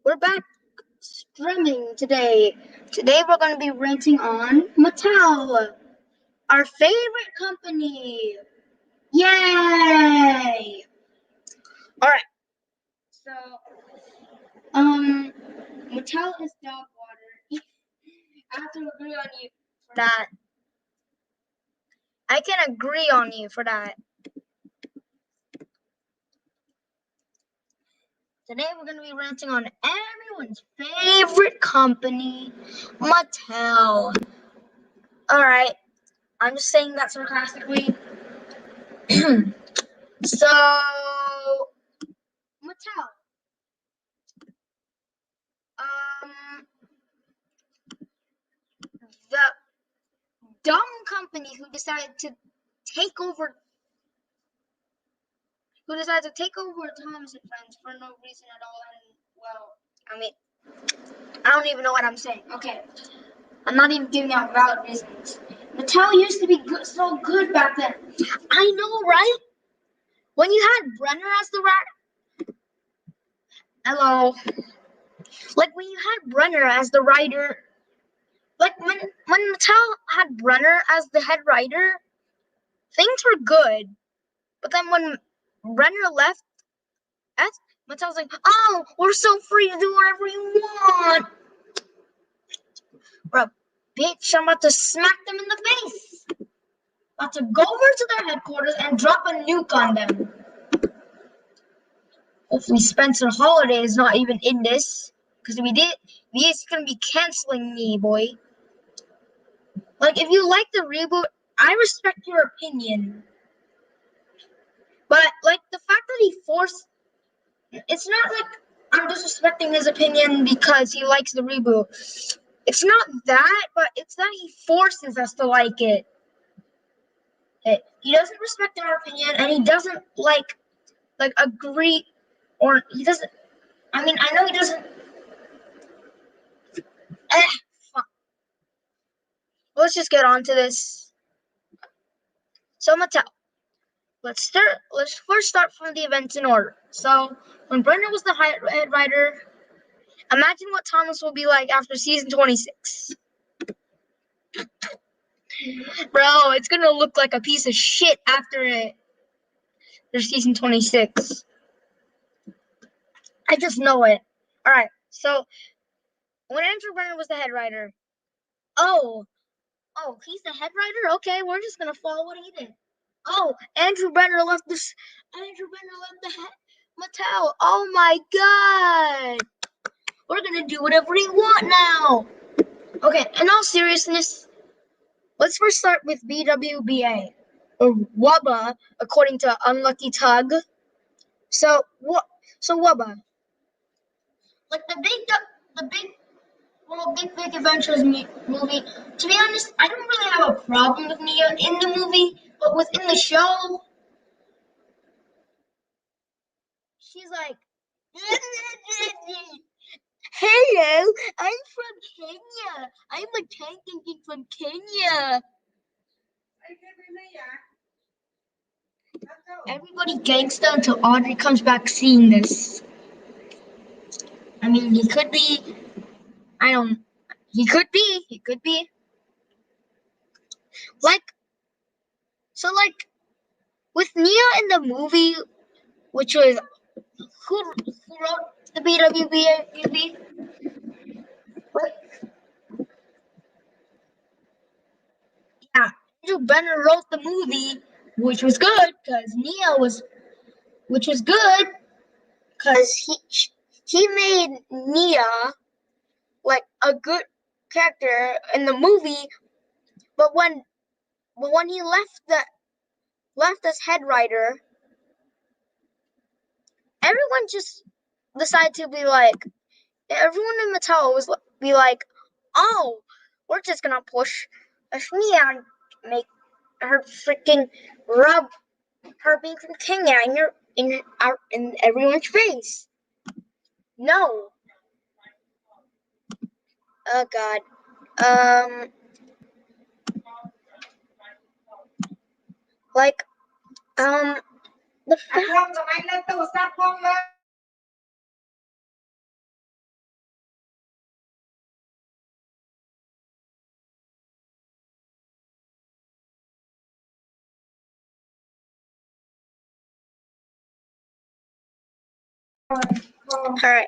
We're back streaming today. Today we're going to be ranting on Mattel, our favorite company. Yay! All right. So, Mattel is dog water. I have to agree on you for that. I can agree on you for that. Today we're going to be ranting on everyone's favorite company, Mattel. All right. I'm just saying that sarcastically. So, Mattel, the dumb company take over, who decided to take over Thomas and Friends for no reason at all. And well, I mean, I don't even know what I'm saying. Okay, I'm not even giving out valid reasons. Mattel used to be good, so good back then. I know, right? When you had Brenner as the writer, hello, like when you had Brenner as the writer, like when Mattel had Brenner as the head writer, things were good. But then when Brenner left, Mattel's like, oh, we're so free to do whatever you want. Bro, bitch, I'm about to smack them in the face. About to go over to their headquarters and drop a nuke on them. Hopefully Spencer Holiday is not even in this. Because if he is going to be canceling me, boy. Like, if you like the reboot, I respect your opinion. But, like, the fact that he forced... It's not like I'm disrespecting his opinion because he likes the reboot. It's not that, but it's that he forces us to like it. He doesn't respect our opinion, and he doesn't like agree, or he doesn't. I mean, I know he doesn't. Fuck. Let's just get on to this. So Mattel, let's first start from the events in order. So when Brenner was the head writer, imagine what Thomas will be like after season 26. Bro, it's gonna look like a piece of shit after season 26. I just know it. Alright, so when Andrew Brenner was the head writer, oh, he's the head writer? Okay, we're just gonna follow what he did. Oh, Andrew Brenner left the Mattel. Oh my god. We're gonna do whatever we want now. Okay, in all seriousness, let's first start with BWBA, or WUBA, according to Unlucky Tug. So WUBA, like the Big Adventures movie. To be honest, I don't really have a problem with Nia in the movie, but within the show, she's like, hello, I'm from Kenya. I'm a tank from Kenya. Everybody gangsta until Audrey comes back seeing this. I mean, he could be. He could be. Like, so like, with Nia in the movie, which was, who wrote the BWBA movie? Yeah, Andrew Brenner wrote the movie, which was good because which was good because he made Nia like a good character in the movie, but when he left as head writer, everyone just decided to be like, everyone in Mattel was be like, oh, we're just gonna push Nia and make her freaking rub her being from Kenya in everyone's face. No. Oh God. Like the fact Alright,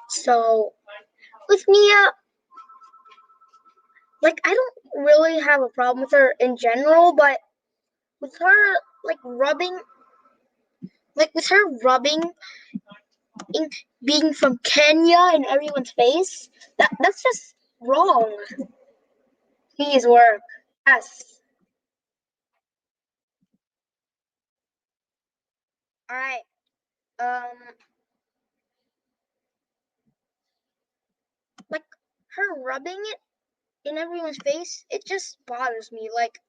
so with Nia, like I don't really have a problem with her in general, but with her like rubbing, like with her rubbing in, being from Kenya in everyone's face, that's just wrong. Please work. Yes. Alright. Um, like her rubbing it in everyone's face, it just bothers me. Like,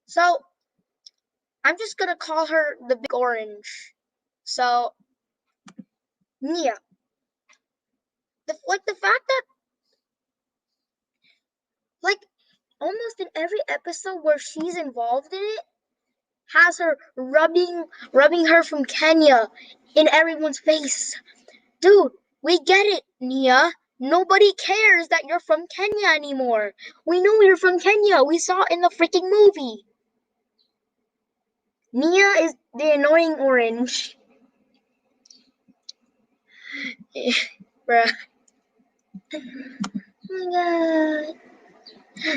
so I'm just gonna call her the big orange. So Nia, the fact that like almost in every episode where she's involved in it has her rubbing her from Kenya in everyone's face. Dude, we get it, Nia. Nobody cares that you're from Kenya anymore. We know you're from Kenya. We saw it in the freaking movie. Nia is the annoying orange. Bruh. Oh my god.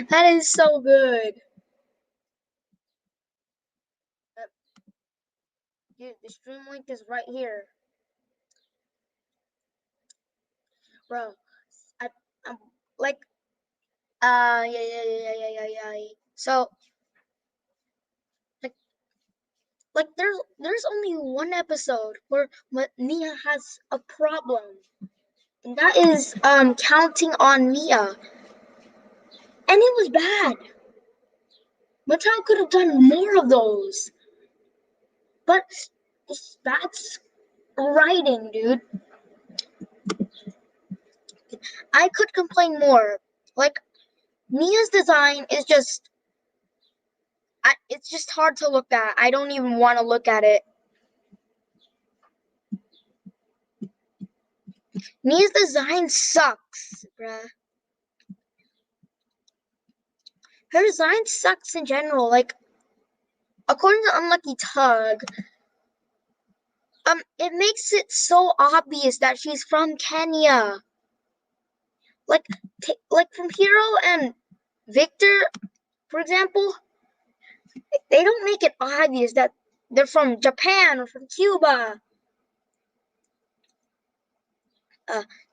That is so good. Dude, the stream link is right here. Bro. I'm like yeah. So like there's only one episode where Nia has a problem. And that is counting on Nia. And it was bad. Mattel could have done more of those. But that's writing, dude. I could complain more. Like Nia's design is just it's just hard to look at. I don't even want to look at it. Nia's design sucks, bruh. Her design sucks in general. Like, according to Unlucky Tug, it makes it so obvious that she's from Kenya. Like, like from Hero and Victor, for example, they don't make it obvious that they're from Japan or from Cuba.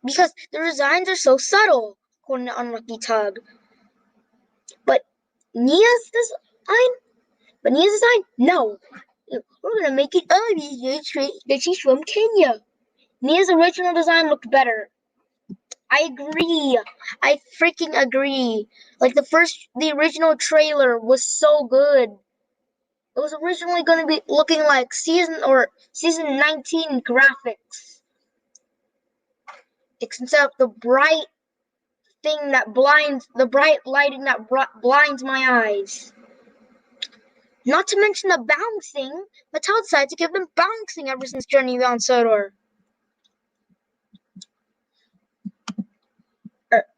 Because the designs are so subtle, according to Unlucky Tug. But Nia's design, no. We're gonna make it obvious that she's from Kenya. Nia's original design looked better. I agree. I freaking agree. Like the original trailer was so good. It was originally going to be looking like season 19 graphics, except the bright lighting that blinds my eyes. Not to mention the bouncing. Mattel decided to give them bouncing ever since Journey Beyond Sodor.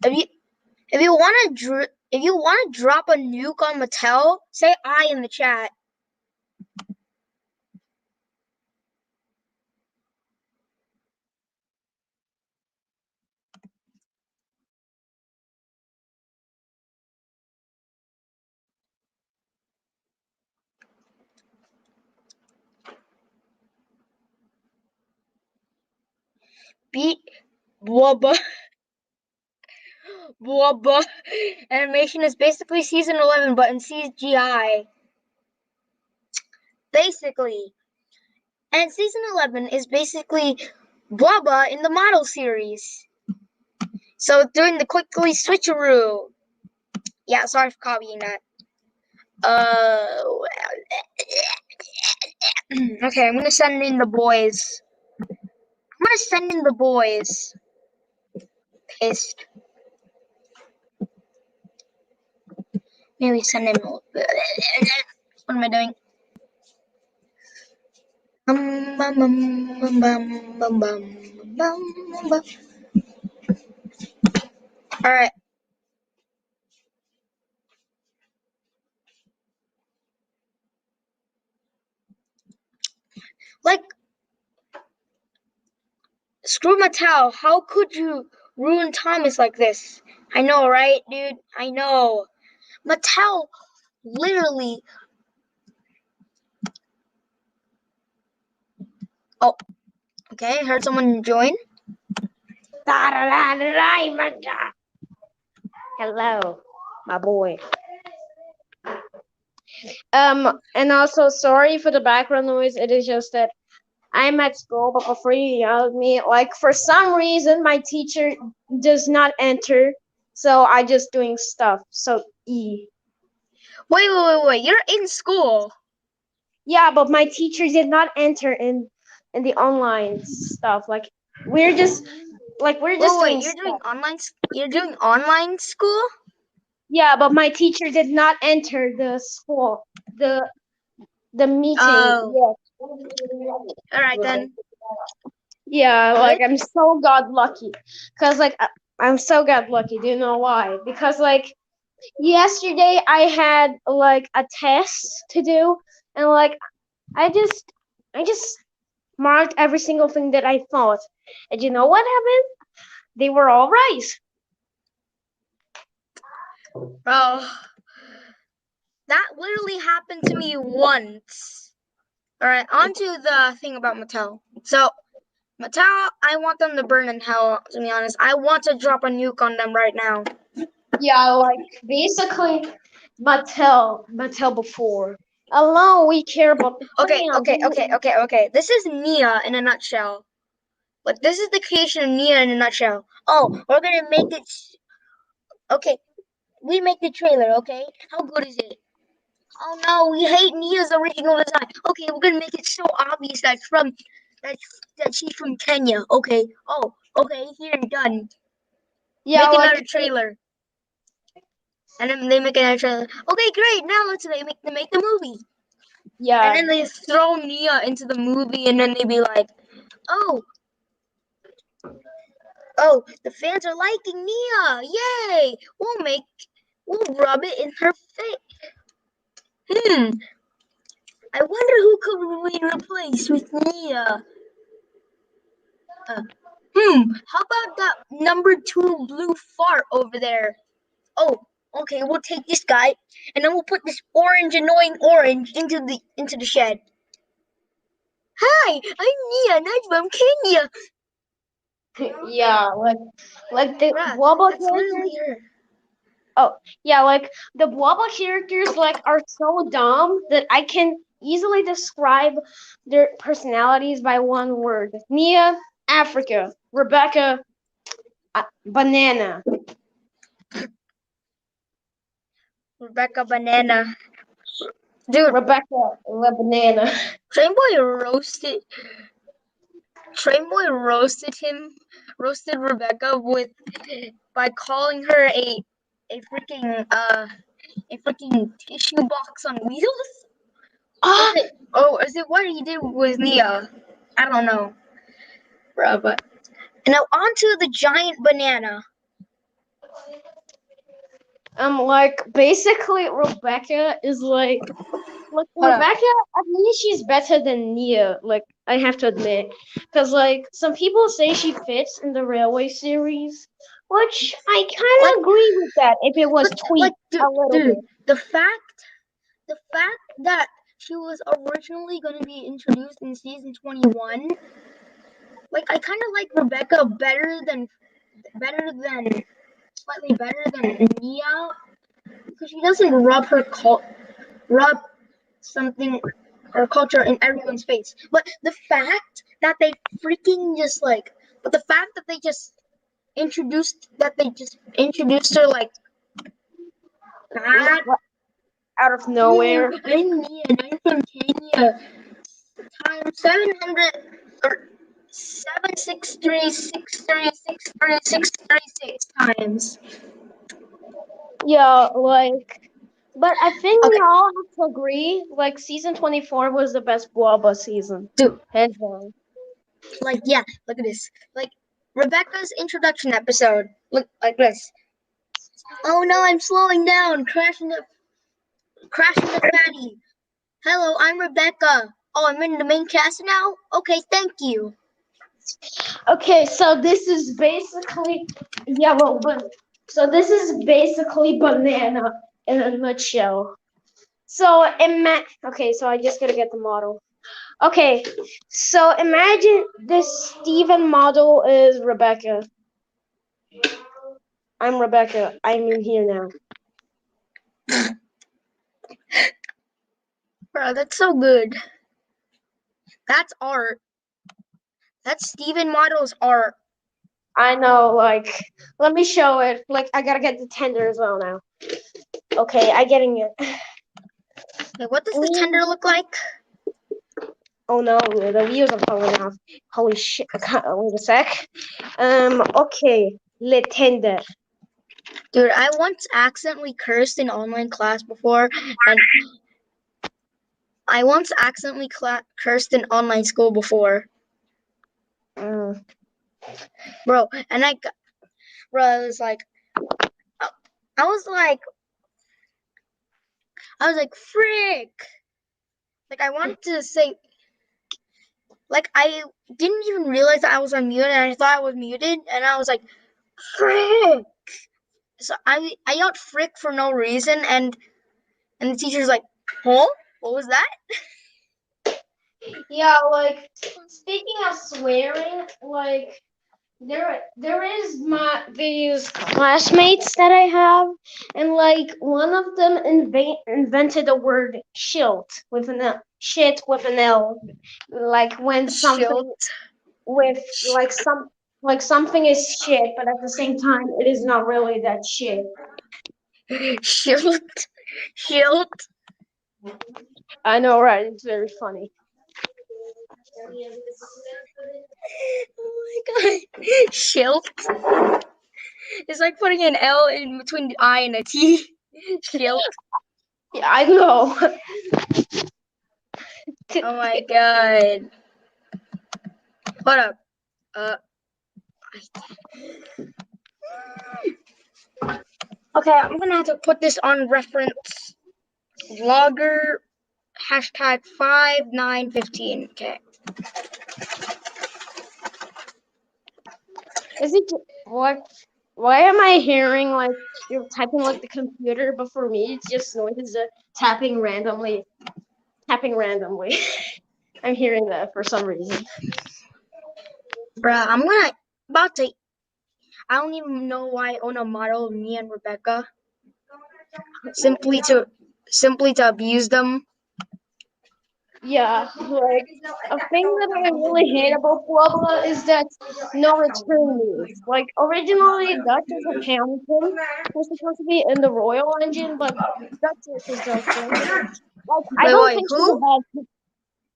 If you want to drop a nuke on Mattel, say I in the chat. Beat Wubba. Wubba. Animation is basically season 11, but in CGI. Basically. And season 11 is basically Bubba in the model series. So during the quickly switcheroo. Yeah, sorry for copying that. Okay, I'm gonna send in the boys. Paste. Maybe send in. What am I doing? Alright. Like, Screw Mattel. How could you ruin Thomas like this? I know, right, dude? I know. Mattel literally. Oh, okay. I heard someone join. Hello, my boy. And also sorry for the background noise. It is just that I'm at school, but before you yell at me, like for some reason my teacher does not enter, so I just doing stuff. So Wait. You're in school. yeah, but my teacher did not enter in the online stuff. Like we're just Wait. doing You're doing stuff. online. You're doing online school. Yeah, but my teacher did not enter the school the meeting Oh. yet. All right then. Yeah, What? like I'm so god lucky, cause I'm so god lucky. Do you know why? Because like yesterday I had like a test to do, and like I just I just marked every single thing that I thought, and you know what happened? They were all right. Bro, that literally happened to me once. All right. On to the thing about Mattel. So Mattel, I want them to burn in hell. To be honest, I want to drop a nuke on them right now. Yeah, like basically Mattel before. Alone, we care about the fans. Okay. This is Nia in a nutshell. Like this is the creation of Nia in a nutshell. Oh, we're gonna make it. Okay, we make the trailer. Okay, how good is it? Oh no, we hate Nia's original design. Okay, we're gonna make it so obvious that she's from Kenya. Okay. Oh, okay. Here, done. Yeah, Make like another trailer, and then they make another trailer. Okay, great. Now let's make the movie. And yeah, then they throw Nia into the movie, and then they be like, "Oh, oh, the fans are liking Nia! Yay! We'll rub it in her face. Hmm. I wonder who could we replace with Nia. Uh, How about that number 2 blue fart over there? Oh, okay. We'll take this guy, and then we'll put this annoying orange into the shed. Hi, I'm Nia, and I'm from Kenya. yeah, like the Bruh, Wobble that's literally characters. her. Oh, yeah, like the Wobble characters like are so dumb that I can easily describe their personalities by one word. Nia, Africa. Rebecca, banana. Rebecca Banana. Dude, Rebecca, banana. Trainboy roasted Trainboy roasted Rebecca with by calling her a freaking tissue box on wheels. Ah, Is it what he did with Nia? I don't know, bro. But now onto the giant banana. like basically Rebecca is like Hold up. Rebecca, at least she's better than Nia. Like I have to admit, because like some people say she fits in the Railway series, which I kind Like, of agree with that if it was tweaked a little dude, bit. the fact that she was originally going to be introduced in season 21, like I kind of like Rebecca slightly better than Nia because she doesn't rub something or culture in everyone's face. But the fact that they just introduced her like that. Out of nowhere. I'm Nia and I'm from Kenya. Times 700 or 763,636,636 times. Yeah, like, but I think we Okay, all have to agree, like, season 24 was the best Guava season. dude. Hands down. Like, yeah, look at this. Like, Rebecca's introduction episode. Look like this. Oh no, I'm slowing down. Crashing the fatty. Hello, I'm Rebecca. Oh, I'm in the main cast now? Okay, thank you. Okay, so this is basically yellow, but so this is basically banana in a nutshell. So okay, so I just gotta get the model. Okay, so imagine this Steven model is Rebecca. I'm Rebecca. I'm in here now. Bro, that's so good. That's art. That's Steven Model's art. I know, like, let me show it. Like, I gotta get the tender as well now. Okay, I getting it. Like, what does the tender look like? Oh no, the views are falling off. Holy shit! Wait a sec. Okay, le tender. Dude, I once accidentally cursed in online class before, and I once accidentally cursed in online school before, Mm. bro. And bro, I was like, I was like, frick. Like, I wanted to say, like, I didn't even realize that I was on mute, and I thought I was muted, and I was like, frick. So I yelled frick for no reason, and the teacher's like, huh? What was that? Yeah, like speaking of swearing, like there is these classmates that I have, and like one of them invented a word shilt with an L, shit with an L, like when something Shilt. with like something is shit, but at the same time it is not really that shit. Shilt. Shilt. I know, right? It's very funny. Oh my god. Shilt. It's like putting an L in between the I and a T. Shilt. Yeah, I know. Oh my god. Hold up. Uh. Okay, I'm gonna have to put this on reference. Vlogger hashtag 5915. Okay. Is it what? Why am I hearing like you're typing like the computer, but for me it's just noises tapping randomly, tapping randomly. I'm hearing that for some reason. Bruh, about to. I don't even know why I own a model of me and Rebecca. Simply to abuse them. Yeah, like a thing that I really hate about Puebla is that no return moves. Like originally, Duchess of Hamilton was supposed to be in the Royal Engine, but Duchess is so cringy. Like I don't Wait, think she's a who? bad.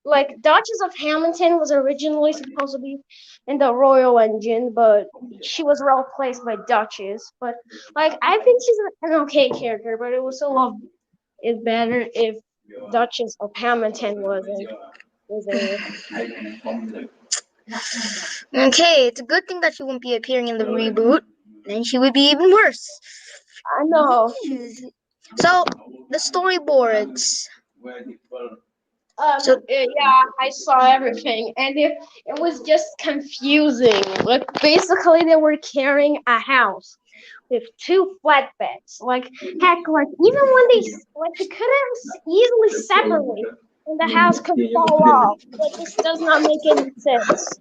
Like Duchess of Hamilton was originally supposed to be in the Royal Engine, but she was replaced by Duchess. But like I think she's an okay character, but it would still have it better if Duchess of Hamilton was in it. Okay, it's a good thing that she won't be appearing in the reboot. Then she would be even worse. I know. So, the storyboards. So, Yeah, I saw everything, and it was just confusing. Like basically, they were carrying a house with two flatbeds. Like heck, like even when they could have easily separate, and the house could fall off. But this does not make any sense.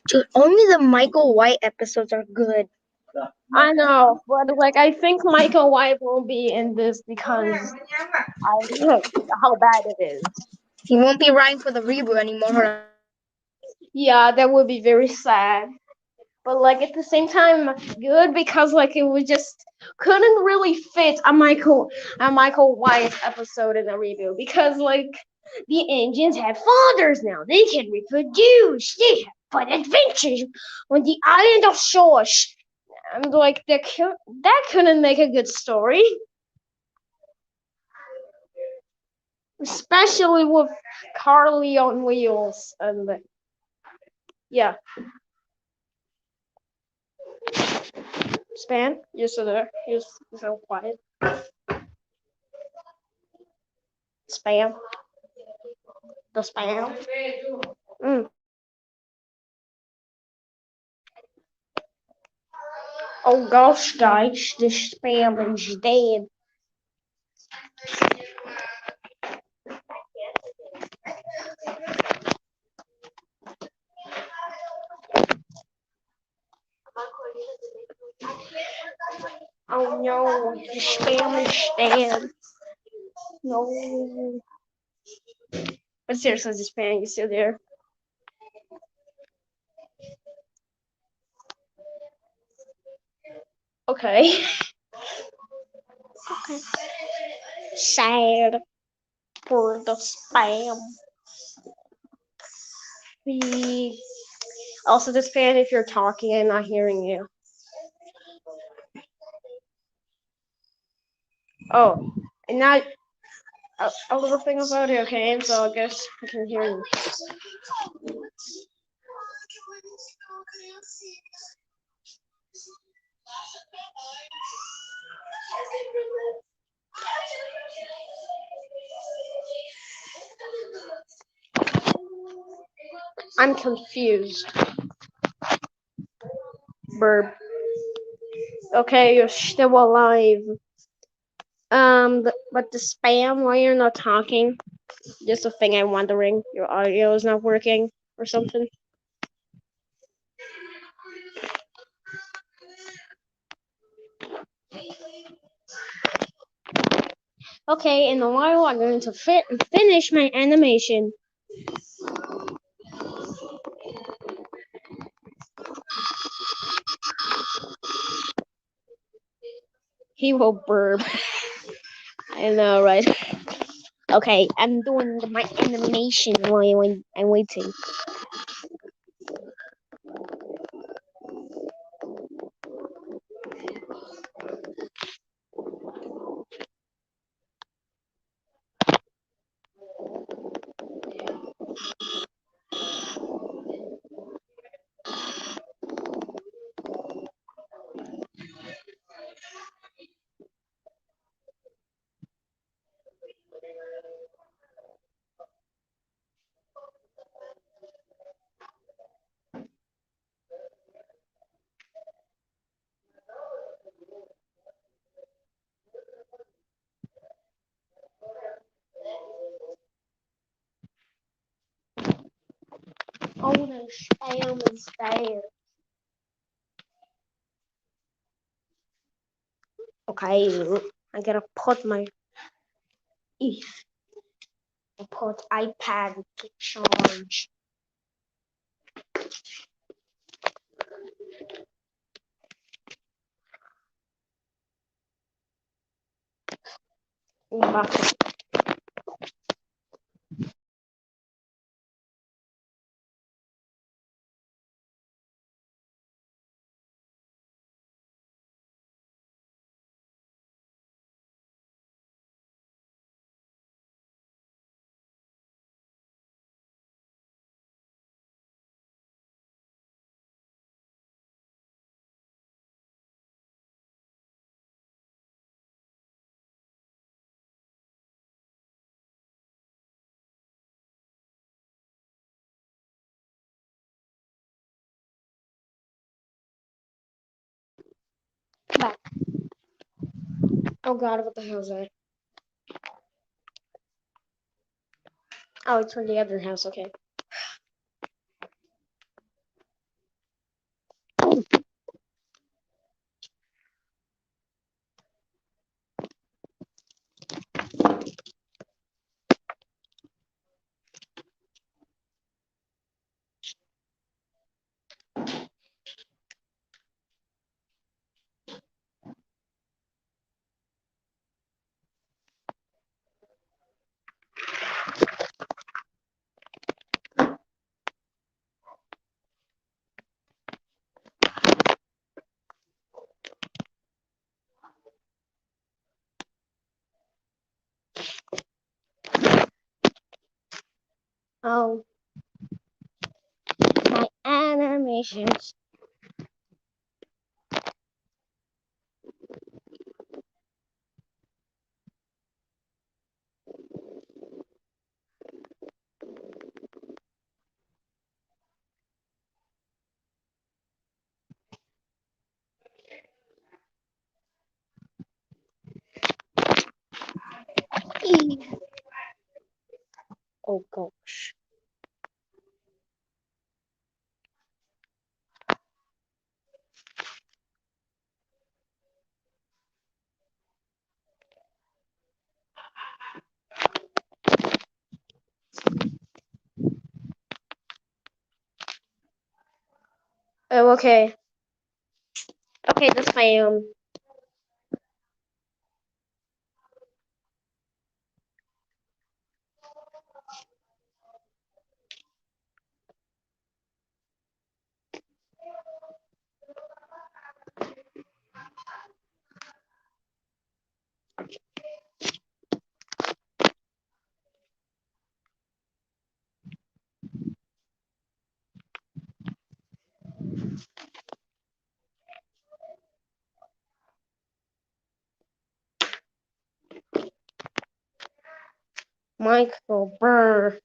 dude, only the Michael White episodes are good. I know, but like I think Michael White won't be in this because I know how bad it is. He won't be writing for the reboot anymore. Yeah, that would be very sad. But like at the same time, good because like it was just couldn't really fit a Michael White episode in the reboot because like the engines have fathers now. They can reproduce. They have fun adventures on the island of Shosh. And like that couldn't make a good story, especially with Carly on wheels and yeah. Span, you're still there. You're so quiet. Spam. The spam. Mm. Oh gosh, guys, the spam is dead. Oh no, the spam is dead. No. But seriously, the spam is still there. Okay. Okay. Sad for the spam. We also the spam if you're talking and not hearing you. Oh, and not a little thing about it, okay? So I guess I can hear you. I'm confused. Burp. Okay, you're still alive. But the spam, why you're not talking? Just a thing I'm wondering. Your audio is not working or something. Okay, in a while I'm going to finish my animation. He will burp. I know, right? Okay, I'm doing my animation while I'm waiting. Oh, the spam is there. Okay, I'm gonna put my put iPad to charge. But oh god, what the hell is that? Oh, it's from the other house. Okay. Oh, my animations. Oh gosh. Oh, okay. Okay, that's my Michael Burr.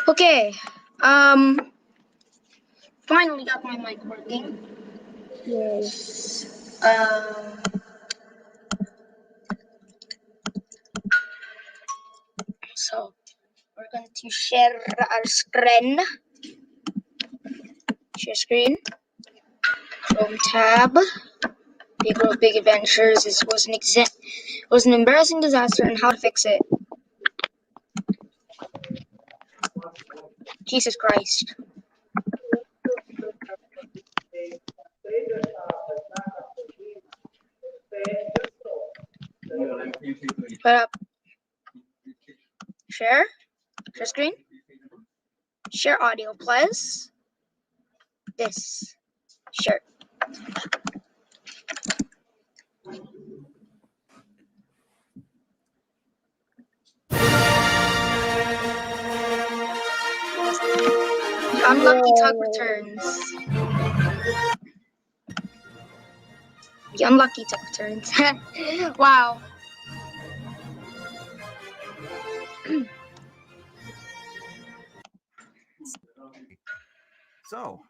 Okay. Finally got my mic working. Yay. So we're going to share our screen. Share screen. Chrome tab. Big World Big Adventures. This was an embarrassing disaster and how to fix it. Jesus Christ. Put up. Share. Share screen. Share audio, please. This. Share. The Unlucky Tug returns. The Unlucky Tug returns. Wow. So,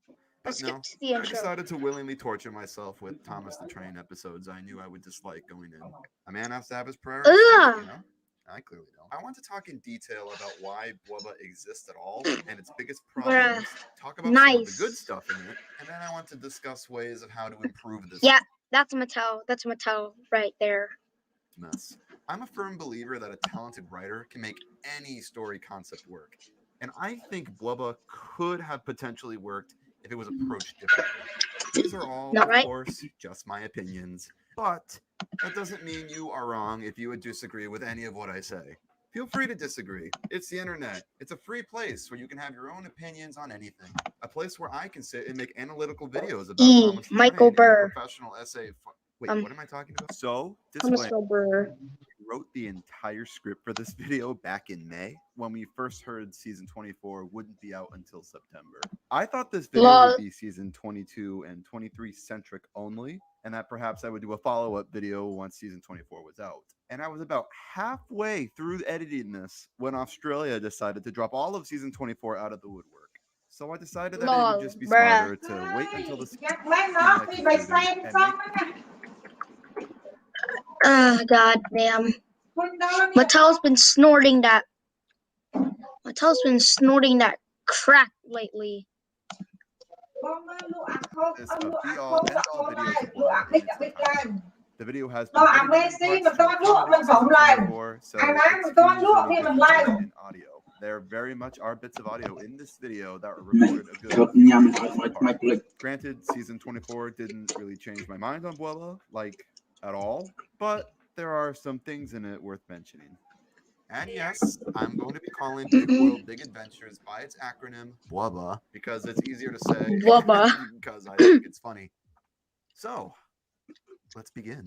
I but no, skipped the I intro. decided to willingly torture myself with Thomas the Train episodes I knew I would dislike going in. A man has to have his priorities straight, you know? I clearly don't. I want to talk in detail about why Blubba exists at all and its biggest problems, talk about some of the good stuff in it, and then I want to discuss ways of how to improve this Yeah, that's Mattel. That's Mattel right there. mess. I'm a firm believer that a talented writer can make any story concept work. And I think Blubba could have potentially worked if it was approached differently. These are all, Not of right? course, just my opinions, but that doesn't mean you are wrong if you would disagree with any of what I say. Feel free to disagree. It's the internet. It's a free place where you can have your own opinions on anything. A place where I can sit and make analytical videos about Thomas the Michael Train and a Burr. professional essay. Wait, what am I talking about? So, Thomas disclaimer. Burr. Wrote the entire script for this video back in May when we first heard season 24 wouldn't be out until September. I thought this video Lol. would be season 22 and 23 centric only, and that perhaps I would do a follow-up video once season 24 was out. And I was about halfway through editing this when Australia decided to drop all of season 24 out of the woodwork. So I decided that it would just be smarter to wait until the season had concluded and make. God damn. Mattel's been snorting that. Mattel's been snorting that crack lately. This a be-all, end-all video to Blubba in its entirety. The video has been edited in parts to accommodate season 24, so it's fused any differences in audio. There very much are bits of audio in this video that were recorded a good apart. Granted, season 24 didn't really change my mind on Blubba, like at all, but there are some things in it worth mentioning. And yes, I'm going to be calling Big World Big Adventures by its acronym BWUBA because it's easier to say Wubba. because I think it's funny. So, let's begin.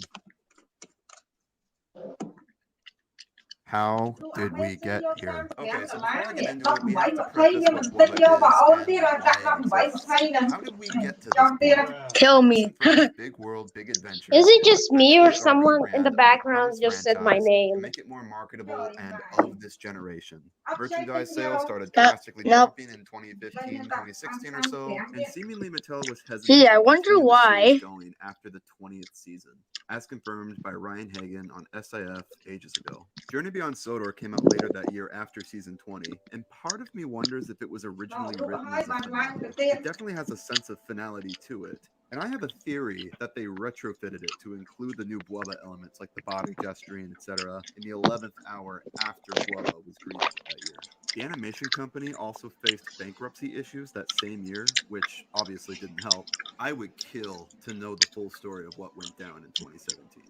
How did we get here? Okay, so before I get into it, we have to preface what BWUBA is and why it exists. How did we get to this point? Tell Thomas me. and Friends Big World Big Adventures Is it just me or essentially a someone in the rebrand of background Thomas just said my franchise to name? make it more marketable and of this generation. Merchandise sales started Nope. drastically dropping in 2015, 2016 or so, and seemingly Mattel was hesitant Gee, I to wonder continue the series why. going after the 20th season, as confirmed by Ryan Hagan on SIF ages ago. Journey Beyond Sodor came out later that year after season 20, and part of me wonders if it was originally written as a finale. It definitely has a sense of finality to it, and I have a theory that they retrofitted it to include the new BWUBA elements like the body gesturing, etc., in the 11th hour after BWUBA was greenlit that year. The animation company also faced bankruptcy issues that same year, which obviously didn't help. I would kill to know the full story of what went down in 2017.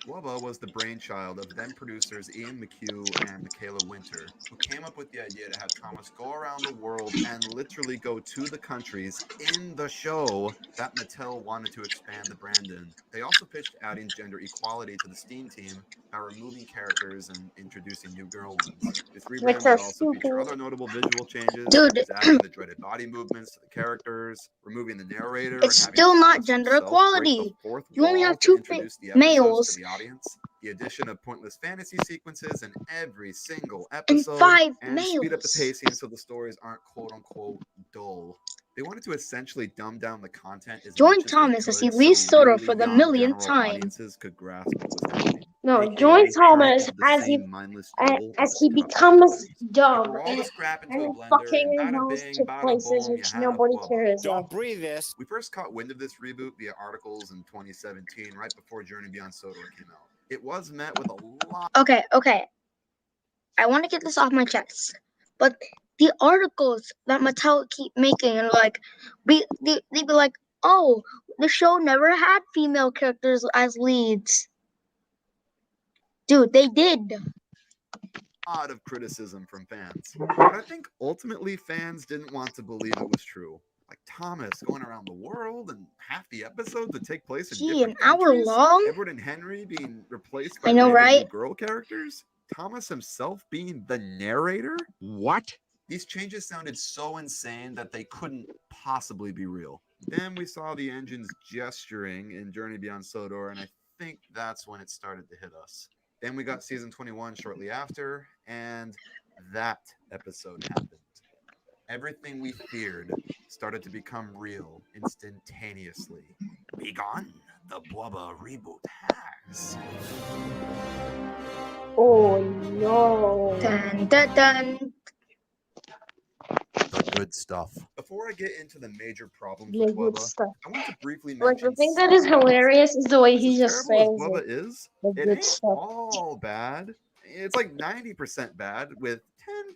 BWUBA was the brainchild of then producers Ian McHugh and Michaela Winter, who came up with the idea to have Thomas go around the world and literally go to the countries in the show that Mattel wanted to expand the brand in. They also pitched adding gender equality to the Steam team by removing characters and introducing new girl ones. This Which rebrand are would also feature stupid. other notable visual changes, Dude, such as adding the dreaded body movements to the characters, removing the narrator, it's and having still not Thomas gender himself break the equality. fourth You only wall have to two introduce the episodes males to the audience. The addition of pointless fantasy sequences in every single and episode, 5 and speed up the males. pacing so the stories aren't quote unquote dull. They wanted to essentially dumb down the content as Join much as Thomas they as he could leaves so Soda really for the young millionth general time. audiences could grasp what was happening. No, AKA join more Thomas of the as he same mindless duel as the he pickup becomes series. dumb Pour all the and, scrap into a and blender and fucking bada goes bing, to bada places boom, you which had a nobody BWUBA. cares about. Don't breathe this. We first caught wind of this reboot via articles in 2017, right before Journey Beyond Sodor came out. It was met with a lot. Okay. I want to get this off my chest. But the articles that Mattel keep making and like, they be like, oh, the show never had female characters as leads. Dude, they did. Lot of criticism from fans. But I think ultimately fans didn't want to believe it was true. Like Thomas going around the world and half the episodes would take place in Gee, an different hour countries. long? Edward and Henry being replaced by I know, random new right? girl characters. Thomas himself being the narrator. What? These changes sounded so insane that they couldn't possibly be real. Then we saw the engines gesturing in Journey Beyond Sodor, and I think that's when it started to hit us. Then we got season 21 shortly after, and that episode happened. Everything we feared started to become real instantaneously. Begun, the BWUBA reboot has. Oh no. Dun dun dun. The good stuff. Before I get into the major problems The with good BWUBA, stuff. I want to briefly Like mention the thing that is some hilarious is the way As he just terrible as says BWUBA it. is, The it good ain't stuff. all bad. It's like 90% bad with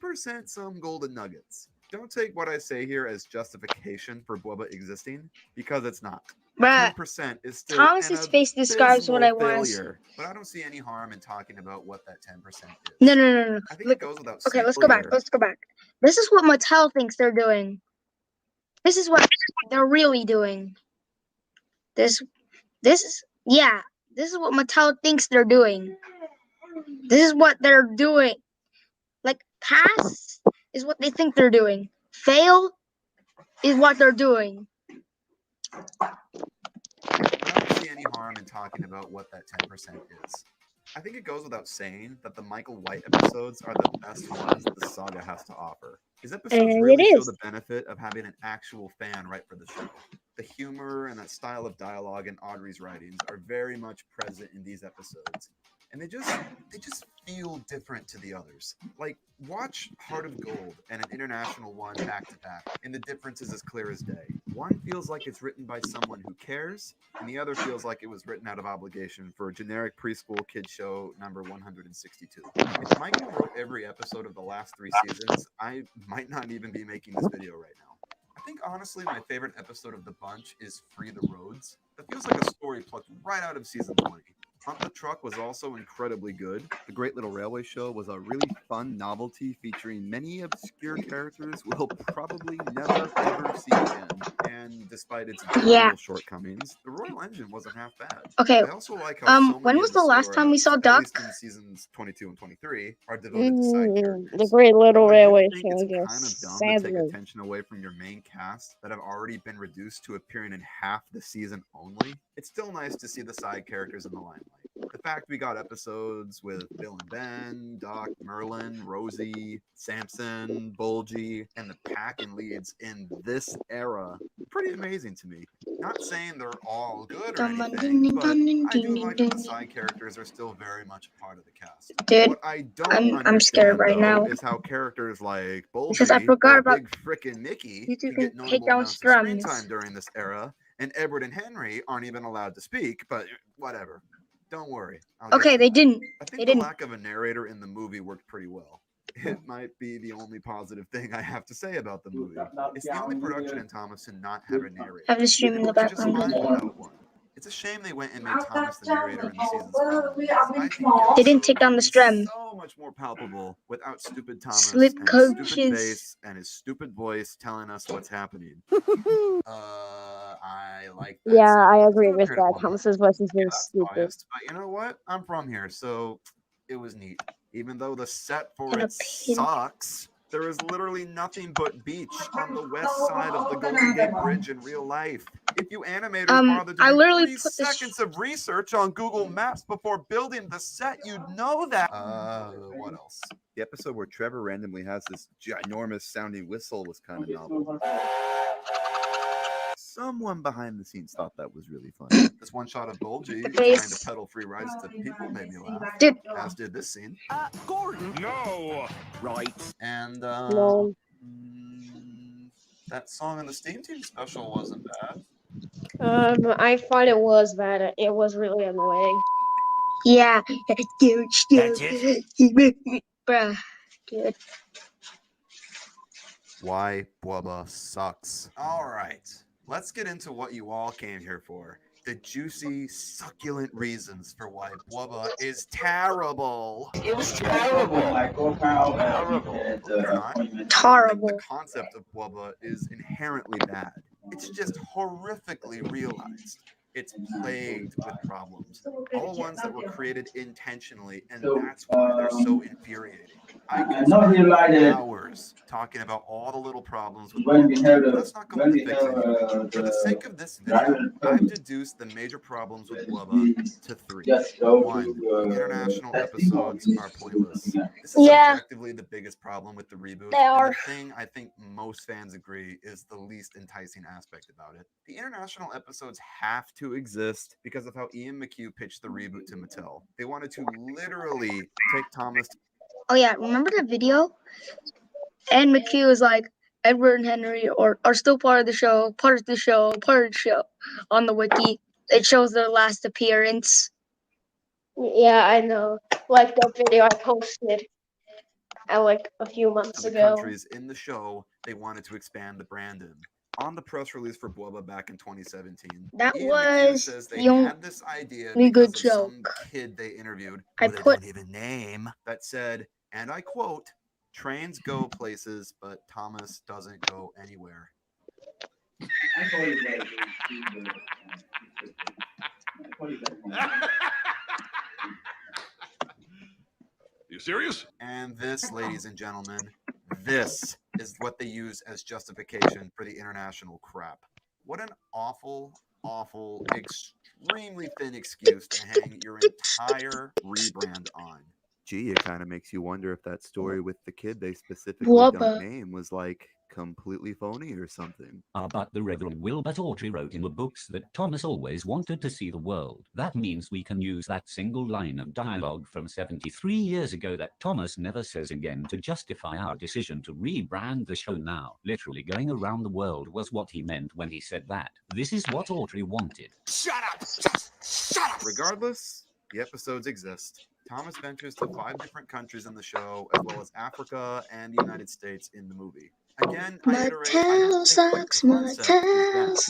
10% some golden nuggets. Don't take what I say here as justification for BWUBA existing, because it's not. Bruh, 10% is still Thomas's an face describes what I abysmal want to see. failure. But I don't see any harm in talking about what that 10% is. No. I think Look, it goes without okay, saying let's go back. here. This is what Mattel thinks they're doing. This is what they're really doing. This is what Mattel thinks they're doing. This is what they're doing. Like, pass is what they think they're doing. Fail is what they're doing. I don't see any harm in talking about what that 10% is. I think it goes without saying that the Michael White episodes are the best ones the saga has to offer. His episodes And really it show is. the benefit of having an actual fan write for the show. The humor and that style of dialogue in Audrey's writings are very much present in these episodes. And they just feel different to the others. Like, watch Heart of Gold and an international one back to back, and the difference is as clear as day. One feels like it's written by someone who cares, and the other feels like it was written out of obligation for a generic preschool kid show number 162. If Michael wrote every episode of the last 3 seasons, I might not even be making this video right now. I think honestly my favorite episode of the bunch is Free the Roads. That feels like a story plucked right out of season 20. Hunt the Truck was also incredibly good. The Great Little Railway Show was a really fun novelty featuring many obscure characters we'll probably never ever see again. And despite its Yeah. visual shortcomings, the Royal Engine wasn't half bad. Okay. I also like how so When many was of the the last time we saw silhouettes, at least Duck? in seasons 22 and 23, are devoted to side characters. The Great Little While I do Railway think Show, it's yes. kind of dumb to take Sadly. attention away from your main cast that have already been reduced to appearing in half the season only, it's still nice to see the side characters in the limelight. The fact we got episodes with Bill and Ben, Doc, Merlin, Rosie, Samson, Bulgy, and the pack and leads in this era, pretty amazing to me. Not saying they're all good or anything, but I do like that the side characters are still very much a part of the cast. Dude, What I don't I'm scared understand, right though, now. is how characters like Because I Bulgy forgot or about Big Frickin' Mickey you two can can get take notable down amounts of screen strums. time during this era, and Edward and Henry aren't even allowed to speak, but whatever. Don't worry. I'll get Okay, to they that. didn't. I think They the didn't. lack of a narrator in the movie worked pretty well. It might be the only positive thing I have to say about the movie. It's the only production in Thomas to not have a narrator. Have the stream in It the works just background. fine without one. It's a shame they went and made Thomas the narrator in the seasons following. I think They didn't take episodes down would the be strem. so much more palpable without stupid Thomas Slip and his stupid coaches. face and his stupid voice telling us what's happening. I like that. Yeah, sentence. I I've agree never with heard it that. one Thomas's voice is very that's stupid. biased, but you know what? I'm from here, so it was neat. Even though the set for And a it pin. sucks, there is literally nothing but beach on the west side of the Golden Gate Bridge in real life. If you animators bothered to I do literally 3 put this. seconds of research on Google Maps before building the set, you'd know that. What else? The episode where Trevor randomly has this ginormous sounding whistle was kind of novel. Someone behind the scenes thought that was really funny. This one shot of Bulgy trying to Face. peddle free rides to people made me laugh. Dude. As did this scene. Gordon. No. Right. And No. that song in the Steam Team special wasn't bad. I thought it was bad. It was really annoying. Yeah. That's it. Bruh. Dude. Why Bubba sucks. All right, let's get into what you all came here for. The juicy, succulent reasons for why Bubba is terrible. It was terrible. Believe it or not, I think Terrible. the concept of Bubba is inherently bad. It's just horrifically realized. It's plagued with problems. All ones that were created intentionally, and that's why they're so infuriating. I could spend hours talking about all the little problems with Bubba. Let's not go into fixing it. For the sake of this video, I've deduced the major problems with Bubba to 3. 1. The international episodes are pointless. This is Yeah. objectively the biggest problem with the reboot. They And are. the thing I think most fans agree is the least enticing aspect about it. The international episodes have to exist because of how Ian McHugh pitched the reboot to Mattel. They wanted to literally take Thomas. Oh yeah, remember the video? And McHugh was like, Edward and Henry are still part of the show, part of the show, part of the show. On the wiki, it shows their last appearance. Yeah, I know. Like the video I posted like a few months Of the ago. countries in the show they wanted to expand the brand in. On the press release for Bubba back in 2017, That Ian McHugh was says the they only had this idea good because of some joke. kid they interviewed, I who they put- don't even name, that said, and I quote, "Trains go places, but Thomas doesn't go anywhere." You serious? And this, ladies and gentlemen, this is what they use as justification for the international crap. What an awful, awful, extremely thin excuse to hang your entire rebrand on. Gee, it kind of makes you wonder if that story with the kid they specifically Bubba. don't name was like completely phony or something. But the Reverend Wilbert Autry wrote in the books that Thomas always wanted to see the world. That means we can use that single line of dialogue from 73 years ago that Thomas never says again to justify our decision to rebrand the show now. Literally going around the world was what he meant when he said that. This is what Autry wanted. Shut up! Just shut up! Regardless, the episodes exist. Thomas ventures to 5 different countries in the show, as well as Africa and the United States in the movie. Again, I iterate, I don't Mattel think the sucks. concept is Mattel bad. Taking Thomas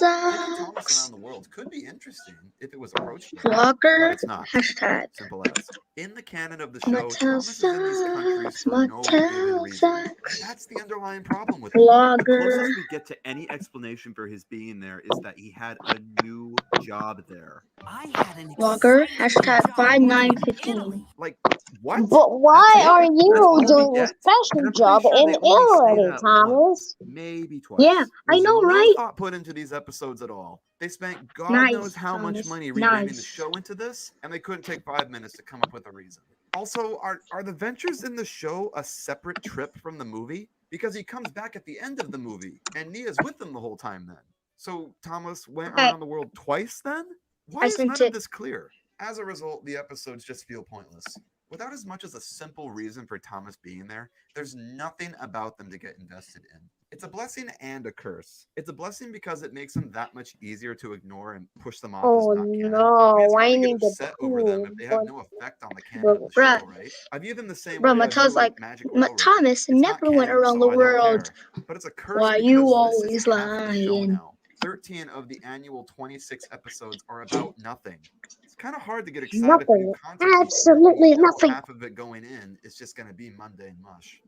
sucks. around the world could be interesting if it was approached that way, but Vlogger. it's not. Hashtag. Simple as. In the canon of the show, Mattel Thomas is in these countries sucks. for no given Mattel reason. And sucks. that's the underlying problem with him. The Vlogger. closest we get to any explanation for his being there is that he had a new job there. I had an Vlogger. exciting Hashtag job working in 5915. Italy. Like, what? But why That's it? are That's you all we doing a get? special And I'm pretty job sure in they only say Italy, that Thomas? once, maybe twice. Yeah, I There's know, no right? thought put into these episodes at all. They spent God Nice, knows how much Thomas. money rewriting the Nice. show into this, and they couldn't take 5 minutes to come up with a reason. Also, are the ventures in the show a separate trip from the movie? Because he comes back at the end of the movie, and Nia's with him the whole time then. So Thomas went Okay. around the world twice then? Why I is sent none of it. this clear? As a result, the episodes just feel pointless. Without as much as a simple reason for Thomas being there, there's nothing about them to get invested in. It's a blessing and a curse. It's a blessing because it makes them that much easier to ignore and push them off Oh as not canon. no, It's hard I to get need to upset over them if they have poo. no effect on the canon of the Bruh. show, right? I view them the same Bro, way I view Mattel's like, Magic Railroad. Thomas It's not never went canon, around so the I don't world. care. But it's a curse Why because you this always is half the show lying? now. 13 of the annual 26 episodes are about nothing. It's kind of hard to get excited for new Nothing. content each year when Absolutely you know nothing. half of it going in is just going to be mundane mush.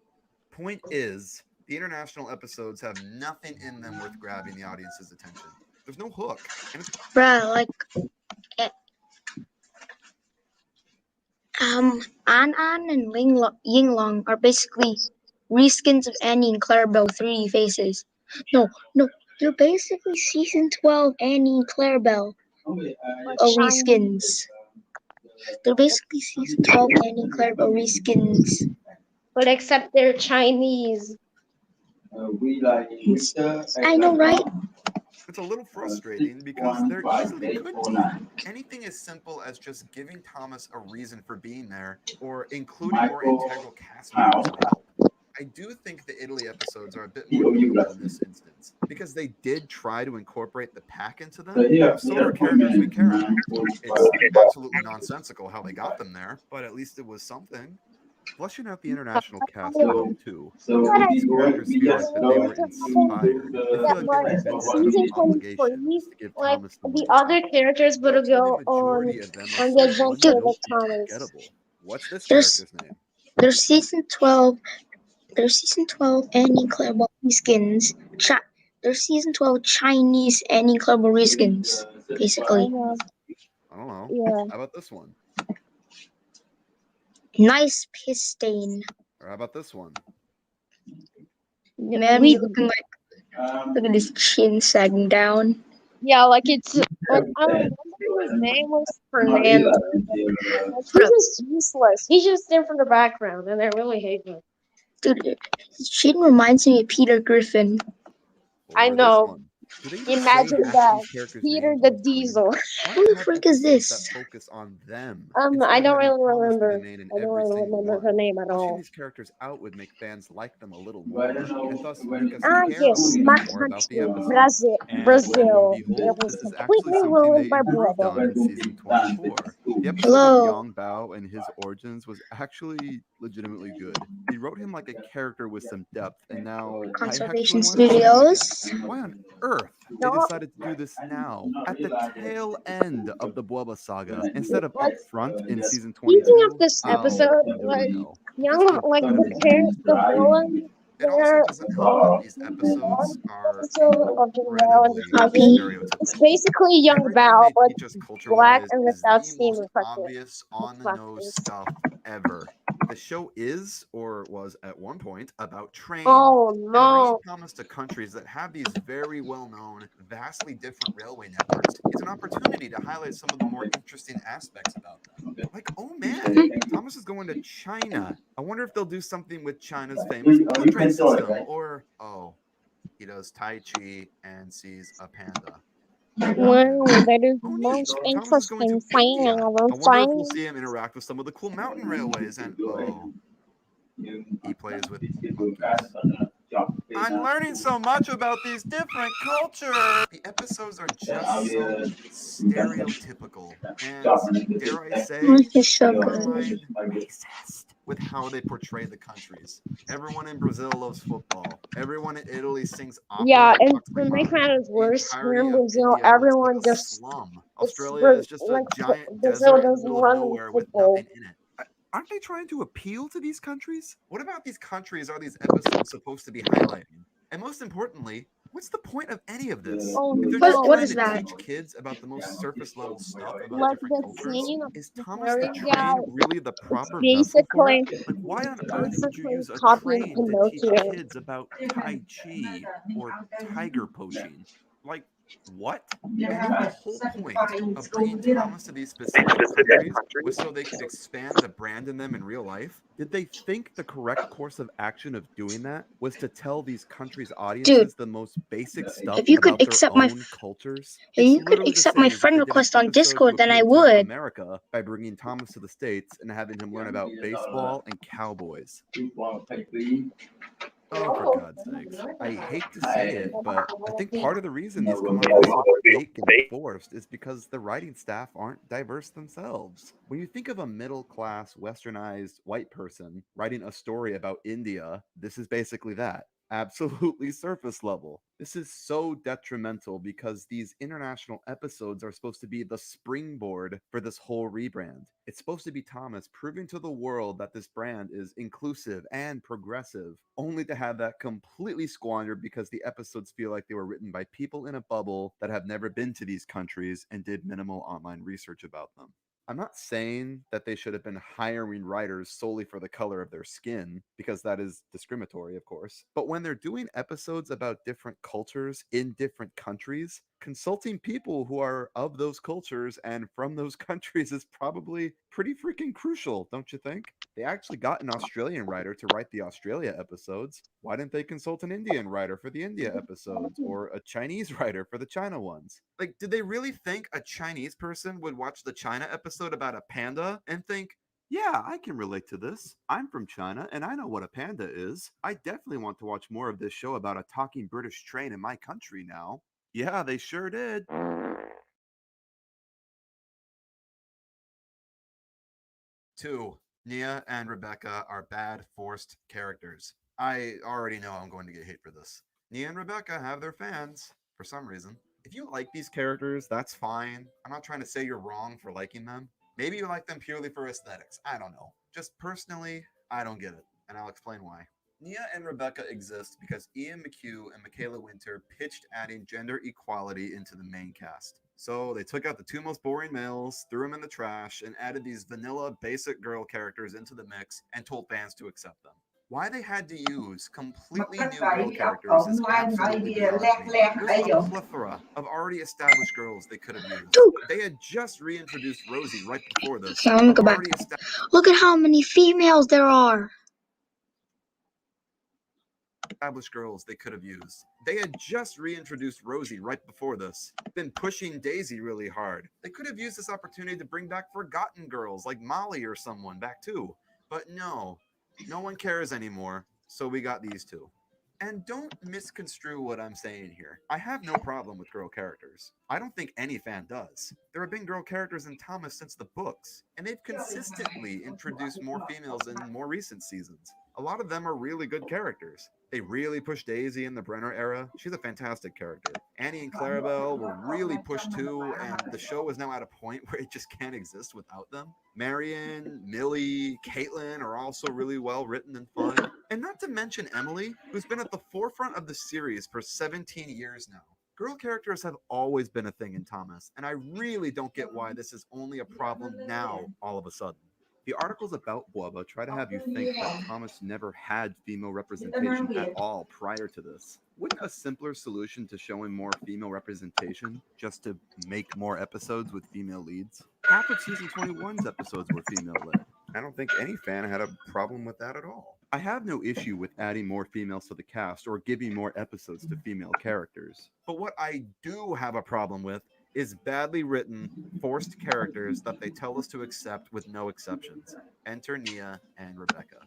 Point is, the international episodes have nothing in them worth grabbing the audience's attention. There's no hook. And it's Bruh, like, An and Yinglong are basically reskins of Annie and Clarabelle 3D faces. No, they're basically season 12 Annie and Clarabelle reskins. They're basically season 12 Annie and Clarabelle reskins. But except they're Chinese. I know, right? It's a little frustrating because there easily could be anything as simple as just giving Thomas a reason for being there or including more integral cast members would help. I do think the Italy episodes are a bit more notable in this instance because they did try to incorporate the pack into them. And so are characters we care about. It's absolutely nonsensical how they got them there, but at least it was something. Fleshing out the international cast will help too. These characters feel like that they were inspired. They feel like they were invented out Season of obligation 23, just to give like Thomas the win. other characters would Fortunately, go the majority of them are on the so adventure one-note with and Thomas. forgettable. What's this There's- character's name? They're season 12. They're season 12 Annie and Clarabelle reskins. They're season 12 Chinese Annie and Clarabelle reskins, basically. I don't know. Yeah. How about this one? Nice piss stain. Or how about this one? Man, he's looking like, look at his chin sagging down. Yeah, like it's like I don't remember his name was Fernando. Like, he's just useless. He's just there for the background, and I really hate him. Dude, his chin reminds me of Peter Griffin. I Or this know. one. Do they even Imagine say half that. these characters' Peter names the on screen? Diesel. Why Who the have frick is episodes this? that focus on them? I instead don't of having really Thomas be remember. the main in I don't every really single remember one? her name at Fleshing all. these characters out would make fans like them a little more, and thus make us Ah, care a yes, little my bit more about the country, episodes. And Brazil. lo and It behold, was this is actually completely something ruined they by improved brother. on in season 24. The episode Hello. with Yang Bao and his origins was actually legitimately good. He wrote him like a character with some depth, and now Conservation I actually want to see him again. Studios. Why on earth they decided to do this now, at the tail end of the Bubba saga, instead of up front in season 22? Speaking of this I'll episode, never like know. young, This like could the have been character, the better. villain, It also doesn't help that these episodes are episode of Young Bao and incredibly Puppy. it's stereotypical. basically Young Everything Bao, they but teach us black culture-wise and is without the steam most reflector. obvious, on-the-nose stuff ever. The show is, or was at one point, about trains. Oh And bringing no! Thomas to countries that have these very well-known, vastly different railway networks is an opportunity to highlight some of the more interesting aspects about them. Like, oh man, Thomas is going to China. I wonder if they'll do something with China's famous bullet train system, or he does Tai Chi and sees a panda. Well, that is the Oh, neat. most Thomas is going to interesting thing India. I I will wonder if find. we'll see him interact with some of the cool mountain railways, and he plays with monkeys. I'm learning so much about these different cultures. The episodes are just so stereotypical and, dare I say, It's so good. borderline racist. with how they portray the countries. Everyone in Brazil loves football. Everyone in Italy sings opera Yeah, and and talks to make Romani. matters The worse, here entirety in of Brazil, India looks like everyone a just slum. it's Australia is just a like giant Brazil desert in the doesn't middle of run in nowhere with football. nothing in it. Aren't they trying to appeal to these countries? What about these countries are these episodes supposed to be highlighting? And most importantly, what's the point of any of this? Oh If they're just no! What trying is to that? teach kids about the most surface level stuff about Like different the cultures, scene, is the Thomas the fairy guy. Train really the It's proper vessel for it? basically Like, why on it's earth would you basically use a copying train to teach Pinocchio. kids about Tai Chi or tiger poaching? Like, what? And if the whole point of bringing Thomas to these specific countries was so they could expand the brand in them in real life, did they think the correct course of action of doing that was to tell these countries' Dude, audiences the most basic stuff if you could about their accept my own cultures? if It's you could literally the accept my same as if friend they did an request on episode to Discord, then I appeal to would. America by bringing Thomas to the States and having him learn about baseball and cowboys. Oh, for God's sakes. I hate to say it, but I think part of the reason these come off as so fake and forced is because the writing staff aren't diverse themselves. When you think of a middle class, westernized white person writing a story about India, this is basically that. Absolutely surface level. This is so detrimental because these international episodes are supposed to be the springboard for this whole rebrand. It's supposed to be Thomas proving to the world that this brand is inclusive and progressive, only to have that completely squandered because the episodes feel like they were written by people in a bubble that have never been to these countries and did minimal online research about them. I'm not saying that they should have been hiring writers solely for the color of their skin, because that is discriminatory, of course. But when they're doing episodes about different cultures in different countries, consulting people who are of those cultures and from those countries is probably pretty freaking crucial, don't you think? They actually got an Australian writer to write the Australia episodes. Why didn't they consult an Indian writer for the India episodes or a Chinese writer for the China ones? Like, did they really think a Chinese person would watch the China episode about a panda and think, yeah, I can relate to this. I'm from China and I know what a panda is. I definitely want to watch more of this show about a talking British train in my country now. Yeah, they sure did. 2. Nia and Rebecca are bad forced characters. I already know I'm going to get hate for this. Nia and Rebecca have their fans, for some reason. If you like these characters, that's fine. I'm not trying to say you're wrong for liking them. Maybe you like them purely for aesthetics. I don't know. Just personally, I don't get it, and I'll explain why. Nia and Rebecca exist because Ian McHugh and Michaela Winter pitched adding gender equality into the main cast. So they took out the 2 most boring males, threw them in the trash, and added these vanilla basic girl characters into the mix and told fans to accept them. Why they had to use completely new girl characters is absolutely beyond me. There's a plethora of already established girls they could have used. Dude, They had just reintroduced Rosie right before this. okay, let me go back. Already Look at how many females there are. established girls they could have used. They had just reintroduced Rosie right before this, been pushing Daisy really hard. They could have used this opportunity to bring back forgotten girls like Molly or someone back too. But no one cares anymore, so we got these 2. And don't misconstrue what I'm saying here. I have no problem with girl characters. I don't think any fan does. There have been girl characters in Thomas since the books, and they've consistently introduced more females in more recent seasons. A lot of them are really good characters. They really pushed Daisy in the Brenner era. She's a fantastic character. Annie and Clarabelle were really pushed too, and the show is now at a point where it just can't exist without them. Marion, Millie, Caitlin are also really well written and fun. And not to mention Emily, who's been at the forefront of the series for 17 years now. Girl characters have always been a thing in Thomas, and I really don't get why this is only a problem now all of a sudden. The articles about Boba try to have you think that Thomas never had female representation at all prior to this. Wouldn't a simpler solution to showing more female representation just to make more episodes with female leads? Half of season 21's episodes were female led. I don't think any fan had a problem with that at all. I have no issue with adding more females to the cast or giving more episodes to female characters. But what I do have a problem with is badly written, forced characters that they tell us to accept with no exceptions. Enter Nia and Rebecca.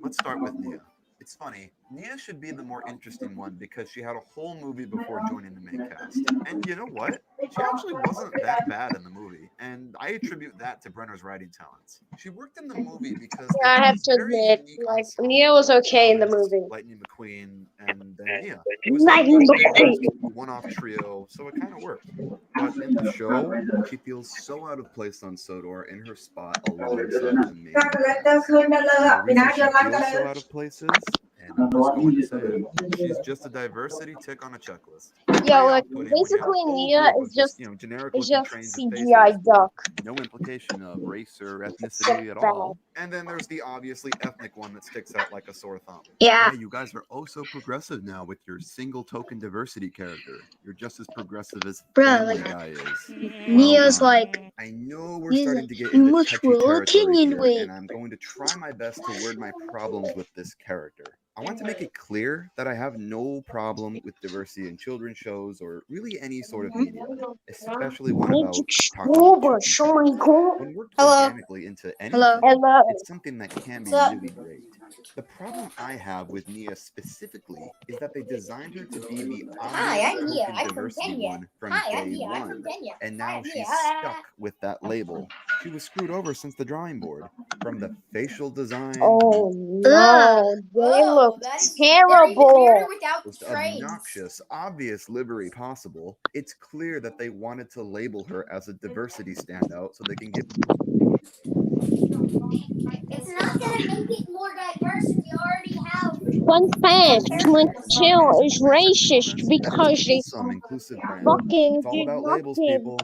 Let's start with Nia. It's funny, Nia should be the more interesting one because she had a whole movie before joining the main cast. And you know what? She actually wasn't that bad in the movie. And I attribute that to Brenner's writing talents. She worked in the movie because Yeah, I they have had to this very admit, unique like ensemble. Nia was okay in the Thomas, movie. Lightning McQueen, and then Nia. It was a Lightning diverse McQueen. one-off trio, so it kind of worked. But in the show, she feels so out of place on Sodor in her spot alongside the main cast. And the reason she feels so out of place is, and I'm just going to say it, she's just a diversity tick on a checklist. Yeah, Very like off-putting when you have a basically whole Nia group is of just, just generic-looking trains and CGI faces with duck. no implication of race or Except ethnicity at that. all. And then there's the obviously ethnic one that sticks out like a sore thumb. Yeah. You guys are oh so progressive now with your single token diversity character. You're just as progressive as Bruh, Family like, Guy is. Nia's Well done. like, I know we're Nia's starting like, to get you into must touchy roll territory opinion here, weight. and I'm going to try my best to word my problems with this character. I want to make it clear that I have no problem with diversity in children's shows or really any sort of media, especially one about talking to each other. When worked organically into Hello. anything, Hello. it's something that can be What's up? really great. The problem I have with Nia specifically is that they designed her to be the Hi, obvious I'm Nia. token I'm from diversity Kenya. one from Hi, I'm day Nia. I'm from one, Kenya. and Hi, now I'm she's Nia. stuck with that label. She was screwed over since the drawing board. From the facial design Oh to no, they Whoa, look that is they're even weirder terrible. without most the trains. obnoxious, obvious livery possible, it's clear that they wanted to label her as a diversity standout so they can get It's not gonna make it more diverse if you already have Fun fact, Mattel is plants and racist performance, and it's a because they wholesome, inclusive brand. fucking It's all did about not labels, give people.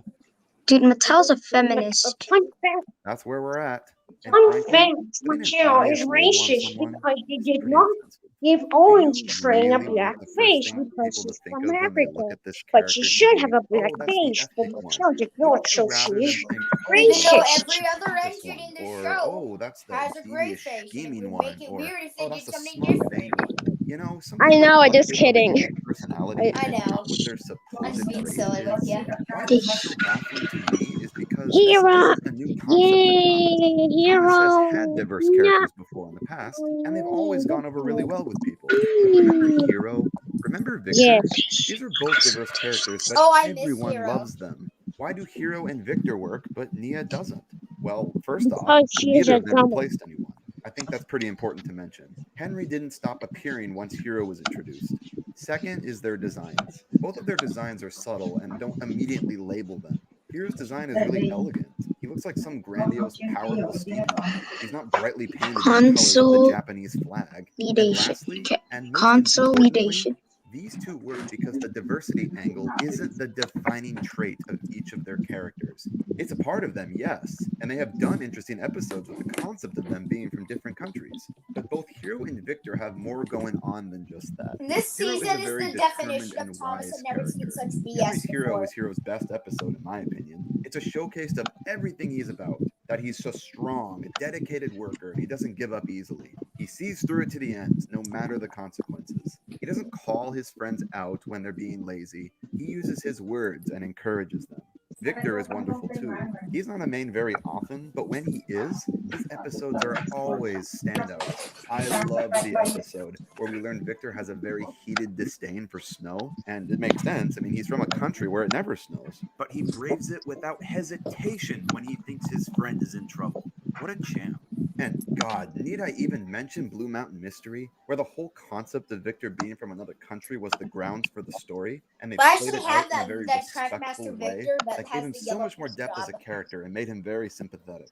Dude, Mattel's a like, a feminist. fun fact. That's where we're at. And Fun frankly, fact, putting an Mattel obvious is label on racist someone because they is did pretty not offensive. give Do Orange you Train a really black want the first face thing because people to she's think from of when they look Africa. at this But character she to should be, have a black oh, that's the face for ethnic the one? Celtic You North, also so rather she than is think, oh, even though racist. every other this engine one, in the or show oh, that's the has a gray devious face, and it scheming would one, make it or weird if oh, they that's did the something smug different. banging one. You know, I sometimes know, I I'm just people kidding. with personality I and know. not with their I'm supposed just being trait silly with is you. why this is so baffling to me is because this Hero, isn't a new concept to Thomas. yay, Thomas has hero, had diverse no. characters before in the past, and they've always gone over really well with people. Remember Hero? Remember Victor? Yes. These are both diverse characters, but Oh, I miss everyone Hero. loves them. Why do Hero and Victor work, but Nia doesn't? Well, first off, Because she is neither a of them dumb. replaced anyone. I think that's pretty important to mention. Henry didn't stop appearing once Hero was introduced. Second is their designs. Both of their designs are subtle and don't immediately label them. Hero's design is really elegant. He looks like some grandiose, powerful steampunk. He's not brightly painted in the colors of the Japanese flag. And lastly, and most importantly, Consolidation. these two work because the diversity angle isn't the defining trait of each of their characters. It's a part of them, yes, and they have done interesting episodes with the concept of them being from different countries. But both Hero and Victor have more going on than just that. This Hero season a is very the determined definition and of Thomas wise had never seen character. such Henry's BS Hero before. is Hero's best episode, in my opinion. It's a showcase of everything he's about. That he's so strong, a dedicated worker, and he doesn't give up easily. He sees through it to the end, no matter the consequences. He doesn't call his friends out when they're being lazy. He uses his words and encourages them. Victor is wonderful too. He's not a main very often, but when he is, his episodes are always standouts. I love the episode where we learn Victor has a very heated disdain for snow, and it makes sense. I mean, he's from a country where it never snows, but he braves it without hesitation when he thinks his friend is in trouble. What a champ. And God, need I even mention Blue Mountain Mystery, where the whole concept of Victor being from another country was the grounds for the story, and they But I played actually it have out in a very that respectful Trackmaster way Victor that that gave has him the so yellow much more depth as a job. character and made him very sympathetic.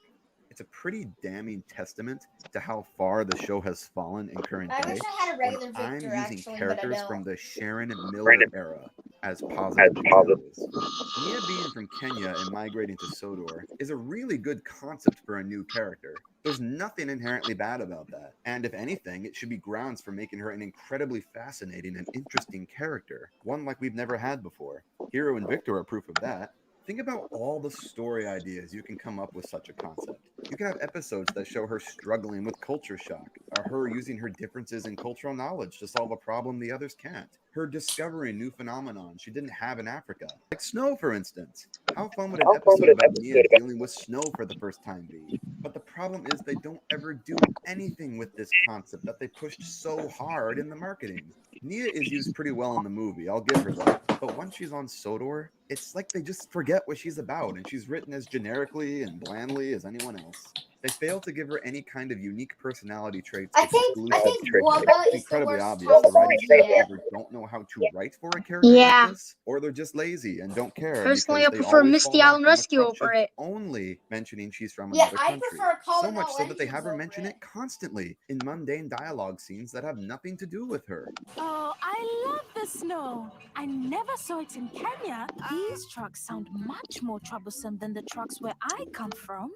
It's a pretty damning testament to how far the show has fallen in current I day. wish I had a When regular I'm Victor using actually, but I characters don't. from the Sharon Miller era as positive examples. Nia being from Kenya and migrating to Sodor is a really good concept for a new character. There's nothing inherently bad about that. And if anything, it should be grounds for making her an incredibly fascinating and interesting character, one like we've never had before. Hero and Victor are proof of that. Think about all the story ideas you can come up with such a concept. You can have episodes that show her struggling with culture shock, or her using her differences in cultural knowledge to solve a problem the others can't, her discovering new phenomenon she didn't have in Africa, like snow, for instance. How fun would an episode about Nia dealing with snow for the first time be? But the problem is they don't ever do anything with this concept that they pushed so hard in the marketing. Nia is used pretty well in the movie, I'll give her that. But once she's on Sodor, it's like they just forget what she's about, and she's written as generically and blandly as anyone else. They fail to give her any kind of unique personality traits. I think Bubba It's is the incredibly worst obvious the Thomas writing staff yet. either don't know how to write for a character Yeah. like this, or they're just lazy and don't care. Personally, because I they prefer always Misty fall back Island on the Rescue crutch over of it. only mentioning she's from Yeah, another I country. prefer calling So much out so that they have her Angels mention over it constantly in mundane dialogue scenes that have nothing to do with her. Oh, I love the snow. I never saw it in Kenya. These trucks sound much more troublesome than the trucks where I come from.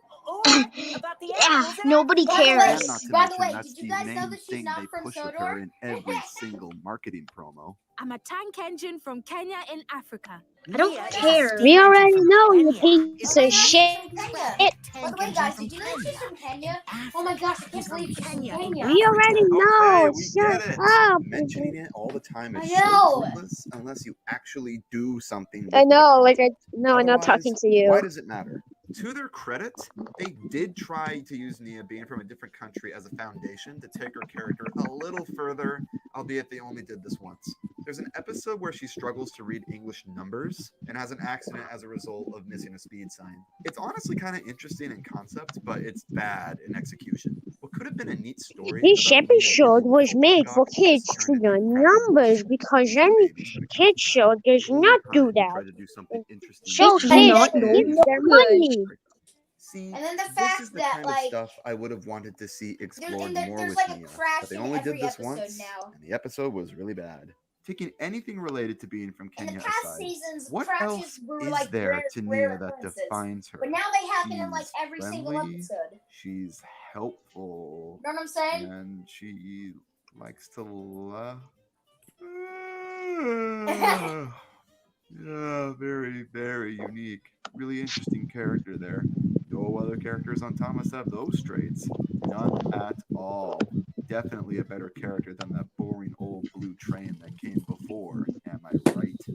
Yeah, nobody By the way, cares. And not to by the mention, way, that's did you the guys know main that she's thing not they from push with Sodor? her in every single marketing promo. I'm a tank engine from Kenya in Africa. I don't Nia is a care. We steam already engine from know, you Kenya. piece Oh my of gosh, shit. she's from Kenya. Tank By the way, engine guys, from did you know she's Kenya. from Kenya? Oh my gosh, I can't believe she's from Kenya. We already know. Okay, we Shut get it. up. Mentioning it all the time I is know. so pointless unless you actually do something with I know, the like content. I'm not talking Otherwise, to you. why does it matter? To their credit, they did try to use Nia being from a different country as a foundation to take her character a little further, albeit they only did this once. There's an episode where she struggles to read English numbers and has an accident as a result of missing a speed sign. It's honestly kind of interesting in concept, but it's bad in execution. What could have been a neat story This about Nia episode getting was culture made shock for kids just to turned into learn crappy numbers bullshit. because These are any babies when it comes kid to show that. does The only not do time you that. try to do something interesting Show It's kids not to no use their good. money. See, And then the this fact is the that, kind of like, stuff I would have wanted to see explored more there's with like a Nia, crash but they in only did every this episode once, now. and the episode was really bad. Taking anything related to being from In Kenya the past aside, seasons, what crashes else were is like there rare, to rare Nia that occurrences. defines her? But now they happen in like She's every single friendly, episode. she's helpful, You know what I'm saying? and she likes to laugh. Yeah, very, very unique. Really interesting character there. No other characters on Thomas have those traits. None at all. Definitely a better character than that boring old blue train that came before. Am I right?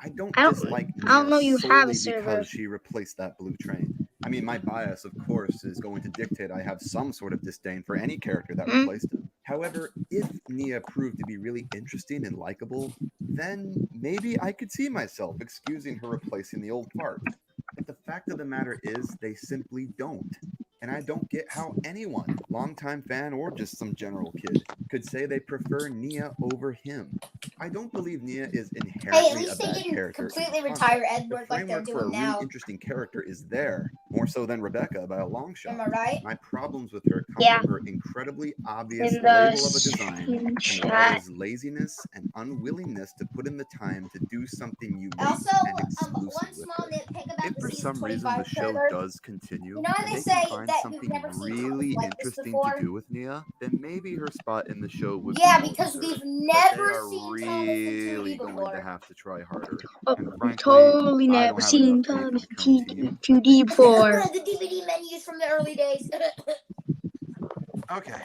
I don't dislike I don't know Nia you have a solely server. because she replaced that blue train. I mean, my bias, of course, is going to dictate I have some sort of disdain for any character that replaced him. However, if Nia proved to be really interesting and likable, then maybe I could see myself excusing her replacing the old fart. But the fact of the matter is, they simply don't. And I don't get how anyone, longtime fan or just some general kid, could say they prefer Nia over him. I don't believe Nia is Hey, at inherently a least they bad didn't character. in completely concept. retire The Edward like they're framework for a doing really now. interesting character is there, more so than Rebecca by a long shot. Am I right? My problems with her come Yeah. from her incredibly obvious In the label of a design and the chat. writer's laziness and unwillingness to put in the time to do something unique Also, and exclusive one with small her. nitpick about If the for season some reason 25 the show trailer. does continue, You know how and they they can say find that you've something never seen really comics like this interesting before? to do with Nia, then maybe her spot in the show would Yeah, be well because deserved. we've But never they are seen Thomas in really 2D going before. to have to try harder. Oh, And I've frankly, totally I never don't have seen enough faith Thomas in the current team. 2D before. The DVD menus from the early days. Okay,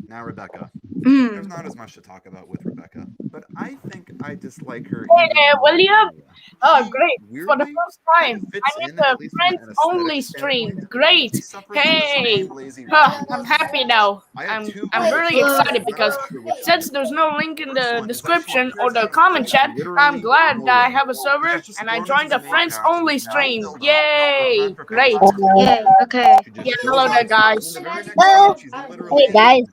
now Rebecca. Mm. There's not as much to talk about with Rebecca, but I think I dislike her Hey even there, more than William. Nia. Oh, She great. For the weirdly first kind time, of fits I'm in in, the at least from an friends only aesthetic stream. standpoint. Great. She suffers from Hey. some lazy Huh, reading I'm habits. happy now. I have I'm two I'm biases really about excited her, and I'm because not sure which since one. there's no link in First the one is that she description or appears the to comment chat, I'm literally glad no that I way. have a server She's just and I thrown joined into the the main friends cast only with no stream. build up, no Yay! time for Great. conversation. Yay, okay. She just Yeah, shows hello up, there, guys. and the very next Well, scene, she's hey, literally guys,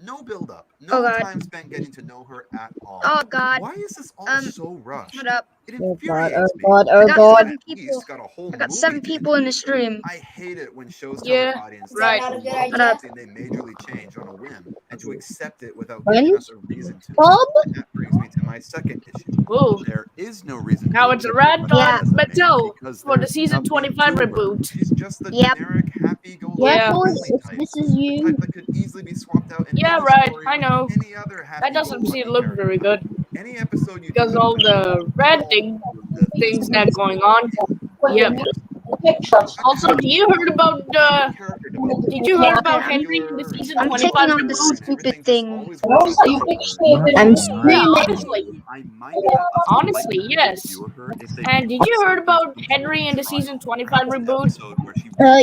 no build up, Oh, no God. time spent getting to know her at all. Oh, God. Why is this all so rushed? Shut up. It oh god, infuriates me. oh I got god. 7 At people. least got a whole I got movie 7 to people in the introduce her. stream. I hate it when shows tell Yeah, their audience right. to Not a good love idea. something they majorly change on a whim and to accept it without Friends? giving us a reason to. Bob? And that brings me to my second issue. Ooh. There is no reason to Now it's a accept her rant Yeah. on Mattel because for the there's season nothing 25 to her. reboot. She's just the Yep. generic happy-go-lucky Yeah. friendly If type. this is The you, type that could easily be swapped out in Yeah, any right. story I with know. any other That doesn't seem happy-go-lucky to look character. very good Any episode you because do all with the ranting things that going on. Yep. Also, do you heard about Did you heard about Henry in the season I'm 25 taking on reboot? this stupid thing. I'm Yeah, screaming. honestly, yes. And did you heard about Henry in the season 25 reboot?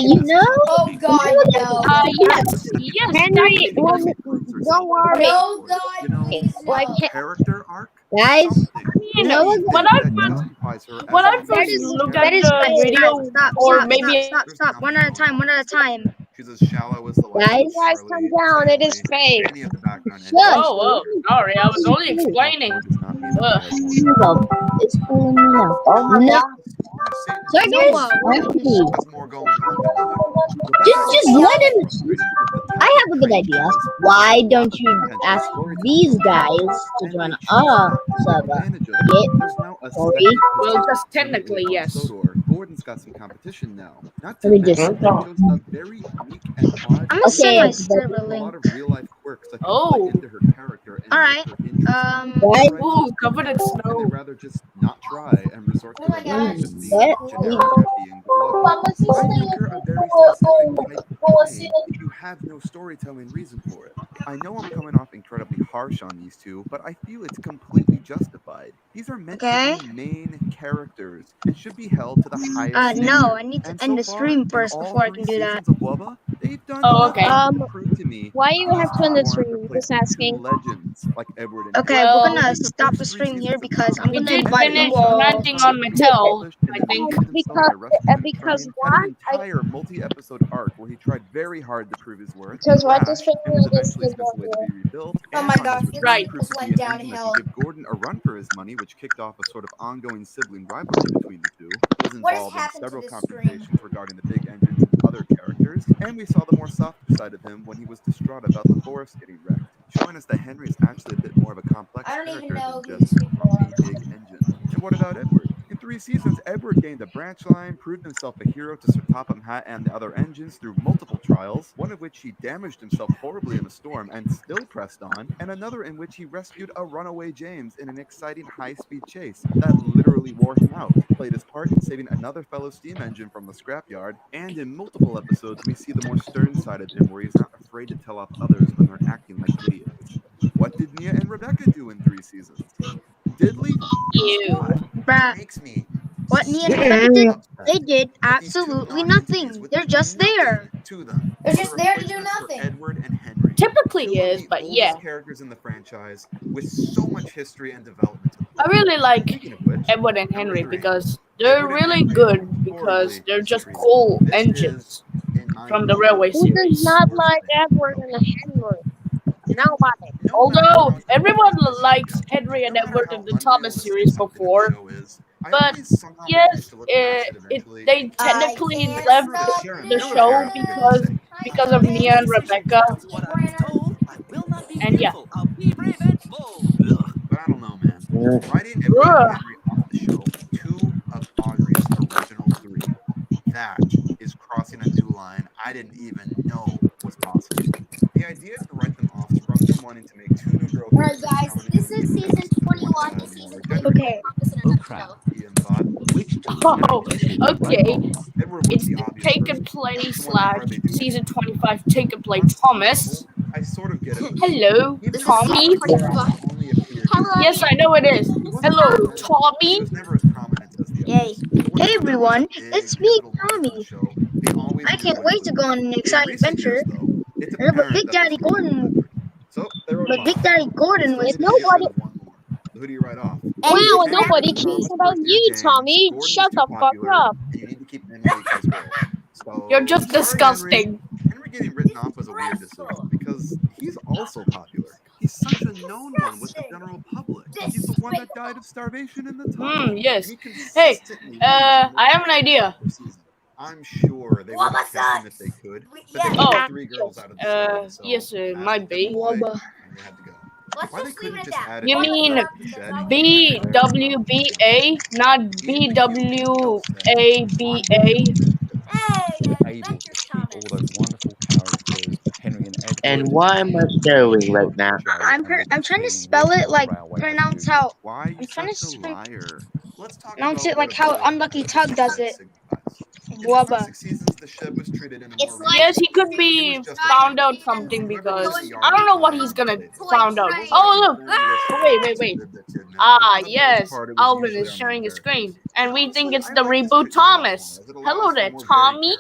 You know? Oh God, no. Yes, Henry, exactly. Because don't worry. No, God, please no. Like, character arc, Guys, something. mean, No, when I first looked at the video, or maybe Stop. One at a time. She's as shallow as the life Guys, of guys, Shirley, calm down. It is Stanley, fake. any of the background Shush. engines. oh, sorry, I was only explaining. Does not mean that Ugh. they are Well, it's fooling me now. Oh my No. god. Sorry, guys. Honestly, Has more going on than that. just let him. I have a good idea. Why don't you ask these guys to join our server? Well, just technically, yes. Gordon's got some competition now. Not to Let me just- mention, they chose a very unique and odd. I'm gonna send Okay. my server a link. lot of real life quirks that can Oh. play into her character. And All make right. her interesting. Guys, Ooh, covered in And snow. they'd rather just not try and resort to Oh my the gosh. just the What? generic happy and good luck. I think are a very specific type of play if you have no storytelling reason for it. I know I'm coming off incredibly harsh on these two, but I feel it's completely justified. These are meant Okay. to be main characters and should be held to the highest No, standard. I need to And end so the far, stream in first all before I 3 can do that. seasons of Wubba, they've done Oh, okay. nothing to prove to me. Why you have to end the stream? Warrant Just replacing asking. 2 legends like Edward and Okay, Henry. Well, we're gonna The stop first the 3 stream here seasons of because I'm Thomas We gonna did invite finish you all. ranting on Mattel, I think. Entire multi-episode arc where he tried very hard to prove his worth, Because what crashed, this and was stream is eventually speculated to be rebuilt. Oh and my on his gosh, return, it Right. proved to went be an engine downhill. that could give Gordon a run for his money, which kicked off a sort of ongoing sibling rivalry between the two. Was What has involved in happened to several this confrontations regarding the big engines and other characters, and we saw the more softer side of him when he was distraught about the forest getting wrecked, showing us that Henry is actually a bit more of a complex I don't even character know than who just these people grumpy are. big engine. And what about Edward? In 3 seasons, Edward gained a branch line, proved himself a hero to Sir Topham Hatt and the other engines through multiple trials, one of which he damaged himself horribly in a storm and still pressed on, and another in which he rescued a runaway James in an exciting high-speed chase that literally wore him out, played his part in saving another fellow steam engine from the scrapyard, and in multiple episodes we see the more stern side of him where he's not afraid to tell off others when they're acting like idiots. What did Nia and Rebecca do in 3 seasons? Diddly Ew. Bruh, makes me what Nia and so Rebecca did? upset They did that these two absolutely non-entities nothing. with They're just nothing there. to them They're are just the there to do replacements for nothing. Edward and Henry, Typically two of is, the but oldest yeah. characters in the franchise with so much history and development to them. I really like Speaking of which, Edward and number Henry 3, because they're Edward and really Henry good are because horribly they're just mistreated. cool This engines is, in my from the opinion, Railway Who does series. not worst like thing. Edward and Henry? You know, Nobody. no matter Although how everyone good this likes show is, Henry and no matter Edward how in the Thomas unrealistic series something before, in the show is, I but always somehow yes, manage to look past it eventually. they technically can't left stop the show because of Nia and Rebecca, and yeah. But I don't know, man. Writing Edward and Henry off the show 2 of Audrey's original 3, that is crossing a new line I didn't even know was possible. The idea to write them off sprung from wanting to make 2 new girl Alright, characters guys, prominent this in is the season universe, and one 21 to to add more season gender 23. Okay. Thomas in a Oh nutshell. crap. Ian thought. Which two Oh, right okay. off? Edward was It's the the obvious Take and person. Play He's the one they slash hardly do season anything. 25 Take and Play On some Thomas. level, I sort of get it. Hello, Even This is Tommy. season 25. only appeared Hello. Yes, I know it is. he wasn't Hello, prominent, but he Tommy. was never as prominent as the Yay. others. But Hey whenever there was a everyone, big, it's me, pivotal moment in the Tommy. show, they always I knew can't when wait it to was go on coming. an In exciting recent adventure. years, though, it's But apparent Big that Daddy they struggled with Gordon, Edward. So they wrote him but Big off. Daddy They Gordon still was needed to get Nobody. rid of one more. So who do you write off? Wow, Henry and nobody and cares Thomas about first-year you, James, Tommy. Gordon's Shut too the fuck popular, up. and you need to keep Emily because girl. So You're just sorry, disgusting. Henry getting written off was a weird decision because he's also popular. He's such a known one with the general public. He's the one that died of starvation in the tunnel. Yes. And he Hey, consistently wins I have an idea. per season. I'm sure they would have kept him if they could, but they Yeah. took Oh, 3 girls out of the show. So yes, it Matt might be. boy, and they had to go. Let's Why they just leave couldn't it at just that. add You a mean girl to the shed? BWBA, not BWABA? Hey, Able Adventure to keep Thomas. all those wonderful characters, Henry and Edward. And why am I showing right now? I'm trying to spell it like pronounce how Why I'm trying to such a liar? Let's talk pronounce about it like how Unlucky Tug does it. In the Wubba. first 6 seasons, the shed was treated in a It's more like- Yes, he could be found out something because I don't know what he's gonna found out. Oh look! Wait. Ah yes, Alvin is sharing his screen, and we think it's the reboot Thomas. Hello there, Tommy.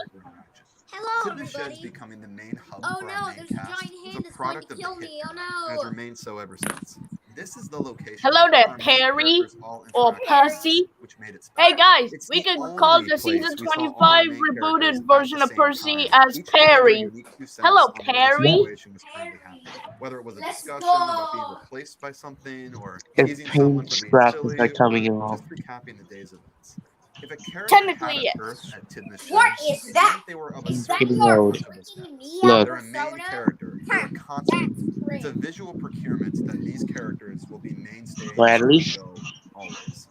Hello, The shed's everybody. becoming the main hub Oh for no, our main there's a cast. giant It's hand a that's going product to of the kill hit me. Oh and has no. remained so ever since. this is the location. Hello there, where most Perry characters all or interact, Percy. which made it Hey special. guys, It's we the could call only the season place we saw all the 25 main characters rebooted at version the of same Percy time, as each giving their Perry. unique 2 cents Hello, on what the Perry. situation was currently happening. Whether it was a Let's discussion about being go. replaced by something, or The teasing someone for paint being scratches silly, are coming or off. just recapping the day's events. If a character Technically, had a yes. berth at Tidmouth What Shed, is it that? meant they were of a Is that certain Getting your old. collectible freaking status. Mia Look. They're a main persona? character. They're a Ha, concept. that's It's a cringe. visual procurement that these characters will be mainstays Well, at of the least show always.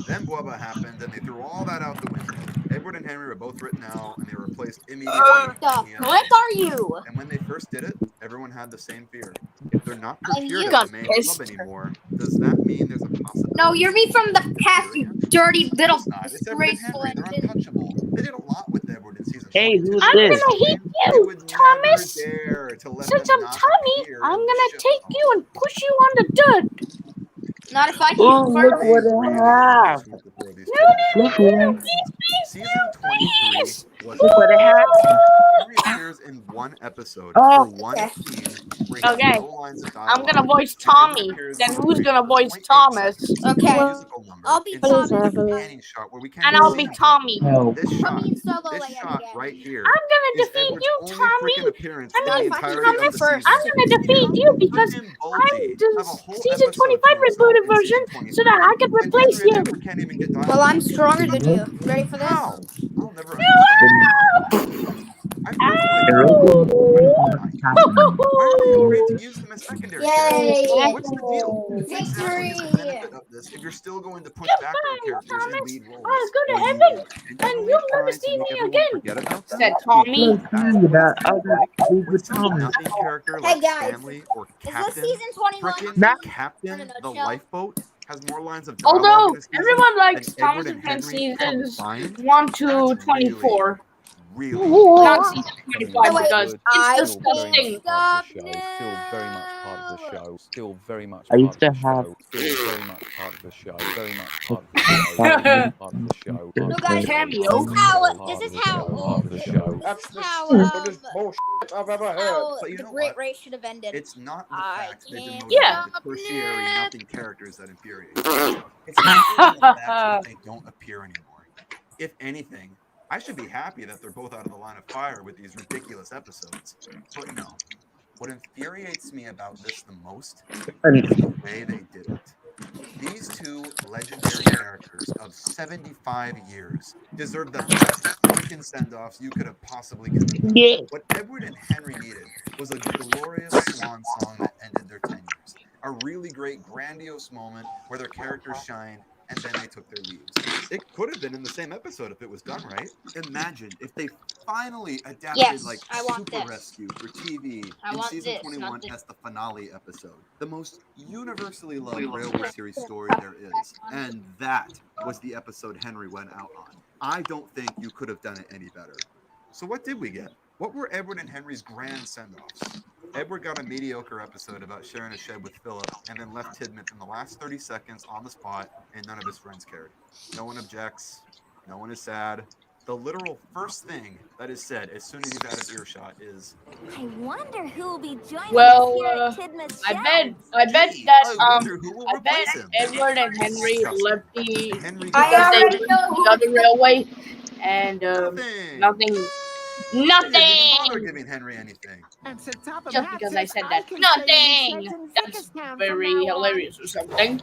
Then Bubba happened, and they threw all that out the window. Edward and Henry were both written out, and they were replaced immediately. The Mia frick are you? And when they first did it, everyone had the same fear. If they're not I'm procured you. at the main club anymore, does that mean there's a possibility? No, you're me from the past, you dirty little It's not. It's Edward and disgraceful Henry. They're engine. untouchable. They did a lot with Edward in season Hey, 22. who's I'm this? gonna hit They you, would Thomas. never dare to let Since them I'm not Tommy, appear I'm in the gonna show. take you and push you on the dirt. Not if I can Oh, first. look what I have. Want to throw these No, Look, no, man. Season 23 was Look what I have. Henry appears in one episode Oh. for one Okay. scene where he has Okay. no lines of I'm gonna dialogue, voice and Edward Tommy. appears Then on who's screen gonna for voice 0.8 Thomas? seconds. Okay. A musical number. I'll be in Thomas. a panning shot where we can't And even I'll see be him Tommy. No. This Put shot, me in solo this layer shot again. right here I'm gonna is defeat Edward's you, only Tommy. freaking appearance I in the mean, entirety Thomas of the first. season. I'm gonna defeat you because Him, I'm Bulgy, doing have a whole season episode 25 to himself rebooted in version season so that I 23, can and replace Henry and you. Edward can't even get dialogue. Well, I'm stronger than you. Ready for this? How? I'll never understand. I personally The think robot Why are they Woo! afraid to use them as secondary Yay! characters? What's the deal? Exactly Victory! is the benefit of this if you're still going to push back on characters in Thomas. lead roles? I'll go to Are you heaven, and intentionally you'll never trying to see make me everyone again. forget about them? Said Tommy. Let's see that other dude Would with some Thomas. nothing character Hey, like guys. Stanley or Is this Captain, season 21? frickin' That- Captain In a the nutshell? lifeboat has more lines of dialogue Although in a season everyone likes than Thomas Edward and and Friends Henry seasons combined? 1 to That's 24. really Not season No, 25 wait. because I it's disgusting. stop Still very much part of the now. show. Still very much I part used of to the have- show. Still very much part of the show. Very much part of the show. Very much part of the show. No, guys, Cameo. this is how Part of the show. this is how bullshit I've ever heard. how But you the know Great what? Race should have ended. It's not the I fact they can't demoted Yeah. the tertiary nothing characters that infuriate me. It's not the fact that they don't appear anymore. If anything, I should be happy that they're both out of the line of fire with these ridiculous episodes. But no. What infuriates me about this the most is the way they did it. These two legendary characters of 75 years deserve the best freaking send-offs you could have possibly given them. Yeah. What Edward and Henry needed was a glorious swan song that ended their tenures. A really great, grandiose moment where their characters shined and then they took their leaves. It could have been in the same episode if it was done right. Imagine if they finally adapted Yes, like I want Super this. Rescue for TV I in want season this, 21 not this. as the finale episode. The most universally loved Railway Series story there is. And that was the episode Henry went out on. I don't think you could have done it any better. So what did we get? What were Edward and Henry's grand send-offs? Edward got a mediocre episode about sharing a shed with Philip and then left Tidmouth in the last 30 seconds on the spot and none of his friends cared. No one objects. No one is sad. The literal first thing that is said as soon as he's out of earshot is, I wonder who will be joining Well, us here at Tidmouth I Shed. bet "Gee, that I wonder who will I bet replace him." Edward and Henry Disgusting. left the Henry I because they already left know who the other railway and Nothing. nothing. They didn't even bother Nothing. giving Henry anything. Just because I said that. Nothing. That's very hilarious or something.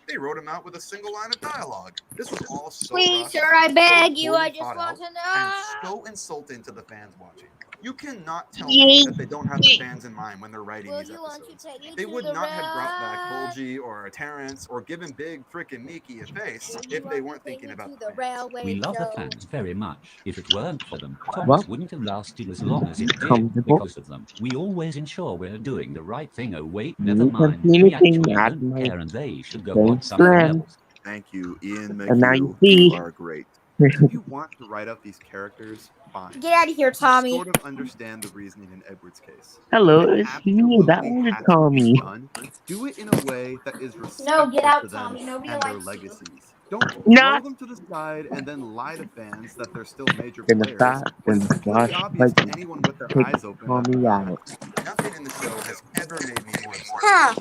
They wrote him out with a single line of dialogue. This was all so Please, rushed, sir, I so beg you. poorly I just thought want out, to and know. so insulting to the fans watching. You cannot tell me that they don't have the fans in mind when they're writing Will these you want to episodes. take me They to would the not have brought back rail- Bulgy or Terrence or given Big frickin' Miki a face Will you if they want to weren't take thinking me about to the the fans. railway We love the show? fans very much. If it weren't for them, Thomas Well, wouldn't have lasted as long as it did comfortable. because of them. We always ensure we're doing the right thing. Oh wait, never You mind. can see We anything actually at don't my care and they should go Thanks, watch something Glenn. else. Thank you, Ian And now you McHugh. see. You are great. If you want to write out these characters, fine. Get out of here, Tommy. Sort of understand the reasoning in Edward's case. Hello, If it it's you. That absolutely was has to be Tommy. done, do it in a way that is No, respectful get out, to them Tommy. Nobody and their likes you. legacies. Don't Not throw them to the side and then lie to fans that they're still major gonna players stop when and it's completely watch obvious to like anyone with their take eyes open that Tommy they're out. not. Nothing in the show has ever made me more upset. Huh.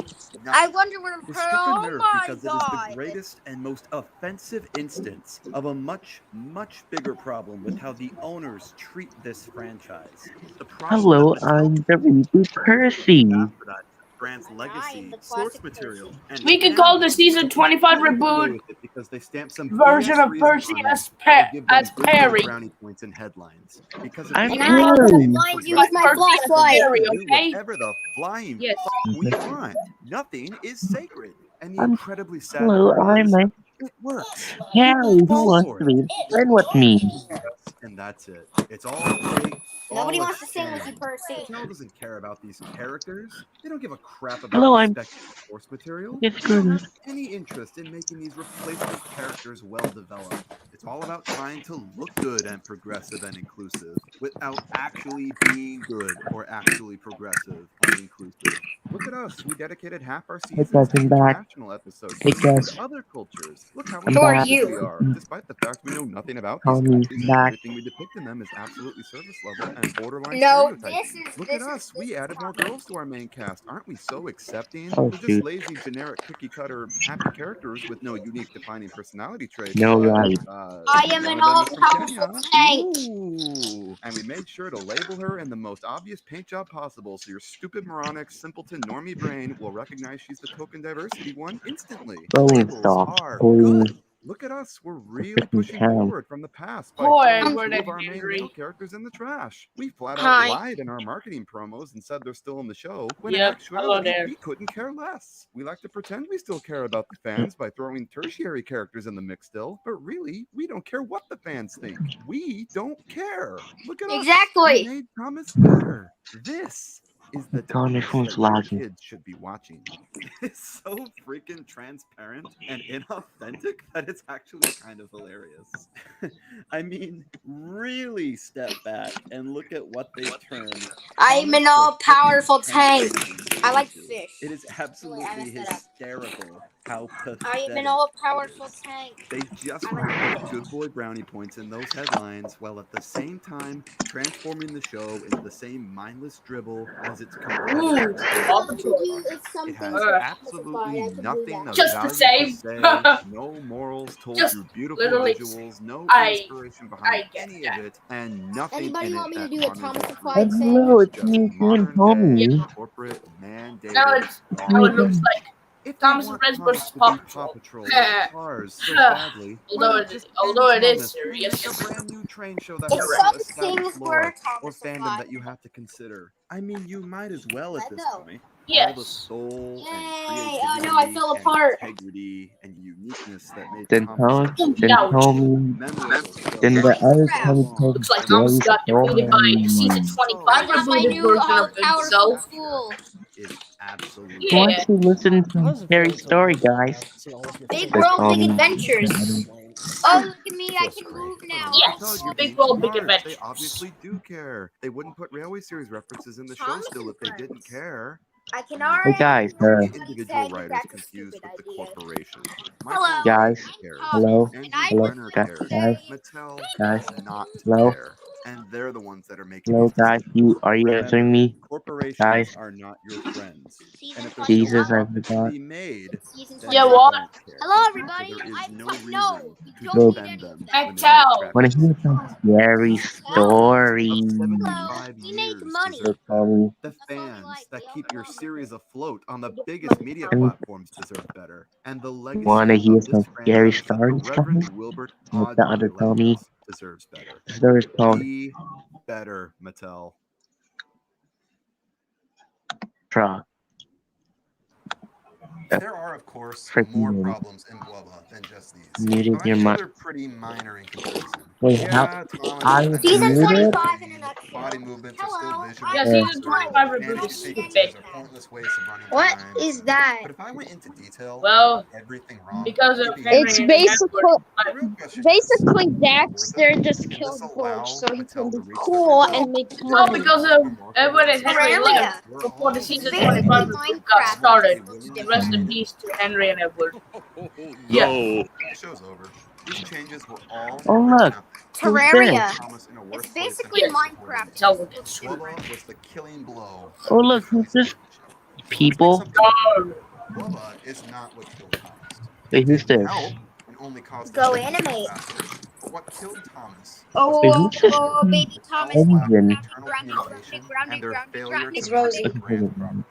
I Nothing. wonder where. This struck a Oh nerve my because it is the god. greatest and most offensive instance of a much, much bigger problem with how the owners treat this franchise. The problem Hello, that Mattel I'm the reboot Percy. for that brand's legacy, the source classic material, and We could fan call the base season 25 couldn't get away reboot with it because they stamped some version BS of reason Percy on it as that would give them as good boy Perry. brownie points in headlines. Because if I'm we And I want Perry. blind use Like my Percy as flashlight. Perry, to do okay? whatever the flying Yes. fuck we want. Nothing is sacred. And the I'm incredibly sad hello, part I'm is a it works. Harry People who fall wants for to it. be a friend with me. And that's it. It's all fake. Nobody all a wants to sing with you, sham. Percy. Mattel doesn't care about these characters. They don't give a crap about Hello, I'm respecting source material. Yes, They don't good. have any interest in making these replacement characters well developed. It's all about trying to look good and progressive and inclusive without actually being good or actually progressive and inclusive. Look at us. We dedicated half our Hey seasons to guys, I'm back. international episodes Hey to include guys, other cultures. Look how I'm Who are back. inclusive we you? are, despite the fact we know nothing about these Tommy's countries and back. everything we depict in them is absolutely surface level and borderline No, stereotyping. Look at us. We added more girls to our main cast. Aren't we so accepting? Oh They're just shoot. lazy, generic, cookie cutter, happy characters with no unique defining personality traits. No But right. I am one an of them is from all-powerful Kenya. tank. Ooh. And we made sure to label her in the most obvious paint job possible so your stupid, moronic, simpleton, normie brain will recognize she's the token diversity one instantly. Rolling Labels stock. are Pulling good. Look at us. We're really freaking pushing town. forward from the past by Boy, throwing were two they of our main male angry. characters in the trash. We flat out Hi. lied in our marketing promos and said they're still in the show, when in Yep. Hello actuality, there. we couldn't care less. We like to pretend we still care about the fans by throwing tertiary characters in the mix still, but really, we don't care what the fans think. We don't care. Look at us. Exactly. We made Thomas better. This is the Tommy Thomas phone's that your lagging. kids should be watching. It's so freaking transparent and inauthentic that it's actually kind of hilarious. I mean, really step back and look at what they turned. I'm an all-powerful tank. I like fish. It is absolutely hysterical how pathetic. I am an all-powerful tank. They just want to put good boy brownie points in those headlines while at the same time transforming the show into the same mindless dribble as its competitors. It has absolutely nothing of Just the value same. to say, no morals told Just through beautiful literally- visuals, no I inspiration behind get any that. of it, and nothing Anybody in want it me to that do a honors Thomas its the roots. Flying Hello, It's it's just me again, modern Tommy. day, corporate, mandated Now it's now it garbage. looks like If they Thomas want Friends Thomas versus to Paw be Paw Patrol. Patrol or Cars so badly, why although not just although end it is Thomas and make serious. a brand new train show that If has some some established things lore were or Thomas the fandom Flying that you have to consider? I mean, you might as well at this Let's go. point. All the Yes. soul Yay! and Oh no, I fell creativity apart. and integrity and uniqueness that made Then Thomas Tommy, such then Ouch. Tommy, memorable show then the for other so Tommy long. told Looks like very Thomas got defeated by season story. 25 I got my rebooted new version of all-powerful himself. tool. Is absolutely Who Yeah. wants to listen to Harry's story, guys? Big The World, Big Tommy. Adventures. Oh, look at me, I can move now. Yes, You're Big being World, Big smart. Adventures. They obviously do care. They wouldn't put Railway Series references in the show Thomas still and if they didn't Friends. care. I can Hey already guys, Don't get say individual that writers that's a confused stupid with the idea. corporation. Hello. guys, Cares. hello, Andrew hello, Brenner cares. guys, Mattel guys, does not hello, care. And they're the ones that are making hello, these guys. decisions. Are you answering Remember, me, corporations guys? are not your friends. And if there's Jesus, no I profit to forgot. be made, Season then Yeah, they what? don't care. Hello, So everybody. there is I'm no like, reason no, you to don't defend need any them of that. when they make Mattel. crappy Wanna hear decisions. some scary story? Of Hello. 75 We make years money. deserve Tommy. the That's all we fans like. that We keep your all love series it. afloat on the biggest media And platforms deserve better. And the wanna legacy hear of some this scary franchise that the stories, Tommy? Reverend Wilbert Like the other Oddmeyer left Tommy. us deserves better. The story is called Be better, Mattel. Truck. There are, of course, Freaking more muted. problems in Blah Blah than just these. Muted But I your feel mic. they're pretty minor in comparison. Wait, how? Yeah, Thomas I is was Season muted? 25 in a nutshell. body movements are Hello. still visual. Yeah, Uh, season So 25 fan reboot is sequences stupid. are pointless waste of running What time. is that? But if I went into detail Well, about everything wrong, because it'd of be Henry It's and basically the real question basically is, Dexter just will this killed allow George so he Mattel can to be reach cool their and make No, money. because of when Henry Australia. left before the It's season basically 25 reboot got Minecraft. started. It's The rest of in peace to Henry and Edward. Yo. The show's over. These changes were all Oh, for look. nothing. Terraria. Thomas in a worse It's place than basically it was before Minecraft. the Tell them game. it's Bubba was the killing blow. that Oh, look. officially Who's this? started the show. So let's make People. something clear. Bubba is not what killed Thomas. Wait, who's Didn't this? help and only caused the Go show to go animate. faster. But what killed Thomas Wait, Oh, who's this? oh, baby Thomas. Engine. internal communication and their failure to It's market Rosie. the brand properly.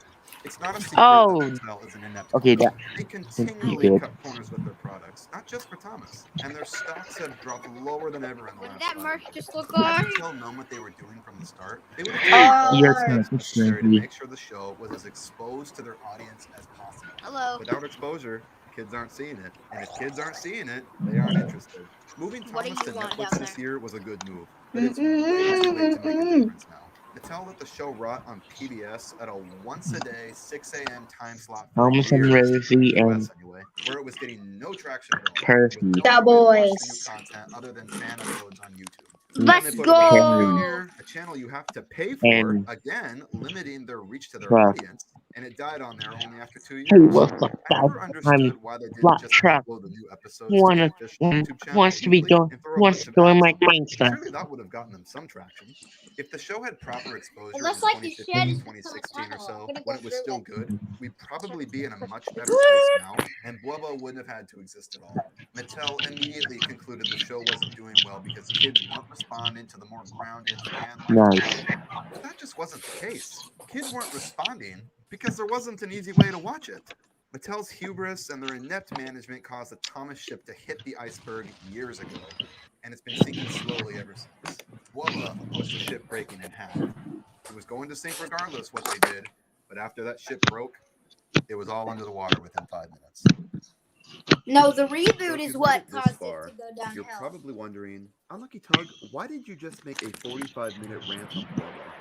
It's not a secret Oh. that Mattel is an inept Okay, company. that. They continually good. cut corners with their products, not just for Thomas. And their stocks have dropped lower than ever in the What did last that 5 merch years. just look Had like? Mattel known what they were doing from the start, they would have taken all Yes, the ma'am. steps necessary to make sure the show was as exposed to their audience as possible. Hello. Without exposure, kids aren't seeing it. And if kids aren't seeing it, they aren't interested. Moving What do Thomas to you want Netflix down this there? year was a good move, but it's way too late to make a difference now. Mattel let the show rot on PBS at a once-a-day, 6 a.m. time slot for Thomas and years, Rosie in the and US anyway, where it was getting no traction at all. Percy. With no Da way to watch the new boys. content other than fan uploads on YouTube. Let's Then they put Rant go. Jr., a channel you have to pay for, And again, limiting their reach to their truck. audience, and it died on there only after 2 Hey, years. what's up, I guys? never I'm understood why they didn't Black just Truck. upload the new episodes to the official YouTube channel Wants to be weekly doing. and throw a Wants bunch to of join ads my on it. game stuff. Surely that would have gotten them some traction. If the show had proper exposure in Unless like you 2015 said, to it's 2016 or become a so, tunnel. I'm gonna when go it was through still it. good, we'd probably be in a much better place now, and Blubbo wouldn't have had to exist at all. Mattel immediately concluded the show wasn't doing well because kids weren't responding to the more grounded fan-like Nice. content. But that just wasn't the case. Kids weren't responding because there wasn't an easy way to watch it. Mattel's hubris and their inept management caused the Thomas ship to hit the iceberg years ago, and it's been sinking slowly ever since. Bubba was the ship breaking in half. It was going to sink regardless what they did, but after that ship broke, it was all under the water within 5 minutes. No, the So reboot if is you've what made it this caused far, it to go you're downhill. probably wondering, Unlucky Tug, why did you just make a 45-minute rant on Bubba?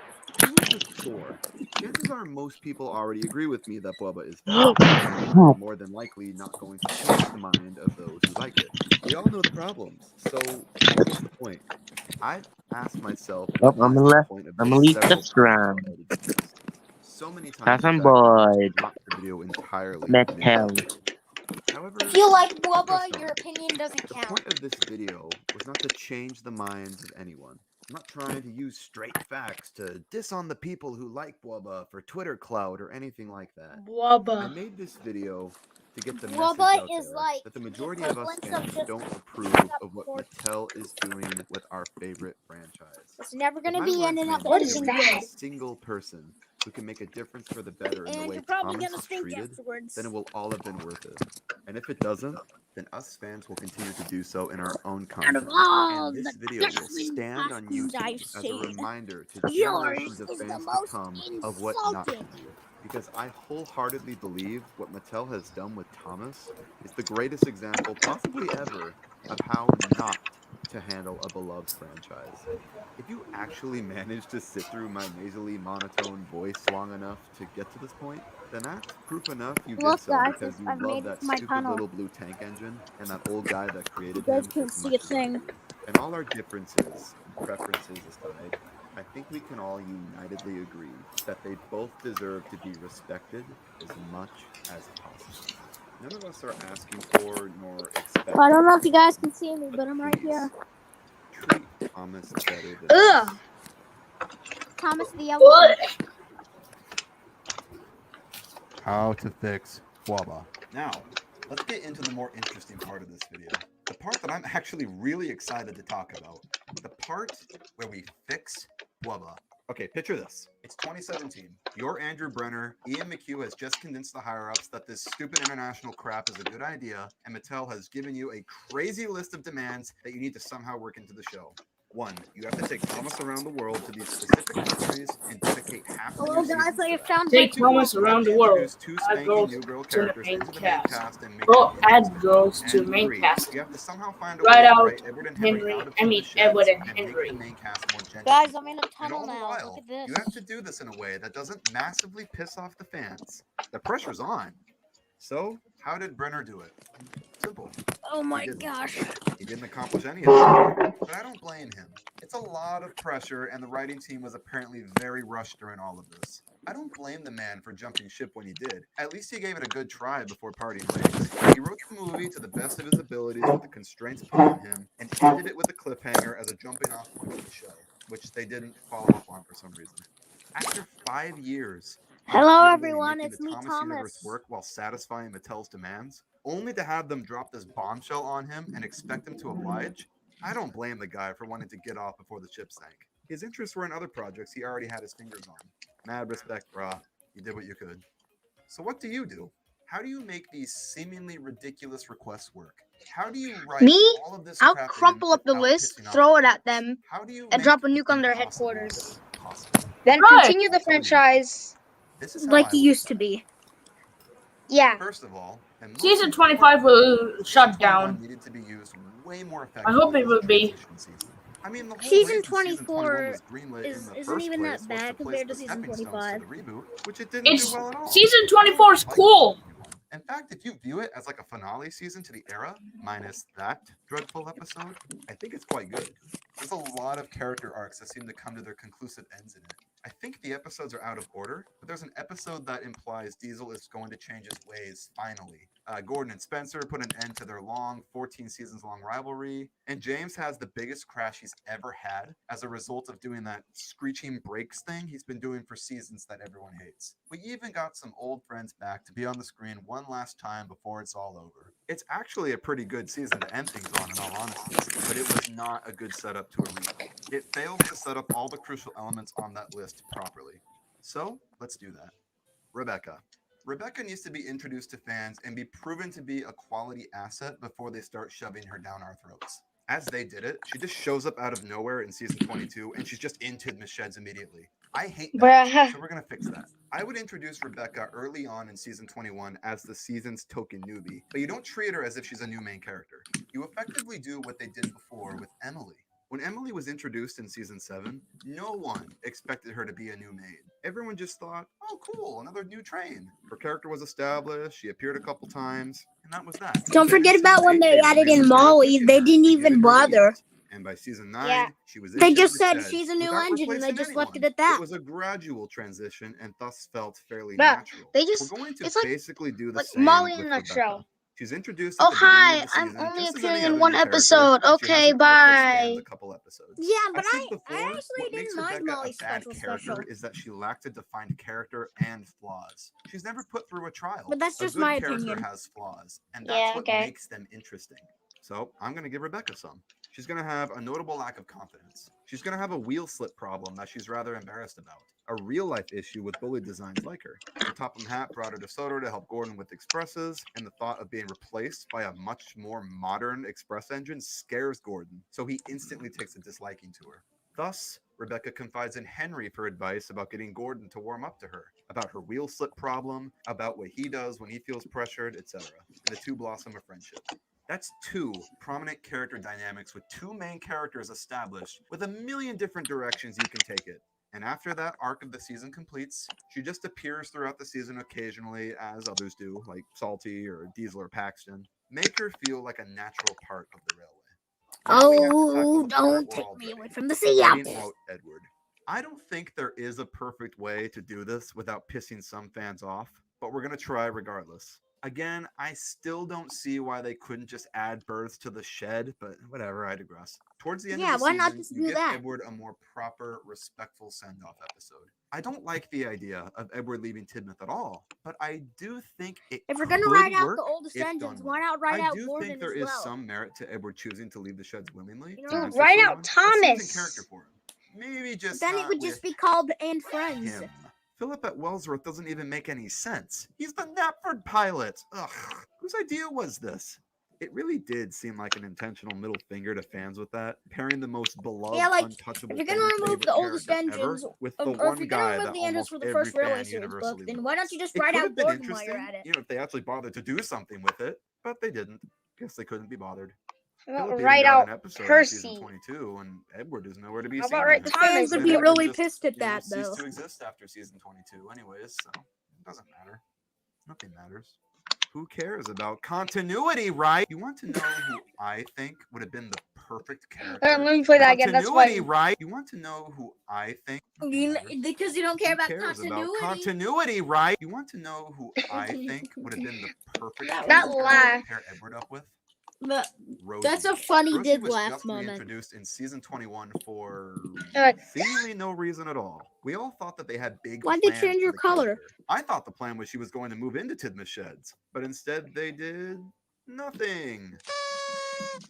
Who is this for? Chances are most people already agree with me that Bubba is bad, and are more than likely not going to change the mind of those who like it. We all know the problems, so what's the point? I've asked myself Oh, what I'm is the left. point of I'm this leave several this times round. while editing this. So many Cause times, I'm in fact, I wanted bored. to drop the video entirely Mattel. midway. However, If you like trust Bubba, me, your opinion doesn't the count. point of this video was not to change the minds of anyone. I'm not trying to use straight facts to diss on the people who like Bubba for Twitter clout or anything like that. I Bubba. made this video to get the Bubba message out is there like that the the majority of us equivalent of fans just don't approve picking up of what corn. Mattel is doing with our favorite franchise. It's never If gonna my be words ending up mean What nothing is to that? a single person who can make a difference for the better in the And way you're probably Thomas gonna is stink treated, afterwards. then it will all have been worth it. And if it doesn't, then us fans will continue to do so in our own Out content. of all And this the video will disgusting stand on costumes I've YouTube as a seen, reminder to yours generations of is the fans to most come of what not to insulting. do. Because I wholeheartedly believe what Mattel has done with Thomas is the greatest example, possibly ever, of how not to handle a beloved franchise. If you actually managed to sit through my nasally monotone voice long enough to get to this point, then that's proof enough you did Look, so guys, because you I've love made it that to my stupid tunnel. little blue tank engine and that old guy that You created guys him can't as see much a as I thing. do. And all our differences and preferences aside, I think we can all unitedly agree that they both deserve to be respected as much as possible. None of us are asking for nor expecting. I don't know if you guys can see me, but but I'm right please, here. treat Thomas better than Ugh. this. Thomas the yellow one. How to fix Bubba. Now, let's get into the more interesting part of this video. The part that I'm actually really excited to talk about. The part where we fix Bubba. Okay, picture this. It's 2017. You're Andrew Brenner. Ian McHugh has just convinced the higher-ups that this stupid international crap is a good idea, and Mattel has given you a crazy list of demands that you need to somehow work into the show. 1. You have to take Thomas around the world to these specific countries and dedicate half of Hello, your guys. season I to found Take my Thomas you have around to the world. introduce 2 Add spanking girls new girl to the characters main into the main cast. cast and make Well, them add interesting. girls to And main 3, cast. you have to somehow find a Write way to out write Edward and Henry out of some of the Edward sheds and and make Henry. the main cast more gender Guys, neutral. I'm in a And tunnel all the now. while, Look at this. you have to do this in a way that doesn't massively piss off the fans. The pressure's on. So, how did Brenner do it? Simple. Oh my He didn't. gosh. He didn't accomplish any of it, but I don't blame him. It's a lot of pressure, and the writing team was apparently very rushed during all of this. I don't blame the man for jumping ship when he did. At least he gave it a good try before parting ways. He wrote the movie to the best of his abilities with the constraints put on him, and ended it with a cliffhanger as a jumping off point for the show, which they didn't follow up on for some reason. After 5 years, Hello, repeatedly everyone. making It's the me, Thomas universe Thomas. work while satisfying Mattel's demands, only to have them drop this bombshell on him and expect him to oblige, I don't blame the guy for wanting to get off before the ship sank. His interests were in other projects he already had his fingers on. Mad respect, brah. You did what you could. So what do you do? How do you make these seemingly ridiculous requests work? How do you write Me? all of this I'll crap crumple up the without list, pissing off throw the it at fans? them, How do you and make drop a the nuke on their impossible headquarters. possible? Then Good. continue the franchise. This is how Like I you would used do to it. be. Yeah. First of all, and most Season importantly, 25 will shut 21 down. needed to be used way more I effectively hope it as a will be. transition season. I mean, the whole Season reason season 21 24 was greenlit in the isn't first even place that was to bad place compared the to season stepping stones to 25. the reboot, which it didn't do well at all. Season 24 is cool. In fact, if you view it as like a finale season to the era, minus that dreadful episode, I think it's quite good. There's a lot of character arcs that seem to come to their conclusive ends in it. I think the episodes are out of order, but there's an episode that implies Diesel is going to change his ways, finally. Gordon and Spencer put an end to their long, 14 seasons long rivalry, and James has the biggest crash he's ever had as a result of doing that screeching brakes thing he's been doing for seasons that everyone hates. We even got some old friends back to be on the screen one last time before it's all over. It's actually a pretty good season to end things on, in all honesty, but it was not a good setup to a reboot. It failed to set up all the crucial elements on that list properly. So, let's do that. Rebecca. Rebecca needs to be introduced to fans and be proven to be a quality asset before they start shoving her down our throats. As they did it, she just shows up out of nowhere in season 22 and she's just into the sheds immediately. I hate that, so we're going to fix that. I would introduce Rebecca early on in season 21 as the season's token newbie, but you don't treat her as if she's a new main character. You effectively do what they did before with Emily. When Emily was introduced in season 7, no one expected her to be a new maid. Everyone just thought, oh cool, another new train. Her character was established, she appeared a couple times, and that was that. Don't Then forget in about season when 8, they added really in started Molly. pushing They her didn't to even getting her bother. leads. And by season 9, she was in They just Shed's said shed she's a new without engine and they replacing just anyone. left it at that. It was a gradual transition and thus felt fairly Bruh, natural. they just, We're going to it's like basically do the like same Molly in with a Rebecca. nutshell. She's introduced at Oh the beginning hi, of the I'm season only just as appearing any in other one new character, episode. but she Okay, hasn't worked or bye. spanned a couple episodes. Yeah, but I've said I before, actually what makes didn't mind Rebecca Molly's a bad special character is that she lacked a defined character and flaws. She's never put through a trial. But that's A just good my character opinion. has flaws, and that's Yeah, what okay. makes them interesting. So I'm going to give Rebecca some. She's going to have a notable lack of confidence. She's going to have a wheel slip problem that she's rather embarrassed about. A real-life issue with bully designs like her. The Topham hat brought her to Soto to help Gordon with expresses, and the thought of being replaced by a much more modern express engine scares Gordon, so he instantly takes a disliking to her. Thus, Rebecca confides in Henry for advice about getting Gordon to warm up to her, about her wheel slip problem, about what he does when he feels pressured, etc. And the two blossom a friendship. That's 2 prominent character dynamics with 2 main characters established with a million different directions you can take it. And after that arc of the season completes, she just appears throughout the season occasionally, as others do, like Salty or Diesel or Paxton. Make her feel like a natural part of the railway. Now we have to tackle Oh, the part don't we're take all me dreading, away from the sea. writing out Edward. I don't think there is a perfect way to do this without pissing some fans off, but we're going to try regardless. Again, I still don't see why they couldn't just add births to the shed, but whatever, I digress. Towards the end Yeah, of the why season, not just you do give that? Edward a more proper, respectful send-off episode. I don't like the idea of Edward leaving Tidmouth at all, but I do think it If we're could gonna write out work the oldest if engines, done why well. not write I out do Gordon think there as is well? some merit to Edward choosing to leave the sheds willingly. You to know, answer Write someone. out That seems in Thomas. character for him. Maybe just Then it not would with just be called And Friends. him. Philip at Wellsworth doesn't even make any sense. He's the Knapford pilot. Ugh, whose idea was this? It really did seem like an intentional middle finger to fans with that, pairing the most beloved, Yeah, like, untouchable if you're gonna fan remove favorite the oldest character ever engines, with the or one if you're guy gonna remove that the engines almost from the every first Railway fan Series book, universally then why don't you loves. just It write could out have been Gordon while interesting, you're at it? if they actually bothered to do something with it, but they didn't. Guess they couldn't be bothered. How about Philip even write got out an episode in Percy? season 22, and Edward is nowhere to be How seen. about write in it. The fans Thomas would in be it? Edward really just, pissed at you know, that, ceased though. to exist after season 22 anyways, so it doesn't matter. Nothing matters. Who cares about continuity, right? You want to know who I think would have been the perfect character. Let me play that again. That's Continuity, funny. right? You want to know who I think? Because you don't care about Cares continuity. about continuity, right? You want to know who I think would have been the perfect That female laugh. character to pair Edward up with? But Rosie. that's a funny Rosie did was laugh just moment. reintroduced in season 21 for Like- seemingly no reason at all. We all thought that they had big Why'd they plans change for her the color? character. I thought the plan was she was going to move into Tidmouth Sheds, but instead they did nothing.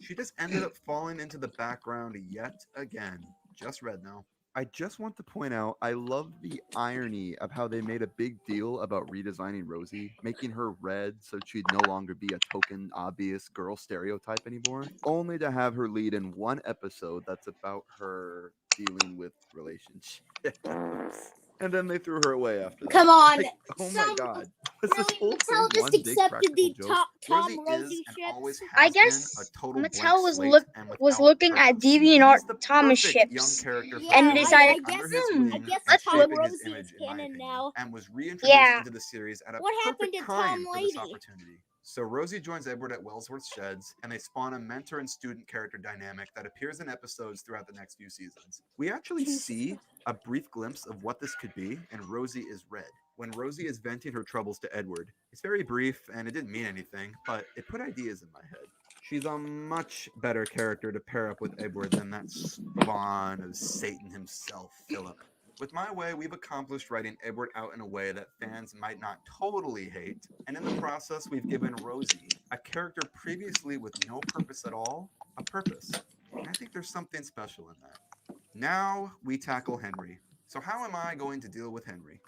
She just ended up falling into the background yet again. Just red now. I just want to point out, I love the irony of how they made a big deal about redesigning Rosie, making her red so she'd no longer be a token, obvious girl stereotype anymore, only to have her lead in one episode that's about her dealing with relationships. And then they threw her away after that. Come on. Like, oh my god. Was this Really, whole Mattel thing just one big accepted practical the joke? Tom Rosie Rosie is and always ships. I has guess been a total Mattel blank was slate and without looking at purpose. DeviantArt He's the Thomas perfect young ships. character for And Edward decided, under his I wing guess and Tom shaping his Rosie image, is in my canon opinion, now. and was reintroduced Yeah. into the series at a What happened perfect to Tom time for this Lady? opportunity. So Rosie joins Edward at Wellsworth Sheds, and they spawn a mentor and student character dynamic that appears in episodes throughout the next few seasons. We actually see a brief glimpse of what this could be, and Rosie is red. When Rosie is venting her troubles to Edward, it's very brief, and it didn't mean anything, but it put ideas in my head. She's a much better character to pair up with Edward than that spawn of Satan himself, Philip. With my way, we've accomplished writing Edward out in a way that fans might not totally hate, and in the process, we've given Rosie, a character previously with no purpose at all, a purpose. And I think there's something special in that. Now we tackle Henry. So how am I going to deal with Henry?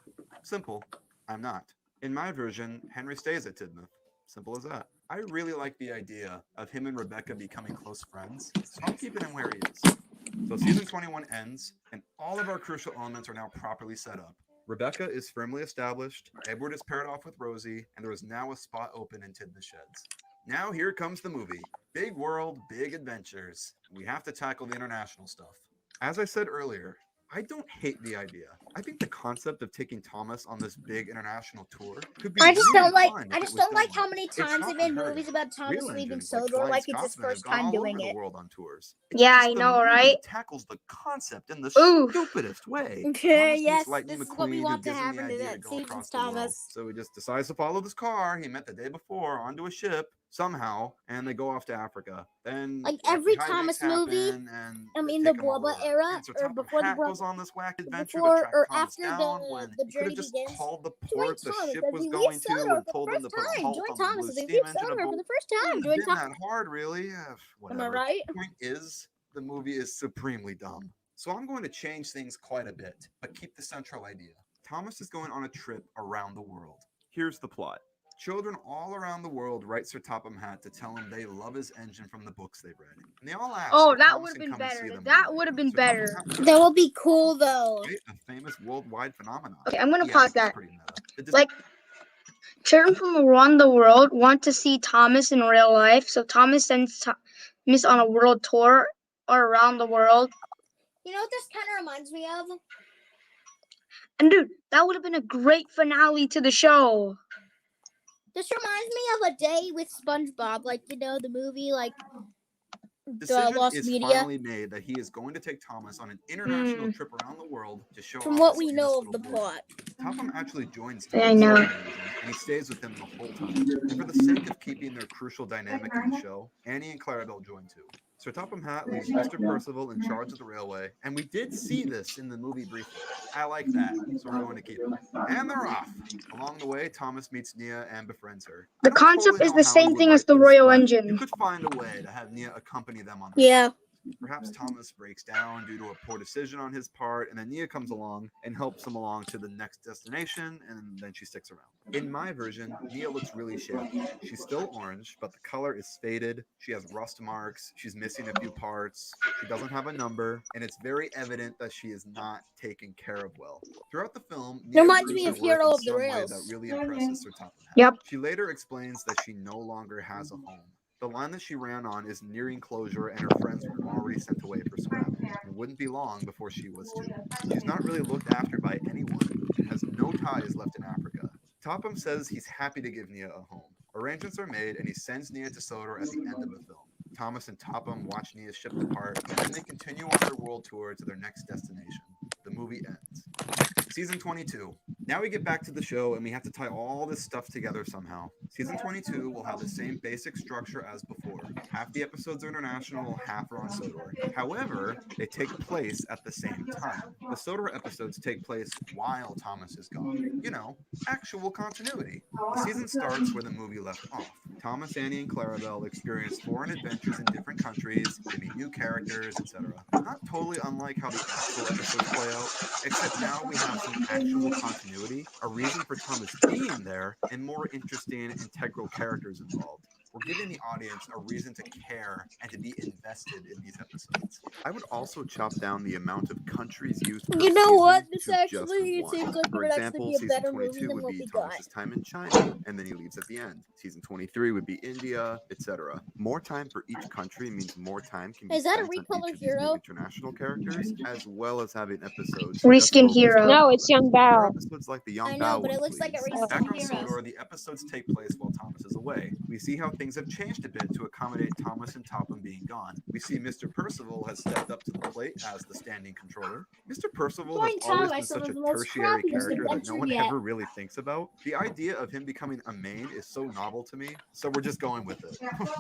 Simple. I'm not. In my version, Henry stays at Tidmouth. Simple as that. I really like the idea of him and Rebecca becoming close friends, so I'm keeping him where he is. So season 21 ends, and all of our crucial elements are now properly set up. Rebecca is firmly established, Edward is paired off with Rosie, and there is now a spot open in Tidmouth Sheds. Now here comes the movie. Big world, big adventures. We have to tackle the international stuff. As I said earlier, I don't hate the idea. I think the concept of taking Thomas on this big international tour could be I just really don't like. fun if I it just was don't like done how right. many It's times not they've made unheard of. movies about Thomas Real leaving engines like Sodor Flying like it's his Scotsman have first gone time all doing over the it. world on tours. It's Yeah, just I the know, movie right? tackles the concept in the Oof. stupidest way. Okay, Thomas yes, meets Lightning this is what we McQueen, who want to gives him the happen to idea to that go season's across the world. Thomas. So he just decides to follow this car he met the day before onto a ship somehow, and they go off to Africa. Then Like wacky every hijinks Thomas movie, happen, and I they mean the take 'em all Boba over. era, And Sir or Topham before the Hatt Boba, goes on this wacky adventure to before track or Thomas after down when the he could have journey just begins. called the Join port the Thomas ship as was he going leaves to Sodor and for told the them first to put a time. halt Join on the Thomas blue as he steam leaves engine Sodor for aboard. the first time. Couldn't Join been Thomas. that hard, really. Am I Whatever. right? The point is, the movie is supremely dumb. So I'm going to change things quite a bit, but keep the central idea. Thomas is going on a trip around the world. Here's the plot. Children all around the world write Sir Topham Hatt to tell him they love his engine from the books they've read. And they all ask Oh, if that Thomas would have can been come and see better. them That one day. would have been Sir Topham better. Hatt That would be cool though. a famous worldwide phenomenon. Okay, I'm gonna Yeah, pause it's that. pretty meta. It just Like, children from around the world want to see Thomas in real life, so Thomas sends Thomas on a world tour or around the world. You know what this kind of reminds me of? And dude, that would have been a great finale to the show. This reminds me of A Day with SpongeBob, like you know the movie, like the decision Lost is Media. finally made that he is going to take Thomas on an international trip around the world to show From off what his we famous know of little the boy. plot. Topham actually joins Yeah, I Thomas know. on the engine, and he stays with him the whole time. And for the sake of keeping their crucial dynamic in the show, Annie and Clarabelle join too. Sir Topham Hatt leaves Mr. Percival in charge of the railway, and we did see this in the movie briefly. I like that, so we're going to keep it. And they're off. Along the way, Thomas meets Nia and befriends her. The I don't concept totally is know the how he same would thing as write the this, Royal but Engine. You could find a way to have Nia accompany them on the Yeah. Perhaps Thomas breaks down due to a poor decision on his part, and then Nia comes along and helps him along to the next destination, and then she sticks around. In my version, Nia looks really shabby. She's still orange, but the color is faded. She has rust marks. She's missing a few parts. She doesn't have a number, and it's very evident that she is not taken care of well. Throughout the film, Nia Reminds proves me her of worth Hero in of the some way Rails. that really impresses Sir Topham Hatt. Yep. She later explains that she no longer has a home. The line that she ran on is nearing closure, and her friends were already sent away for scrapping. It wouldn't be long before she was too. She's not really looked after by anyone and has no ties left in Africa. Topham says he's happy to give Nia a home. Arrangements are made, and he sends Nia to Sodor at the end of the film. Thomas and Topham watch Nia's ship depart, and they continue on their world tour to their next destination. The movie ends. Season 22. Now we get back to the show and we have to tie all this stuff together somehow. Season 22 will have the same basic structure as before. Half the episodes are international, half are on Sodor. However, they take place at the same time. The Sodor episodes take place while Thomas is gone. You know, actual continuity. The season starts where the movie left off. Thomas, Annie, and Clarabelle experience foreign adventures in different countries, they meet new characters, etc. Not totally unlike how the actual episodes play out, except now we have some actual continuity, a reason for Thomas being there, and more interesting integral characters involved. We're giving the audience a reason to care and to be invested in these episodes. I would also chop down the amount of countries used per You know season what? This to just actually one. seems like it For would actually example, be a season better movie 22 than would what be we got. Thomas's time in China, and then he leaves at the end. Season 23 would be India, etc. More time for each country means more time can be Is that a spent on recolor each of these new hero? international characters, as well as having episodes Reskin just focused hero. on No, it's Young More Bao. episodes like the Young I know, Bao but it one, looks like a please. reskin Back on hero. Sodor, the episodes take place while Thomas is away. We see how things have changed a bit to accommodate Thomas and Topham being gone. We see Mr. Percival has stepped up to the plate as the standing controller. Mr. Percival has always been such a tertiary character that no one ever really thinks about. The idea of him becoming a main is so novel to me, so we're just going with it.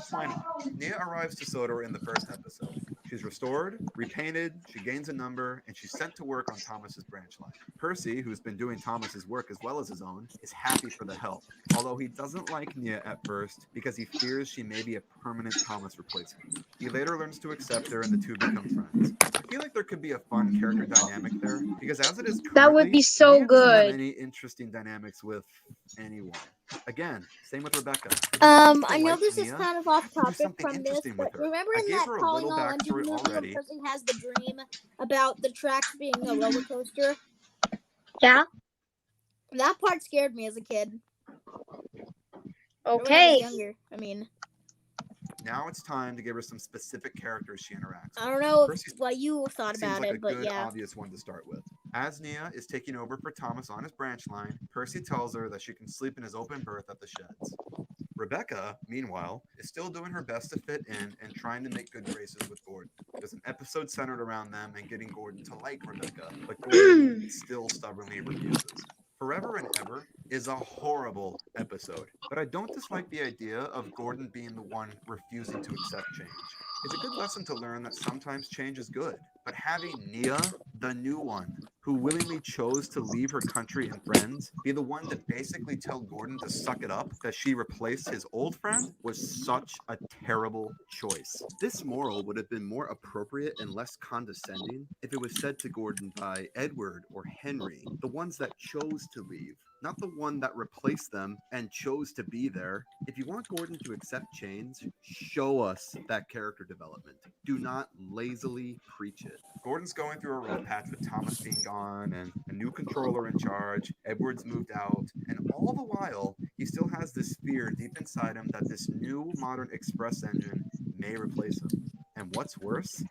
Why not? Nia arrives to Sodor in the first episode. She's restored, repainted, she gains a number, and she's sent to work on Thomas's branch line. Percy, who's been doing Thomas's work as well as his own, is happy for the help, although he doesn't like Nia at first because he fears she may be a permanent Thomas replacement. He later learns to accept her and the two become friends. I feel like there could be a fun character dynamic there, because as it is currently, That would be so Nia doesn't have good. any interesting dynamics with anyone. Again, same with Rebecca. I know this is kind of off topic something from this, interesting with but her. remember I in gave that her a Calling little All Engine backstory movie already. when Percy has the dream about the tracks being a roller coaster? Yeah. That part scared me as a kid. Or when I Okay. was younger. I mean, Now it's time to give her some specific characters she interacts with. I don't know Percy what you thought seems about like a it, but good, yeah. obvious one to start with. As Nia is taking over for Thomas on his branch line, Percy tells her that she can sleep in his open berth at the sheds. Rebecca, meanwhile, is still doing her best to fit in and trying to make good graces with Gordon. There's an episode centered around them and getting Gordon to like Rebecca, but Gordon still stubbornly refuses. Forever and Ever is a horrible episode, but I don't dislike the idea of Gordon being the one refusing to accept change. It's a good lesson to learn that sometimes change is good, but having Nia, the new one, who willingly chose to leave her country and friends, be the one to basically tell Gordon to suck it up that she replaced his old friend, was such a terrible choice. This moral would have been more appropriate and less condescending if it was said to Gordon by Edward or Henry, the ones that chose to leave, not the one that replaced them and chose to be there. If you want Gordon to accept change, show us that character development. Do not lazily preach it. Gordon's going through a rough patch with Thomas being gone and a new controller in charge. Edward's moved out, and all the while, he still has this fear deep inside him that this new modern express engine may replace him. And what's worse,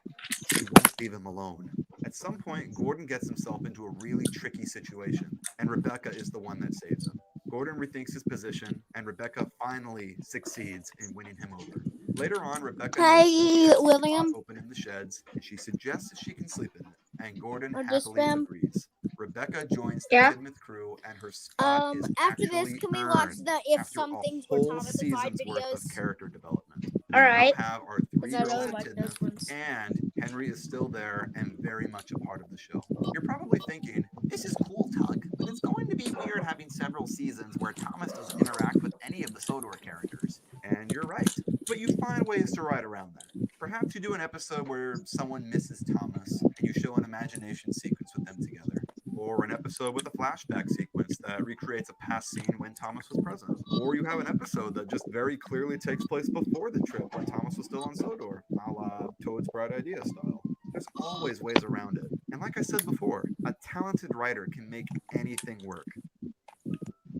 he won't leave him alone. At some point, Gordon gets himself into a really tricky situation, and Rebecca is the one that saves him. Gordon rethinks his position, and Rebecca finally succeeds in winning him over. Later on, Rebecca Hey, notices William. open in the sheds, and she suggests that she can sleep in it, and Gordon Or just happily them. agrees. Rebecca joins the Yeah. Kidmouth crew, and her spot is After this, actually can we watch earned the If after Some a Things Were whole Thomas-ified season's worth of videos? character development. All We right. now have our three Because I girls really at like those Tidmouth, ones. and Henry is still there and very much a part of the show. You're probably thinking, this is cool, Tug, but it's going to be weird having several seasons where Thomas doesn't interact with any of the Sodor characters. And you're right, but you find ways to ride around that. Perhaps you do an episode where someone misses Thomas and you show an imagination sequence with them together. Or an episode with a flashback sequence that recreates a past scene when Thomas was present. Or you have an episode that just very clearly takes place before the trip when Thomas was still on Sodor, a la Toad's Bright Idea style. There's always ways around it. And like I said before, a talented writer can make anything work.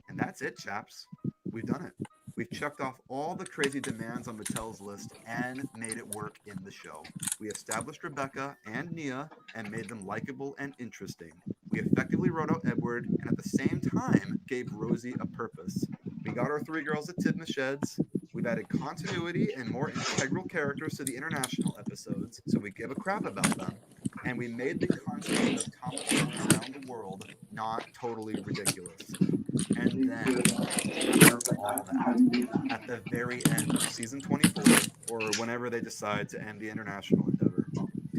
And that's it, chaps. We've done it. We've checked off all the crazy demands on Mattel's list and made it work in the show. We established Rebecca and Nia and made them likable and interesting. We effectively wrote out Edward and at the same time gave Rosie a purpose. We got our three girls at Tidmouth Sheds. We've added continuity and more integral characters to the international episodes, so we give a crap about them. And we made the concept of Thomas going around the world not totally ridiculous. And then, after all that, at the very end of season 24, or whenever they decide to end the international endeavor,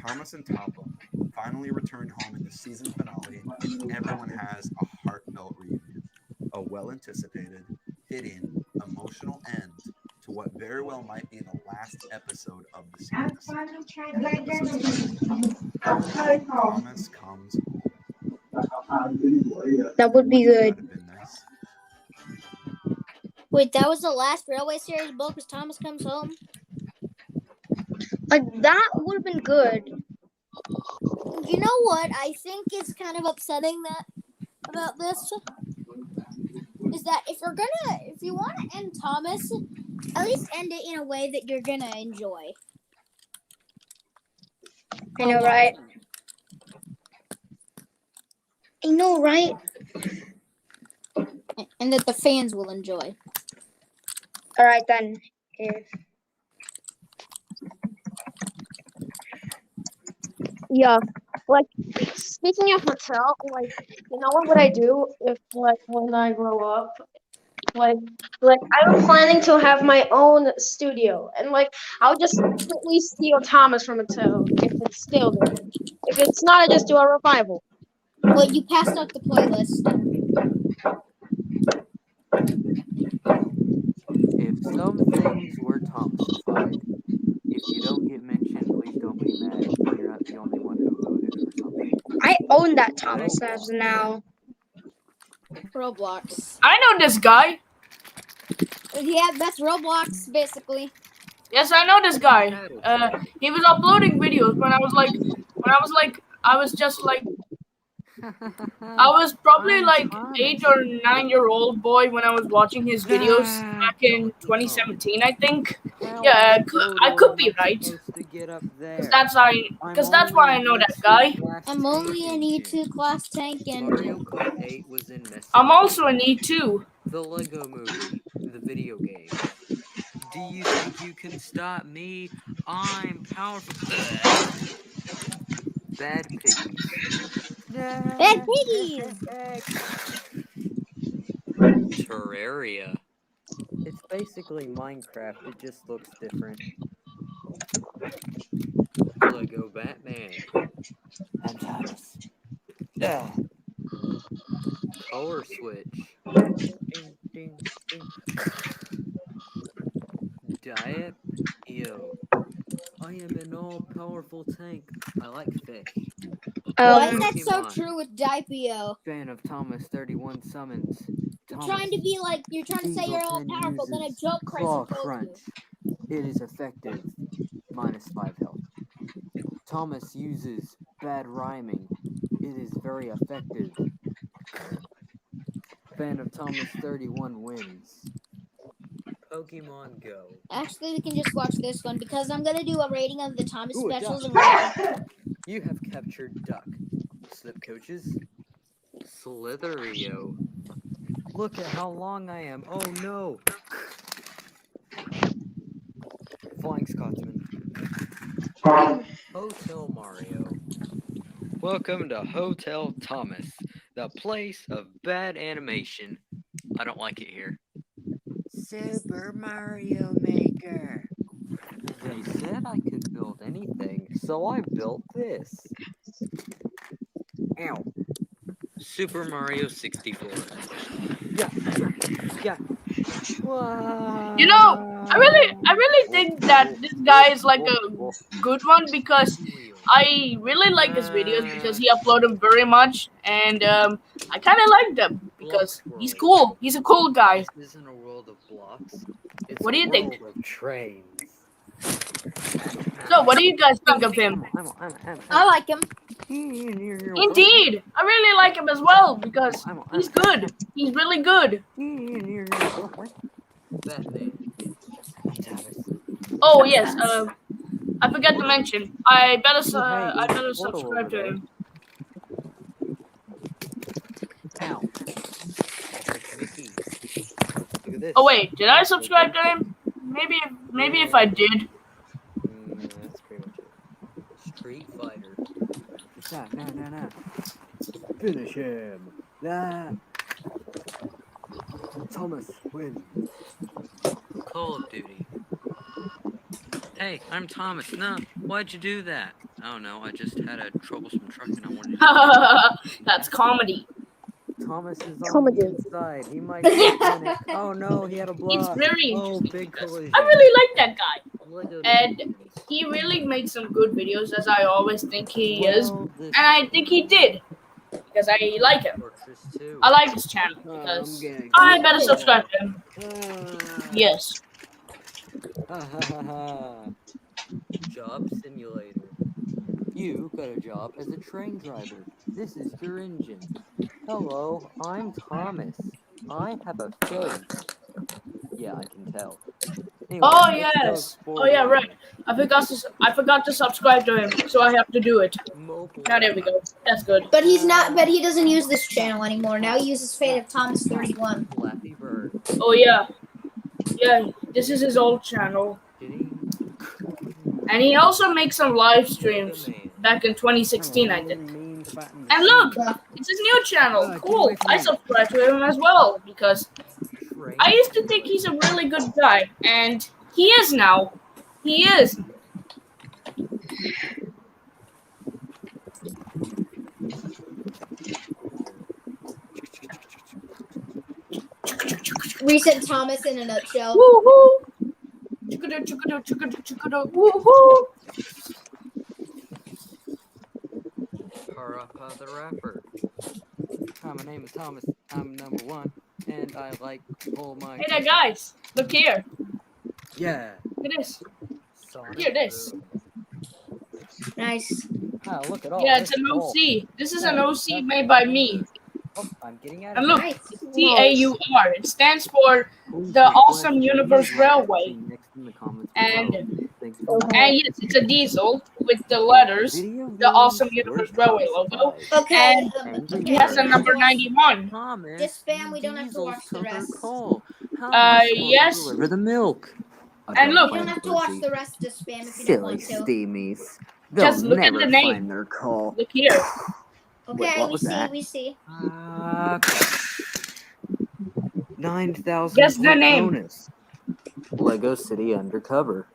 Thomas and Topham finally return home in the season finale, and everyone has a heartfelt reunion. A well-anticipated, fitting, emotional end to what very well might be the last episode of the series. And the episode starts. Thomas comes home. That would be Wouldn't good. that have been nice? Wait, that was the last Railway series book. Was Thomas Comes Home? Like that would have been good. You know what? I think is kind of upsetting about this is that if you want to end Thomas, at least end it in a way that you're gonna enjoy. I know, right? I know, right? And that the fans will enjoy. All right then. Yeah, like speaking of Mattel, like you know what would I do if like when I grow up? Like I'm planning to have my own studio, and like I'll just completely steal Thomas from Mattel if it's still there. If it's not, I just do a revival. Well, you passed out the playlist. If some things were Thomasified, if you don't get mentioned, please don't be mad. You're not the only one who voted or something. I own that Thomas as now. Roblox. I know this guy. Yeah, that's Roblox, basically. Yes, I know this guy. He was uploading videos when I was I was probably like 8 or 9-year-old boy when I was watching his videos back in 2017, I think. Yeah, I could be right. Because that's why I know that guy. I'm only an E2 class tank and Mario Kart 8 was in Messi. I'm also an E2. The Lego Movie, the video game. Do you think you can stop me? I'm powerful. Bad piggies. Bad piggies! Terraria. It's basically Minecraft, it just looks different. Lego Batman. I'm Thomas. Yeah. Color switch. Ding, ding, ding. Diet? Yo. I am an all-powerful tank. I like fish. Why is that so true with Dipio? Fan of Thomas 31 summons. You're trying to say you're all powerful, then a joke Claw crush crunch. It is effective. -5 health. Thomas uses bad rhyming. It is very effective. Fan of Thomas 31 wins. Pokemon Go. Actually, we can just watch this one because I'm gonna do a rating of the Thomas Ooh, specials. You have captured Duck. Slip coaches. Slitherio. Look at how long I am. Oh no. Flying Scotsman. Hotel Mario. Welcome to Hotel Thomas, the place of bad animation. I don't like it here. Super Mario Maker. They said I could build anything, so I built this. Ow. Super Mario 64. Yeah. Wow. You know, I really think that this guy is like a good one because I really like his videos because he uploads them very much, and I kind of like them because he's cool. He's a cool guy. This isn't a world of blocks. It's What do you think? Of trains. So, what do you guys think of him? I like him. Indeed, I really like him as well because he's good. He's really good. Oh yes, I forgot to mention. I better subscribe to him. Oh wait, did I subscribe to him? maybe if I did. That's pretty much it. Street Fighter. Nah. Finish him. Nah. Thomas wins. Call of Duty. Hey, I'm Thomas. No, why'd you do that? Oh no, I just had a troublesome truck and I wanted to. That's comedy. Thomas is on the inside. He might panic. Oh no, he had a block. It's very Oh, interesting big because collision. I really like that guy. Lego And he really makes some good videos, as I always think he is. And I think he did. Because I like him. Fortress 2. I like his channel. Because I better subscribe to him. Yes. Job simulator. You got a job as a train driver. This is your engine. Hello, I'm Thomas. I have a face. Yeah, I can tell. Anyway, Oh let's go yes. explore Oh yeah, the right. I forgot to subscribe to him, so I have to do it. mobile. Now there we go. That's good. But he's not. But he doesn't use this channel anymore. Now he uses Fate of Thomas 31. Flappy Bird. Oh yeah. Yeah, this is his old channel. Did he? And he also makes some live streams back in 2016, I think. And look, it's his new channel. Cool. I subscribe to him as well because I used to think he's a really good guy, and he is now. He is. Recent Thomas in a nutshell. Woohoo! Woohoo! Parappa the Rapper. Hi, my name is Thomas. I'm number 1, and I like all my. Hey there, guys! Look here. Yeah. Look at this. Sonic Here, this. Nice. Ah, look at all. Yeah, it's this an gold. OC. This is an OC made by me. Oh, I'm getting out of And look, Nice. it's TAUR. It stands for the Awesome Universe Railway. And yes, it's a diesel with the letters, the Awesome Universe Railway logo. Okay. And it has a number 91. Just spam. We don't have to watch the rest. Yes. Deliver the milk. And look, You don't have to watch the rest. Just spam if you don't want to. steamies. Just look at the name. Their call. Look here. Okay, what we was see. that? We see. 9,000 Guess the name. bonus. Lego City Undercover.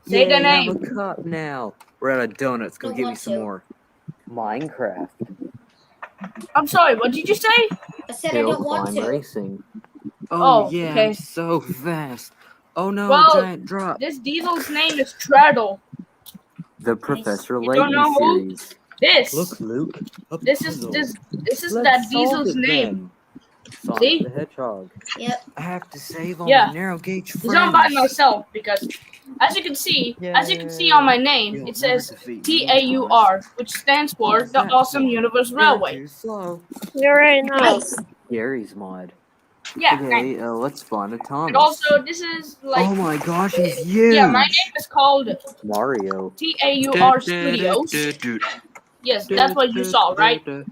Say the Yay, name. I'm a cop now. We're out of donuts. Go Don't get me want some to. more. Minecraft. I'm sorry, what did you say? I said I Hill don't want climb to. racing. Oh, yeah, okay. I'm so fast. Oh no, Well, giant drop. This diesel's name is Treadle. The Professor You don't Layton know who? series. This. Look, Luke. a This is puzzle. this is Let's that solve diesel's it name. then. Sonic See? the Hedgehog. Yep. I have to save all Yeah. my narrow gauge It's friends. on by myself because, as you can see on my name, You'll it says never defeat me, TAUR, which stands for What's the that Awesome for? Universe You're Railway. too slow. You're right now. Nice. Gary's mod. Yeah. Okay, let's find a Thomas. And also, this is like, oh my gosh, he's huge. yeah, my name is called Mario. TAUR Studios. Yes, that's what you saw, right? The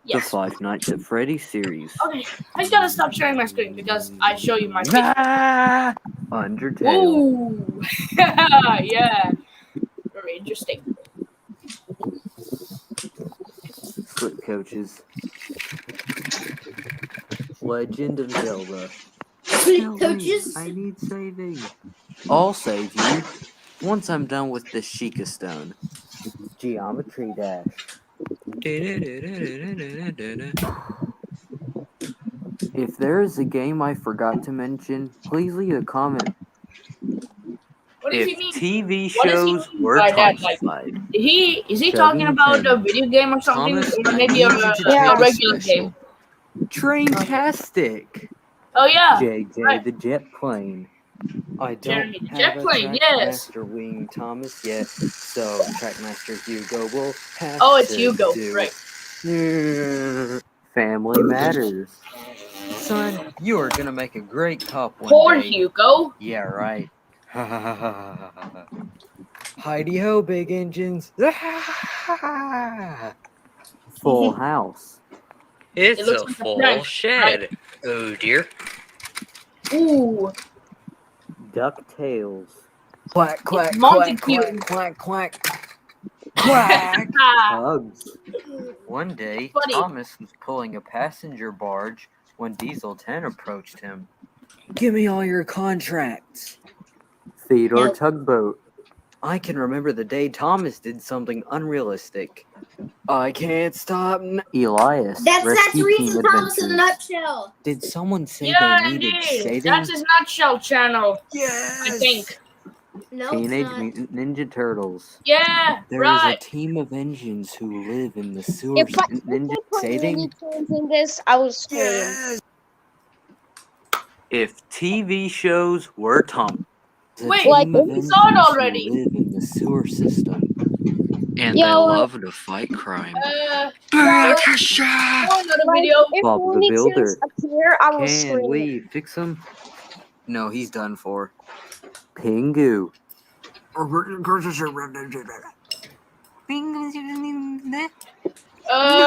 Yes. Five Nights at Freddy's series. Okay, I just gotta stop sharing my screen because I show you my face. Ah! Undertale. Ooh, yeah, very interesting. Flip coaches. Legend of Zelda. Coaches. I need saving. I'll save you once I'm done with the Sheikah Stone. Geometry Dash. If there is a game I forgot to mention, please leave a comment. What does he If mean? TV What does he shows mean were by that? Like, Thomas-fied, is he Chugging talking about Ten. a video game or something, Thomas, or maybe I a need you to take a regular special. game? Traintastic. Oh yeah, JJ right. the jet plane. I don't Jeremy the have jet a plane, yes. Trackmaster Wing Thomas yet, so Trackmaster Hugo will have Oh, it's to Hugo, do. right? Family matters. Son, you are gonna make a great cop one Poor day. Hugo. Yeah, right. Heidi ho, big engines. Full house. It It's looks a like a full prank, shed. Oh dear. Ooh, DuckTales. Quack, quack, It's quack, Montague. quack, quack, quack. Quack. Hugs. One day, Buddy. Thomas was pulling a passenger barge when Diesel 10 approached him. Give me all your contracts. Theodore No. Tugboat. I can remember the day Thomas did something unrealistic. I can't stop. Elias. That's Rescue Reason Team Thomas in a Adventures. nutshell. Did someone say Yeah, they needed indeed. saving? That's his nutshell channel. Yes. I think. No, Teenage it's not. Mutant Ninja Turtles. Yeah, There is right. a team of engines who live in the sewers. If I Ninja put saving. Looney Tunes in this, I would scream. Yes. If TV shows were Tom. Wait, Like, we saw it already. Live in the sewer system. And Yeah, they well- love to fight crime. Patricia! Another Like, video. if Bob the Looney Tunes Builder. appear, I will Can scream. we fix him? No, he's done for. Pingu.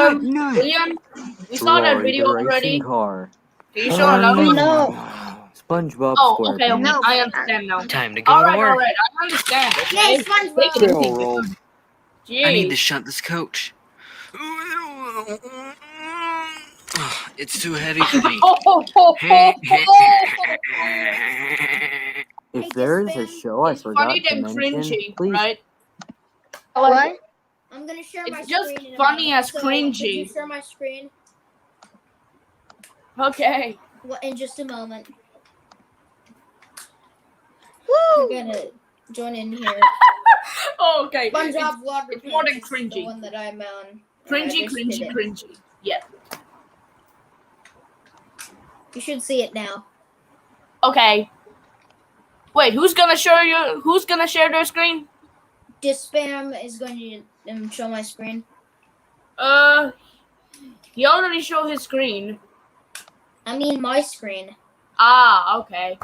William, we saw that Roy video the racing already. car. Can you show another one? SpongeBob Oh, SquarePants. okay, I understand now. Time to go All to right, work. I understand. Yay, Okay? SpongeBob. Take it easy. Jeez. I need to shunt this coach. It's too heavy for me. If there is a show I forgot Funny to and mention, cringy, please. right? What? I'm gonna share my It's just screen. in a funny moment. as So, could you cringy. share my screen? Okay. In just a moment. We're gonna join in here. Oh, okay. SpongeBob Vlogger It's more than Pants is cringy. the one that I'm on. Cringy, I just cringy, did it. cringy. Yeah. You should see it now. Okay. Wait, who's gonna share their screen? Just spam is going to show my screen. He already showed his screen. I mean my screen. Ah, okay.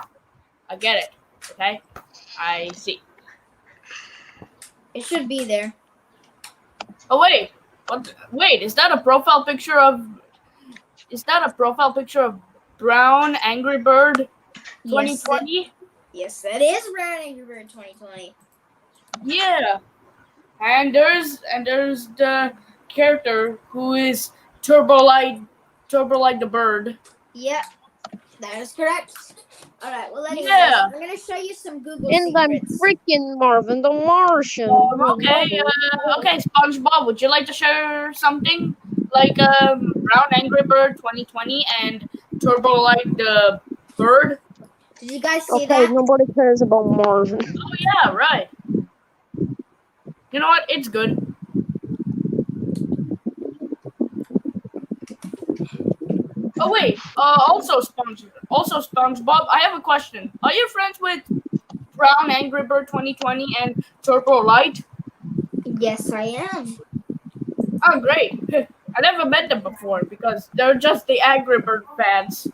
I get it. Okay. I see. It should be there. Oh wait. What? Wait, is that a profile picture of? Is that a profile picture of Brown Angry Bird 2020? Yes, that is Brown Angry Bird 2020. Yeah. And there's the character who is Turbolight the bird. Yep, that is correct. All right. Well, anyway, Yeah. I'm gonna show you some Google And I'm secrets. freaking Marvin the Martian. Okay, okay, SpongeBob, would you like to share something? Like Brown Angry Bird 2020 and Turbolight the bird? Did you guys see Okay, that? nobody cares about Marvin. Oh yeah, right. You know what? It's good. Oh wait, also SpongeBob, I have a question. Are you friends with Brown Angry Bird 2020 and Turbo Light? Yes, I am. Oh great. I never met them before because they're just the Angry Bird fans.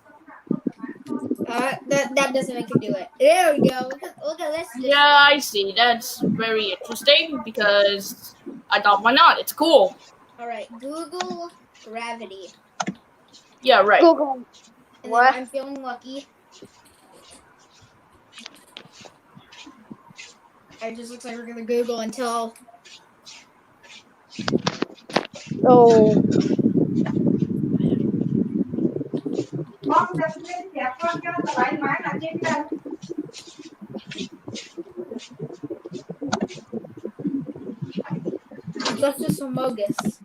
That doesn't make it do it. There we go. Look at this. Yeah, I see. That's very interesting because I thought, why not? It's cool. All right, Google Gravity. Yeah, right. Google. And What? then I'm feeling lucky. It just looks like we're gonna Google until. Oh. That's just Mogus.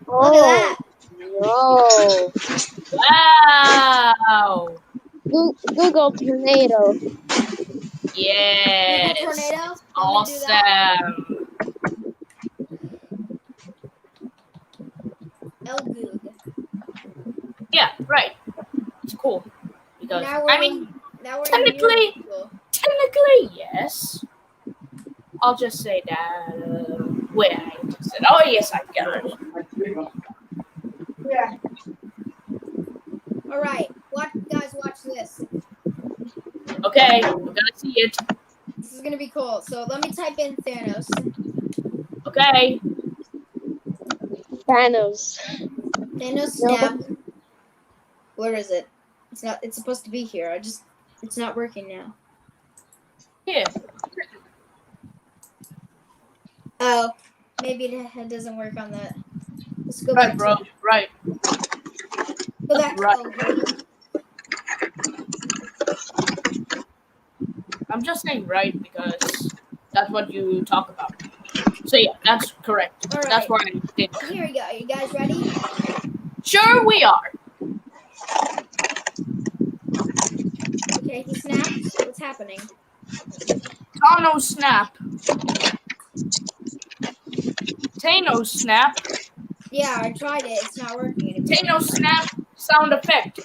Look at that. Whoa. Wow. Google tornado. Yes. Google tornado. Awesome. Elgoog. Yeah, right. It's cool. Because, Now we're I mean, now we're technically- in Google. technically, yes. I'll just say that. Wait, I just said, oh, yes, I got it. Yeah. All right, guys, watch this. Okay, we're gonna see it. This is gonna be cool. So let me type in Thanos. Okay. Thanos. Thanos snap. Where is it? It's not. It's supposed to be here. It's not working now. Here. Oh, maybe it doesn't work on that. Let's go Right, back. bro. Right. Go back. Right. Oh, here we go. I'm just saying right because that's what you talk about. So yeah, that's correct. All right. That's what I did. Here we go. Are you guys ready? Sure, we are. Okay, he snapped. What's happening? Thanos snap. Thanos snap. Yeah, I tried it. It's not working anymore. Thanos snap sound effect.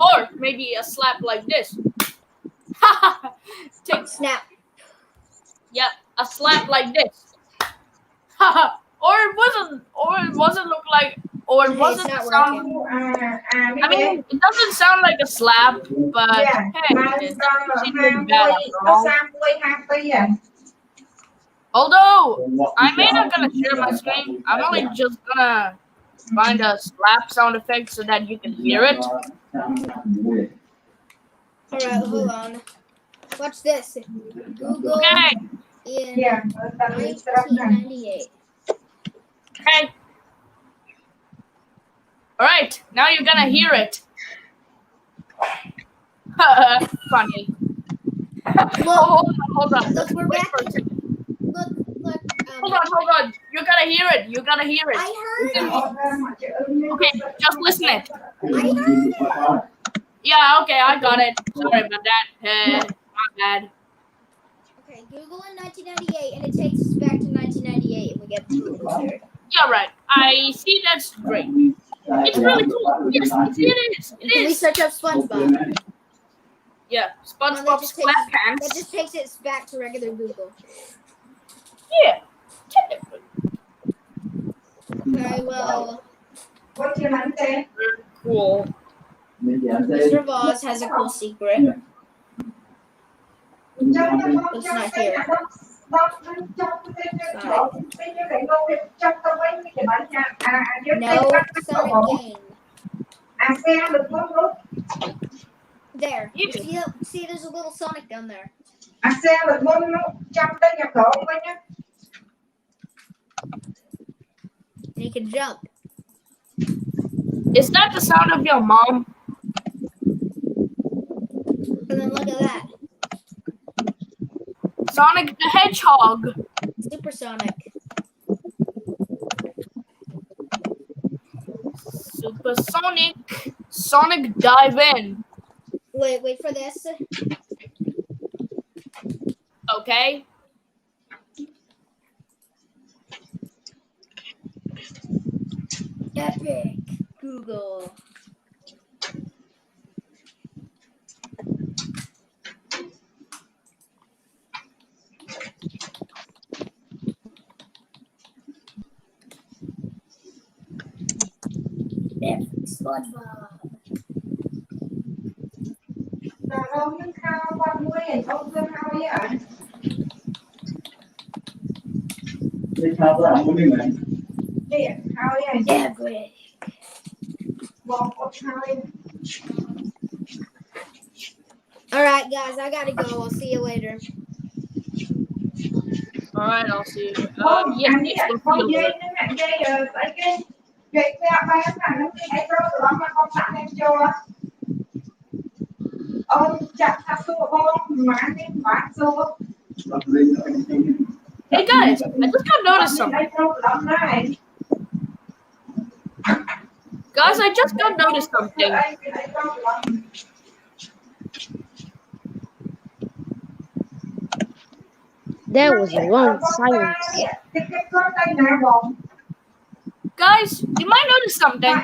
Or maybe a slap like this. Take snap. Yeah, a slap like this. Or it wasn't look like, or it wasn't sound. I mean, it doesn't sound like a slap, but hey, it doesn't seem like bad after all. Although I'm not gonna share my screen, I'm only just gonna find a slap sound effect so that you can hear it. Alright, hold on. Watch this. Google in 1998. Okay. Alright, now you're gonna hear it. Funny. Hold on. Look, we're back. Look. Hold on. You gotta hear it. I heard it. Okay, just listen it. I heard it. Yeah, okay, I got it. Sorry about that. My bad. Okay, Google in 1998, and it takes us back to 1998, and we get the Google here. Yeah, right. I see. That's great. It's really cool. Yes, it is. It We is. search up SpongeBob. Yeah, That SpongeBob just SquarePants. takes it back to regular Google. Yeah, technically. Okay, well, Very cool. Mr. Voss has a cool secret. Let's not hear it. No Sonic game. There. See, there's a little Sonic down there. And he can jump. Is that the sound of your mom? And then look at that. Sonic the Hedgehog. Supersonic. Supersonic. Sonic dive in. Wait for this. Okay. Epic. Google. Epic SpongeBob. Epic. Alright, guys, I gotta go. I'll see you later. Alright, I'll see you. Yes, we'll see you later. Hey guys, I just got noticed something. Guys, I just got noticed something. There was a long silence. Guys, you might notice something.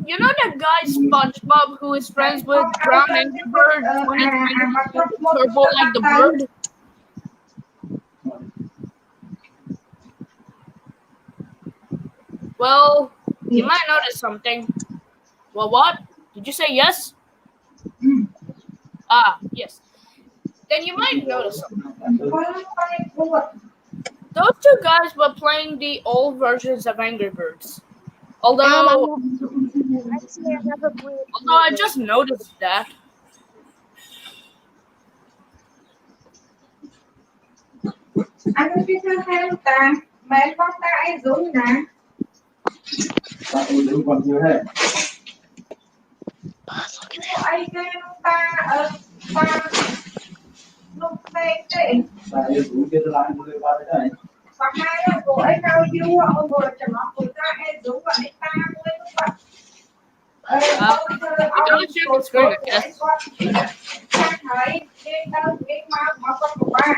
You know that guy SpongeBob who is friends with Brown Angry Bird when he's turbo like the bird? Well, you might notice something. Well, what? Did you say yes? Ah, yes. Then you might notice something. Those two guys were playing the old versions of Angry Birds. Although Actually, I never played. I just noticed that. Anh có biết sao hay không ta? Mấy con ta ai giống nè? Ai kêu ta ta lúc này thế. Và hai là cô ấy cao du ông vừa cho nó cô ta ai giống vậy ta mới lúc vậy. I gotta share the screen, I guess. Thấy trên đâu cái mà con của ba.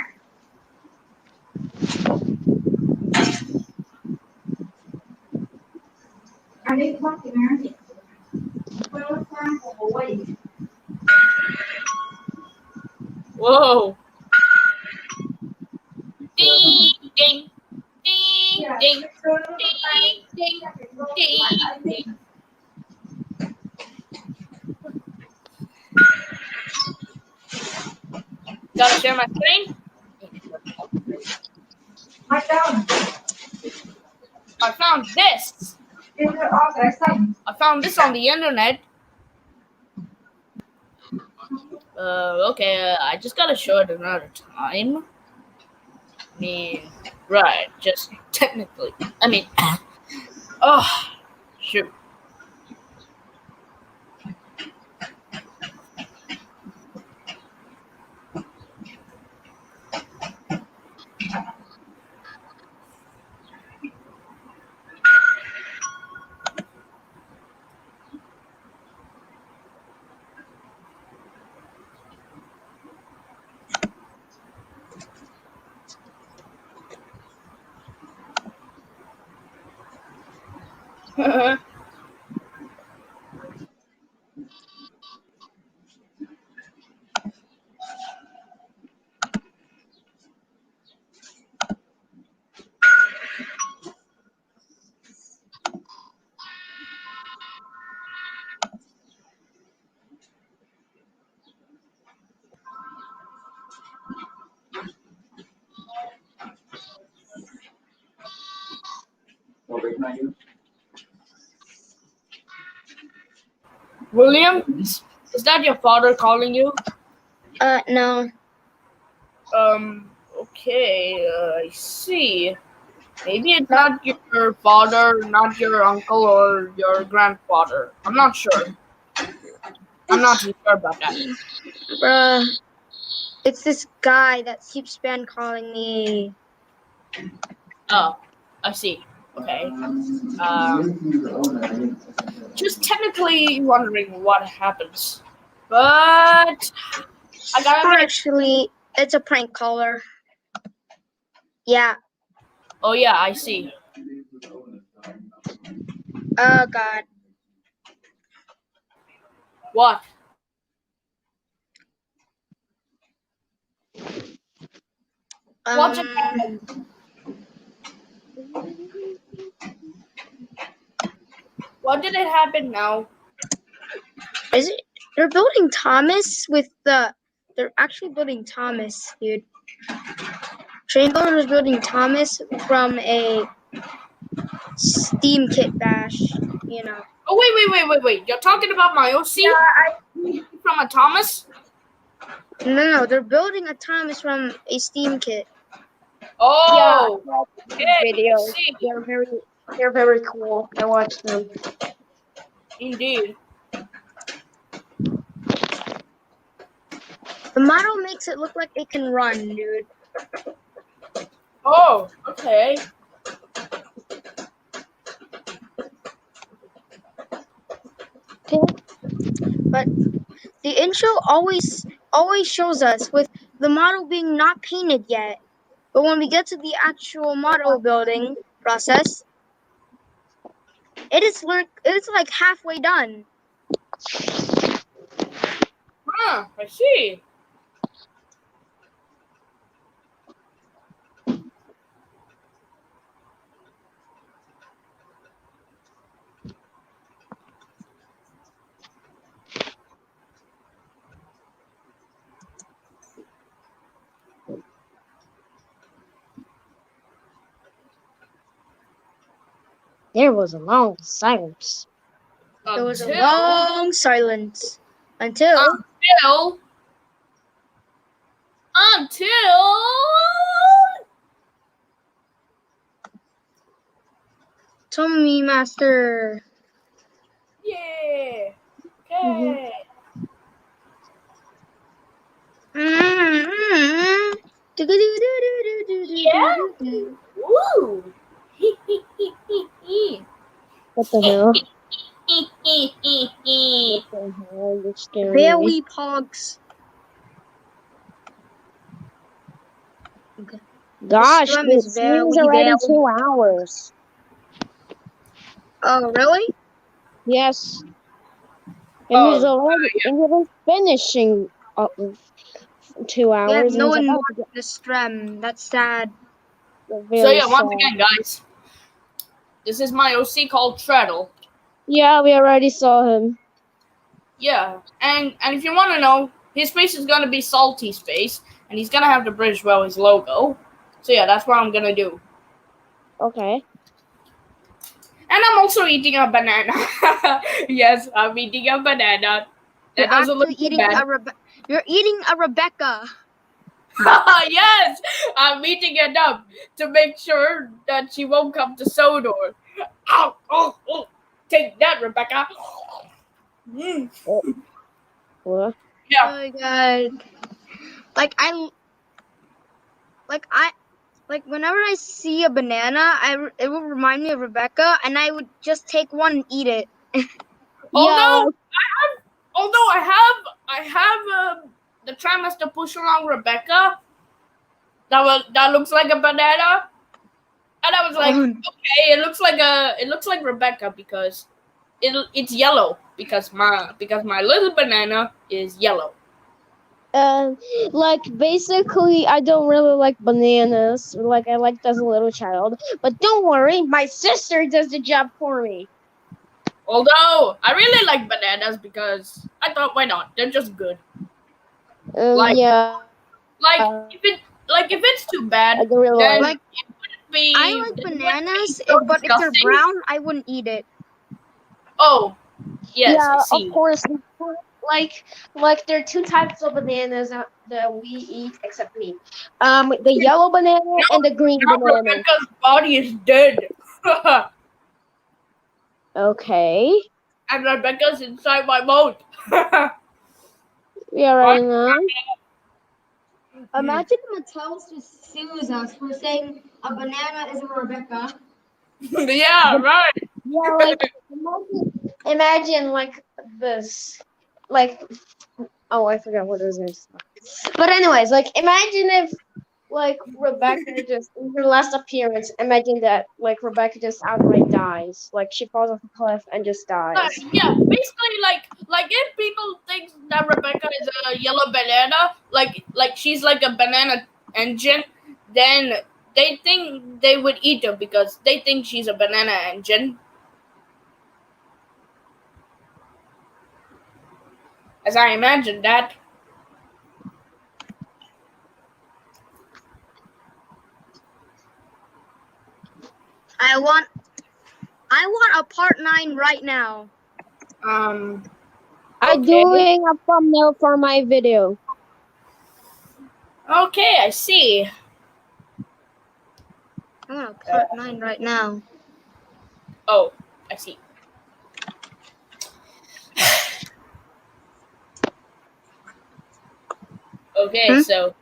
Anh đi bắt thì nào? Whoa. Ding, ding, ding, ding, ding, ding, ding, ding. Gotta share my screen? I found this. I found this on the internet. Okay, I just gotta show it another time. I mean, right, just technically. I mean, oh, shoot. William, is that your father calling you? No. Okay, I see. Maybe it's not your father, not your uncle, or your grandfather. I'm not sure. I'm not too sure about that. Bruh. It's this guy that keeps been calling me. Oh, I see. Okay. Just technically wondering what happens. But I gotta Actually, it's a prank caller. Yeah. Oh yeah, I see. Oh God. What? What just happened? What did it happen now? Is it? They're building Thomas with the. They're actually building Thomas, dude. Train Builder is building Thomas from a Steam Kit bash, you know. Oh wait! You're talking about my OC? Yeah, from a Thomas? No, they're building a Thomas from a Steam Kit. Oh, yeah, videos. They're very cool. I watched them. Indeed. The model makes it look like it can run, dude. Oh, okay. But the intro always shows us with the model being not painted yet. But when we get to the actual model building process, it's like halfway done. Huh, I see. There was a long silence. There was a long silence until Tommy Master. Yeah. Mhm. Okay. Woo. What the hell? What the hell? You're scaring me. Very pogs. Okay. Gosh, stream it is seems very, already very. 2 hours. Oh, really? Yes. It is already. It is finishing 2 We have hours, and no it's one about to watching the stream. That's sad. get So very yeah, once sad. again, guys, this is my OC called Treadle. Yeah, we already saw him. Yeah, and if you want to know, his face is gonna be Salty's face, and he's gonna have the British Railways logo. So yeah, that's what I'm gonna do. Okay. And I'm also eating a banana. Yes, I'm eating a banana. That You're doesn't look actually too eating bad. You're eating a Rebecca. Yes, I'm eating it up to make sure that she won't come to Sodor. Ow! Oh! Take that, Rebecca. Mm. What? Yeah. Oh my god. Like whenever I see a banana, it will remind me of Rebecca, and I would just take one and eat it. Although I have the trimester push along Rebecca that looks like a banana, and I was like, okay, it looks like Rebecca because it's yellow because my little banana is yellow. Like basically, I don't really like bananas. Like I like as a little child, but don't worry, my sister does the job for me. Although I really like bananas because I thought, why not? They're just good. Yeah. If it's too bad, I don't really then like. it wouldn't be. I like bananas, so but if they're disgusting. brown, I wouldn't eat it. Oh, yes, Yeah, I see. of course. Like there are 2 types of bananas that we eat, except me. The yellow banana and the green Now banana. Rebecca's body is dead. Okay. And Rebecca's inside my mouth. We already know. Imagine Mattel just sues us for saying a banana is a Rebecca. Yeah, right. Yeah, like imagine like this, like I forgot what it was. But anyways, like imagine if like Rebecca just in her last appearance, imagine that like Rebecca just outright dies, like she falls off a cliff and just dies. Yeah, basically like if people think that Rebecca is a yellow banana, like she's like a banana engine, then they think they would eat her because they think she's a banana engine. As I imagine that. I want a part 9 right now. I'm Okay. doing a thumbnail for my video. Okay, I see. I want a part 9 right now. Oh, I see. Okay, so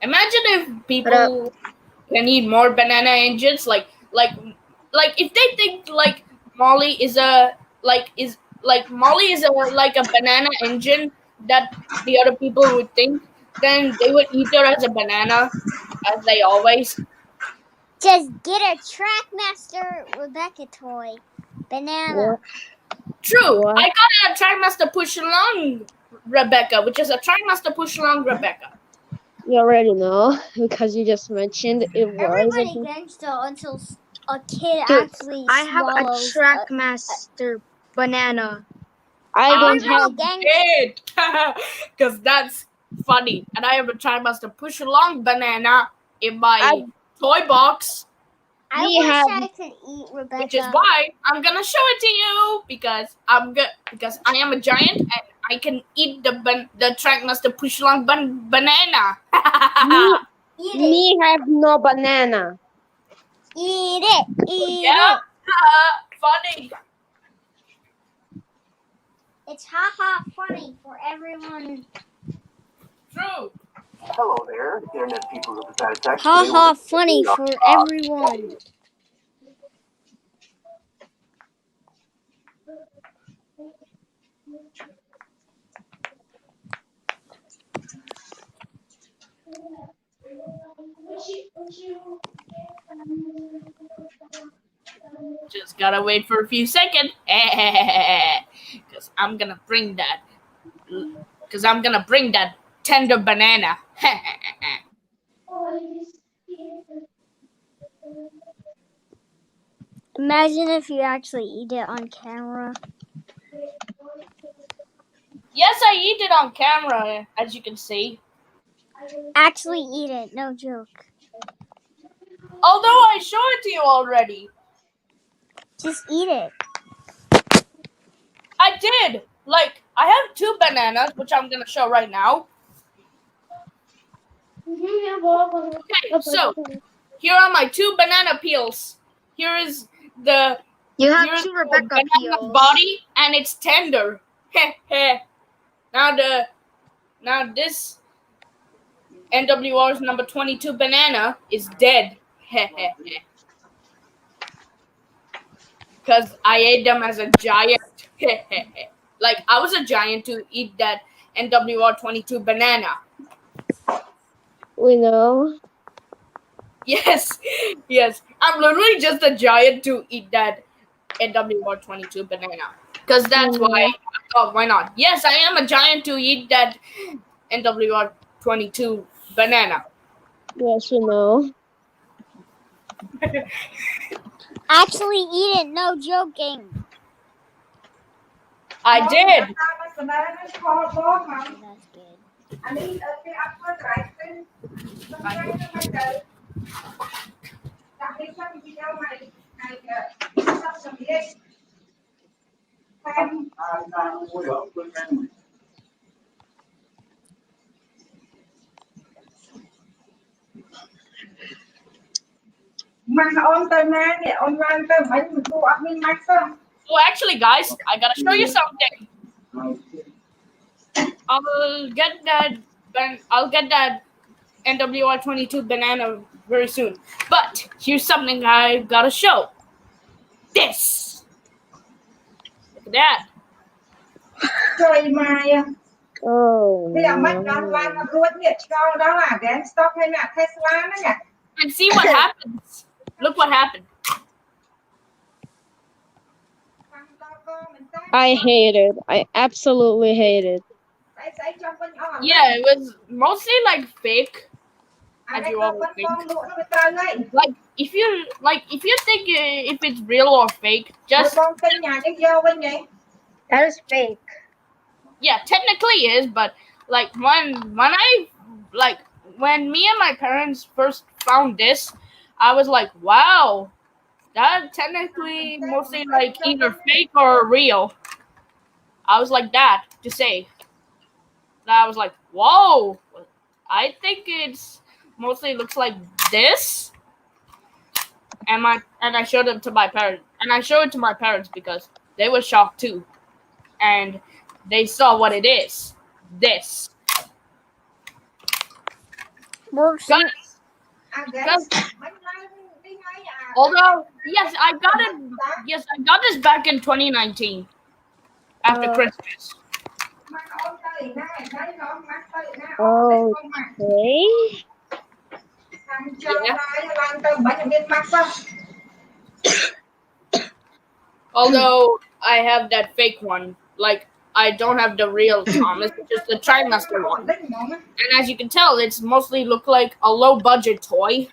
imagine if people can eat more banana engines, like if they think like Molly is a Molly is a banana engine that the other people would think, then they would eat her as a banana, as they always. Just get a Trackmaster Rebecca toy. Banana. True. I got a Trackmaster Push Along Rebecca, which is a Trackmaster Push Along Rebecca. You already know because you just mentioned it was. Everybody gangsta until a kid Dude, actually I have a swallows Trackmaster banana. I don't have it because that's funny, and I have a Trackmaster Push Along banana in my toy box. I We wish have I could eat Rebecca. Which is why I'm gonna show it to you because because I am a giant and I can eat the Trackmaster Pushlang banana. Eat it. me have no banana. Eat it. Eat Yeah, it. funny. It's haha funny for everyone. True. Hello there, internet people of the satisfaction. Haha funny for everyone. Just gotta wait for a few seconds. Because I'm gonna bring that. Because I'm gonna bring that tender banana. Imagine if you actually eat it on camera. Yes, I eat it on camera, as you can see. Actually eat it, no joke. Although I showed it to you already. Just eat it. I did. Like, I have 2 bananas, which I'm gonna show right now. Okay, so here are my 2 banana peels. Here is the You have here's 2 the Rebecca banana peels. body, and it's tender. Now this NWR's number 22 banana is dead. Because I ate them as a giant. Like, I was a giant to eat that NWR 22 banana. We know. Yes, yes. I'm literally just a giant to eat that NWR 22 banana. Because that's why I thought, why not? Yes, I am a giant to eat that NWR 22 banana. Yes, we know. Actually eat it, no joking. I did. That's good. Oh, actually, guys, I gotta show you something. I'll get that NWR 22 banana very soon. But here's something I gotta show. This. Look at that. Oh. And see what happens. Look what happened. I hate it. I absolutely hate it. Yeah, it was mostly like fake. As you always think. Like if you think if it's real or fake, just That is fake. yeah, technically is, but like when me and my parents first found this, I was like, wow, that technically mostly like either fake or real. I was like that to say. And I was like, whoa, I think it's mostly looks like this. And I showed it to my parents, and I showed it to my parents because they were shocked too, and they saw what it is. This. Although yes, I got it. Yes, I got this back in 2019 after Christmas. Okay. Yeah. Although I have that fake one, like I don't have the real Thomas, just the Trimester one. And as you can tell, it's mostly look like a low budget toy.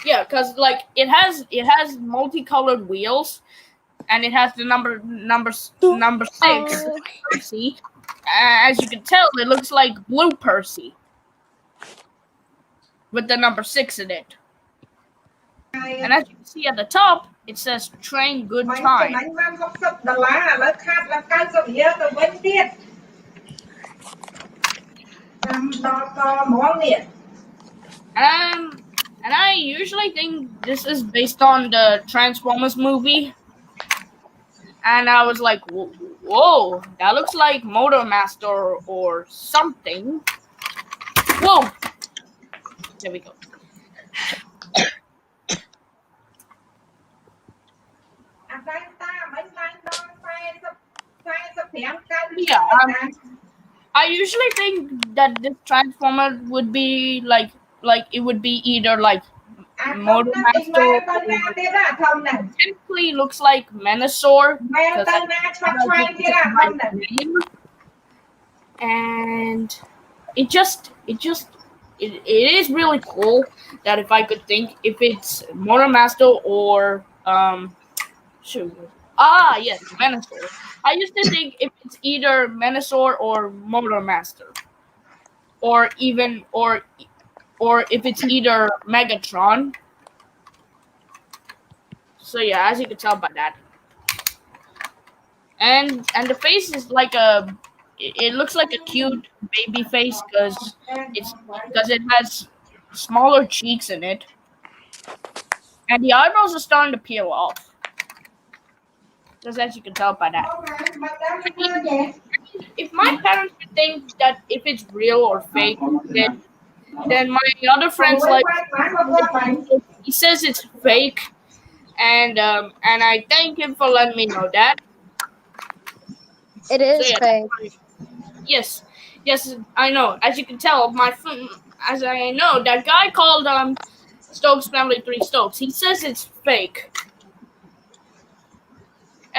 Yeah, because like it has multicolored wheels, and it has the number 6 Percy. As you can tell, it looks like Blue Percy. with the number 6 in it. And as you can see at the top, it says train good time. And I usually think this is based on the Transformers movie. And I was like, whoa, that looks like Motor Master or something. Whoa! There we go. Yeah, I usually think that this Transformer would be like it would be either like Motor Master or technically looks like Menasor because name. And it is really cool that if I could think if it's Motor Master or yes, Menasor. I used to think if it's either Menasor or Motor Master, or even or if it's either Megatron. So yeah, as you can tell by that, and the face is like it looks like a cute baby face because it has smaller cheeks in it, and the eyebrows are starting to peel off. Just as you can tell by that. If my parents would think that if it's real or fake, then my other friends like he says it's fake, and I thank him for letting me know that. It is fake. Yes, I know. As you can tell, as I know, that guy called Stokes Family 3 Stokes. He says it's fake.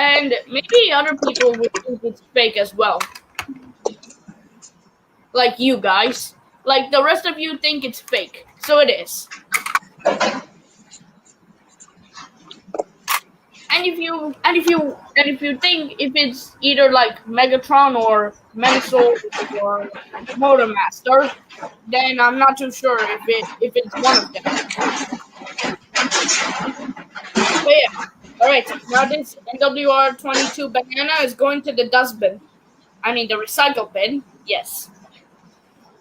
And maybe other people would think it's fake as well. Like you guys. Like the rest of you think it's fake. So it is. And if you think if it's either like Megatron or Menasor or Motor Master, then I'm not too sure if it's one of them. But yeah. Alright, now this NWR22 banana is going to the dustbin. I mean the recycle bin, yes.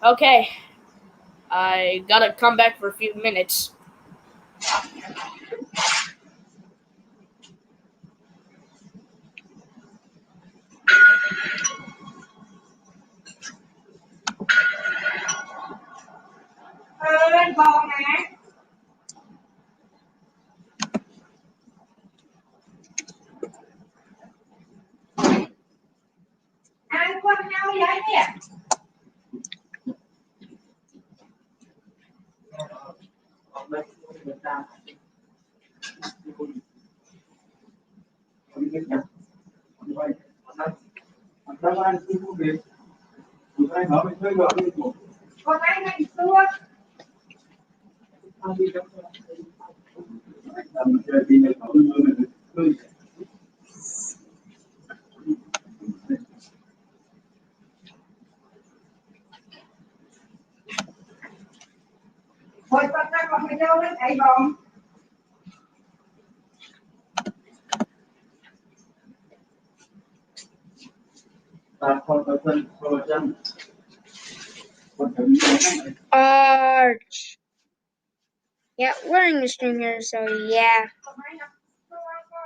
Okay. I gotta come back for a few minutes. Ai con nhau vậy nè. Con ai ngày xưa. Thôi con ra con phải đâu đấy thầy bồng. Arch. Yeah, we're in the stream here, so yeah.